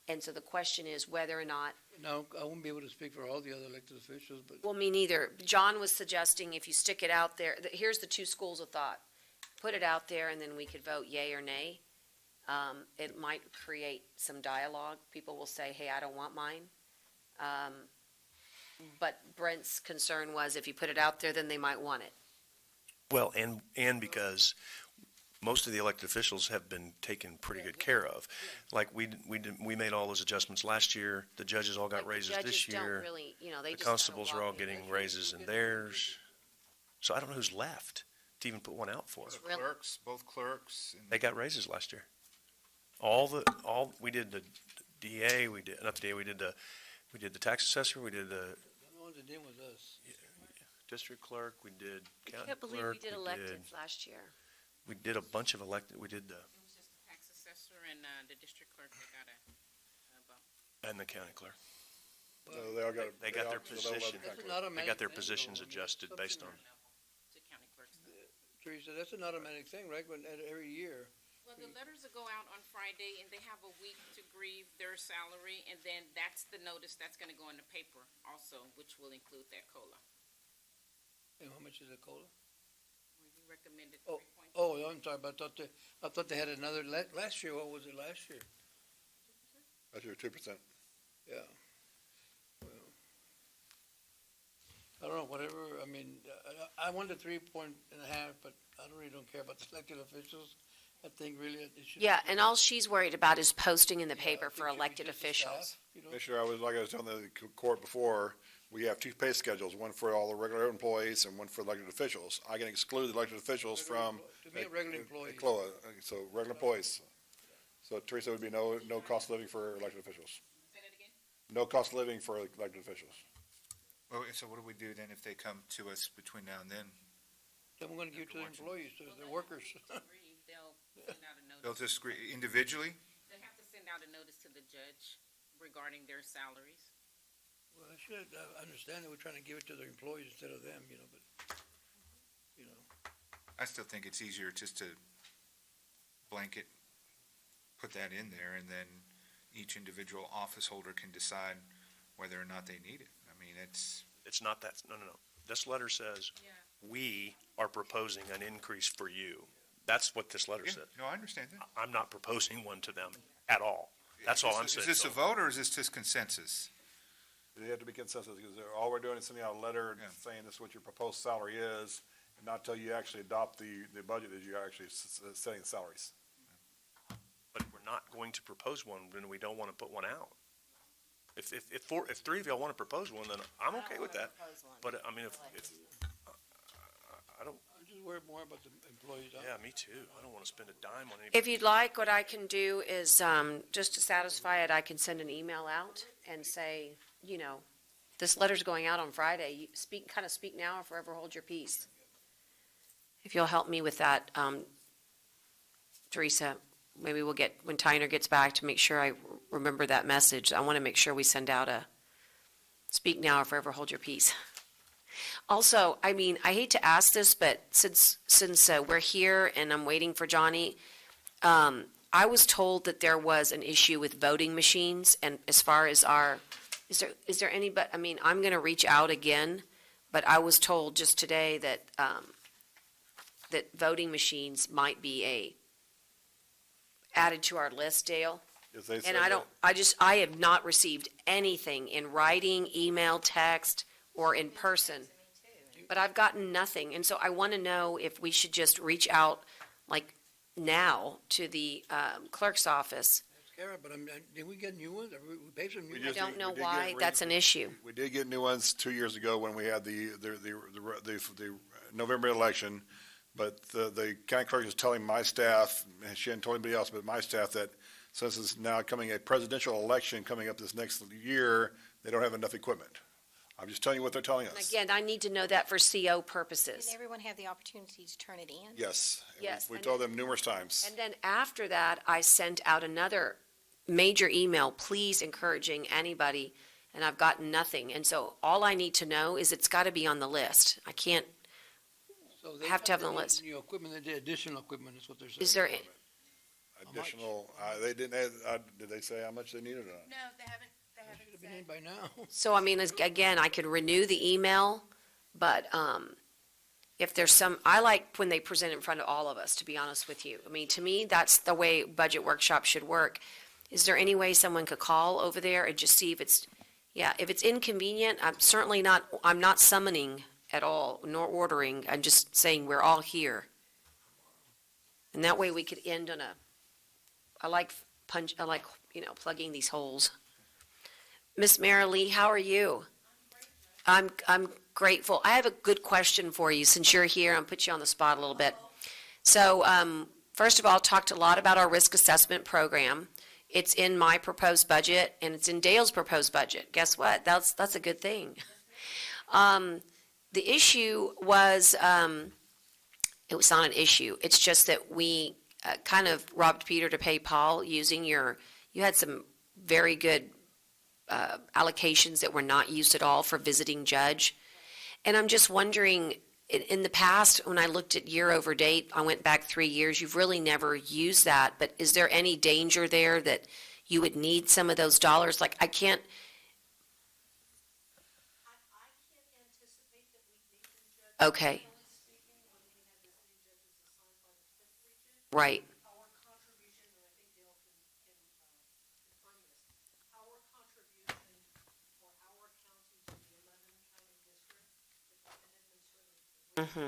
And so the question is whether or not, No, I won't be able to speak for all the other elected officials, but well, me neither. John was suggesting if you stick it out there, here's the two schools of thought. Put it out there and then we could vote yay or nay. It might create some dialogue. People will say, hey, I don't want mine. But Brent's concern was if you put it out there, then they might want it. Well, and because most of the elected officials have been taken pretty good care of. Like, we made all those adjustments last year. The judges all got Like, the raises this judges don't year. really, they The just constables are all walk in. getting raises in theirs. So I don't know who's left to even put one out for. The Really? clerks, both clerks, and They got raises last year. We did the DA, we did the tax assessor, we did the the ones that did was us. district clerk, we did I county can't believe clerk. we did electeds last year. We did a bunch of we did It was just the tax assessor and, the district clerk that got a bump. and the county clerk. so they all got. They got their all- so they'll let position. them That's calculate. an automatic They got their thing, positions though. adjusted based on, Something To county clerks. Teresa, that's an automatic thing, right? When, every year, Well, the letters will go out on Friday, and they have a week to grieve their salary, and then that's the notice that's gonna go in the paper also, which will include that COLA. And how much is the COLA? Well, you recommended Oh, 3.2. Oh, I'm sorry, but I thought they had another, last year, what was it last year? That's your 2%. Yeah. Well, I don't know, whatever, I mean, I wanted 3.5, but I really don't care about the elected officials. I think really it should. Yeah, and all she's worried about is posting in the Yeah, I paper think for it should be elected just the officials. staff, you know? Commissioner, like I was telling the court before, we have two pay schedules, one for all the regular employees and one for elected officials. I can exclude the elected officials from. To be a regular employee. CLOA, so regular employees. So Teresa, would be no cost of living for elected officials. Say that again? No cost of living for elected officials. Well, so what do we do then if they come to us between now and then? Then we're gonna give it to the employees, to the workers. Agree, they'll send out a They'll notice. just agree individually? They have to send out a notice to the judge regarding their salaries. Well, I should, I understand that we're trying to give it to the employees instead of them, you know, but, you know. I still think it's easier just to blanket, put that in there, and then each individual office holder can decide whether or not they need it. I mean, it's, It's not that, no. This letter says, Yeah. we are proposing an increase for you. That's what this letter yeah, said. no, I understand that. I'm not proposing one to them at all. That's all I'm saying. Is this So- a vote or is this just consensus? They have to be consensus, because all we're doing is sending out a letter Yeah. saying this is what your proposed salary is, and not till you actually adopt the budget that you're actually setting the salaries. But we're not going to propose one, then we don't want to put one out. If three of y'all want to propose one, then I'm okay with that. But, I mean, if, I don't, I'm just worried more about the employees. yeah, me too. I don't want to spend a dime on anybody. If you'd like, what I can do is, just to satisfy it, I can send an email out and say, you know, this letter's going out on Friday. You speak now or forever hold your peace. If you'll help me with that, Teresa, maybe we'll get, when Tyner gets back, to make sure I remember that message. I want to make sure we send out a speak now or forever hold your peace. Also, I mean, I hate to ask this, but since we're here and I'm waiting for Johnny, I was told that there was an issue with voting machines, and as far as is there any, but, I mean, I'm gonna reach out again, but I was told just today that, that voting machines might be added to our list, Dale. If they And said I that- don't, I have not received anything in writing, email, text, or in person. But I've gotten nothing, and so I want to know if we should just reach out, like, now to the clerk's office. Kara, but did we get new ones? We paid some new We I ones? just- don't know we did why get that's an issue. We did get new ones 2 years ago when we had the November election, but the county clerk is telling my staff, and she hadn't told anybody else, but my staff, that since it's now coming a presidential election coming up this next year, they don't have enough equipment. I'm just telling you what they're telling And us. again, I need to know that for CO Did purposes. everyone have the opportunity to turn it in? Yes. And Yes, We and told them numerous times. And then after that, I sent out another major email, please encouraging anybody, and I've gotten nothing. And so all I need to know is it's got to be on the list. I can't, So they have to have thought on the they list. needed New equipment, they did additional equipment, is what they're saying. is there, Additional, they didn't, did they say how much they needed or not? No, they haven't Should have been in by now. so I mean, again, I could renew the email, but, if there's some, I like when they present in front of all of us, to be honest with you. I mean, to me, that's the way budget workshop should work. Is there any way someone could call over there and just see if it's, if it's inconvenient, I'm not summoning at all, nor ordering, I'm just saying we're all here. And that way we could end on I like, plugging these holes. Miss Marilee, how are you? I'm grateful. I have a good question for you, since you're here, I'll put you on the spot a little bit. So, first of all, talked a lot about our risk assessment program. It's in my proposed budget, and it's in Dale's proposed budget. Guess what? That's a good thing. The issue was, it was not an issue. It's just that we kind of robbed Peter to pay Paul using you had some very good allocations that were not used at all for visiting judge. And I'm just wondering, in the past, when I looked at year over date, I went back 3 years, you've really never used that, but is there any danger there that you would need some of those dollars? Like, I can't. Okay. Right. Mm-hmm.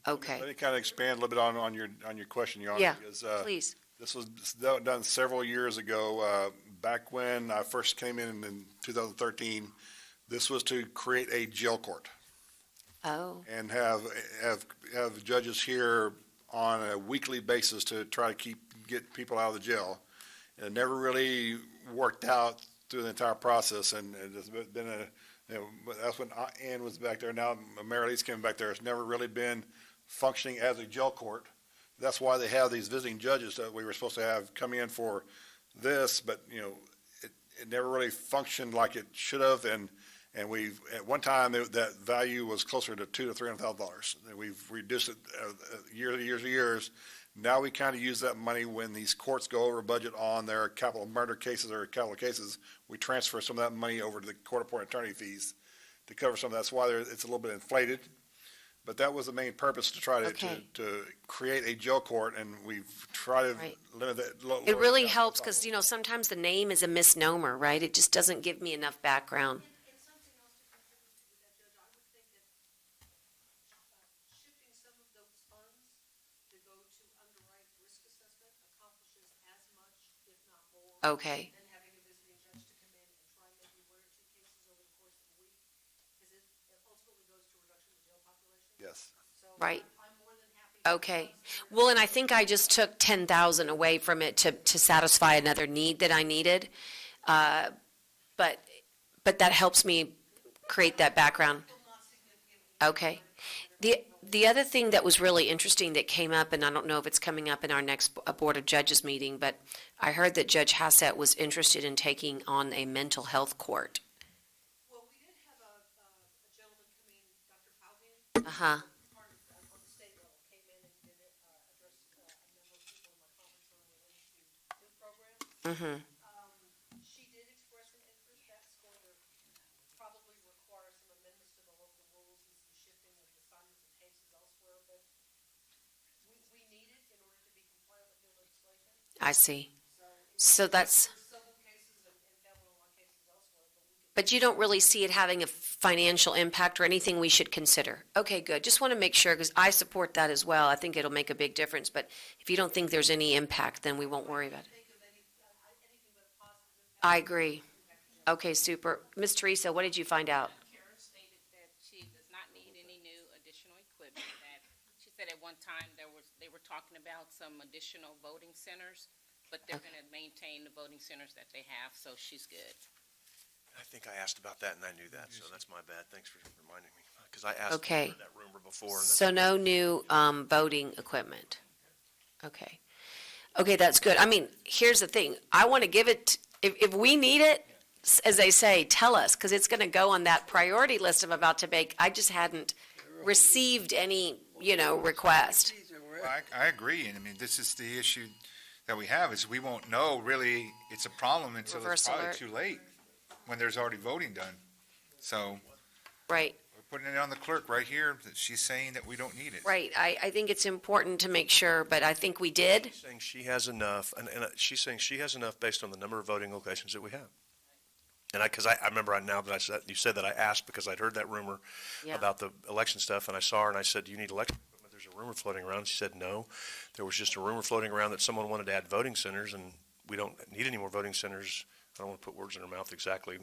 Okay. Let me kind of expand a little bit on your question, Your Honor. Yeah, because, please. This was done several years ago, back when I first came in 2013. This was to create a jail court Oh, and have judges here on a weekly basis to try to get people out of the jail. And it never really worked out through the entire process, and it's been that's when Ann was back there. Now Mayor Lee's came back there. It's never really been functioning as a jail court. That's why they have these visiting judges that we were supposed to have come in for this, but, it never really functioned like it should have, and we've, at one time, that value was closer to $200,000 to $300,000. And we've reduced it years. Now we kind of use that money when these courts go over budget on their capital murder cases or capital cases. We transfer some of that money over to the court-appointed attorney fees to cover some of that. That's why it's a little bit inflated. But that was the main purpose, to try to create a jail court, and we've tried to Right. limit that. it really helps because, sometimes the name is a misnomer, right? It just doesn't give me enough background. Okay. Yes. Right. Okay. Well, and I think I just took 10,000 away from it to satisfy another need that I needed. But that helps me create that background. Okay. The other thing that was really interesting that came up, and I don't know if it's coming up in our next Board of Judges meeting, but I heard that Judge Hassett was interested in taking on a mental health court. Well, we did have a gentleman come in, Dr. Falvey. Uh-huh. On the state level, came in and did address a number of people in my conference room related to new programs. Mm-hmm. She did express an interest. That's going to probably require some amendments to the local rules and some shifting of assignments of cases elsewhere, but we need it in order to be compliant with new legislation. I see. So that's, Civil cases and capital law cases elsewhere, but we can. but you don't really see it having a financial impact or anything we should consider? Okay, good. Just want to make sure, because I support that as well. I think it'll make a big difference, but if you don't think there's any impact, then we won't worry about it. I agree. Okay, super. Ms. Teresa, what did you find out? Karen stated that she does not need any new additional equipment, that she said at one time they were talking about some additional voting centers, but they're gonna maintain the voting centers that they have, so she's good. I think I asked about that and I knew that, so that's my bad. Thanks for reminding me. Because I asked Okay. that rumor before. And So no new voting equipment? Okay. Okay, that's good. I mean, here's the thing. I want to give it, if we need it, as they say, tell us, because it's going to go on that priority list I'm about to make. I just hadn't received any, request. Well, I agree, and I mean, this is the issue that we have, is we won't know really it's a problem until Reverse it's probably alert. too late, when there's already voting done. So Right, we're putting it on the clerk right here, that she's saying that we don't need it. right. I think it's important to make sure, but I think we did. She's saying she has enough, and she's saying she has enough based on the number of voting locations that we have. And because I remember now that you said that, I asked because I'd heard that rumor Yeah. about the election stuff, and I saw her and I said, "Do you need election equipment?" There's a rumor floating around. She said, "No." There was just a rumor floating around that someone wanted to add voting centers, and we don't need any more voting centers. I don't want to put words in her mouth exactly.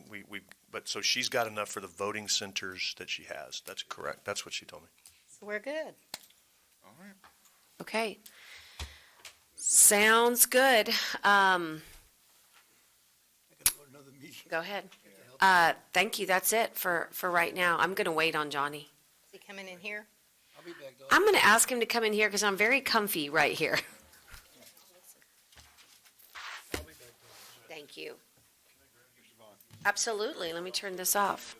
But so she's got enough for the voting centers that she has. That's correct. That's what she told me. So we're good. All right. Okay. Sounds good. Go ahead. Thank you. That's it for right now. I'm going to wait on Johnny. Is he coming in here? I'll be back, though. I'm going to ask him to come in here because I'm very comfy right here. I'll be back, though. Thank you. Absolutely. Let me turn this off.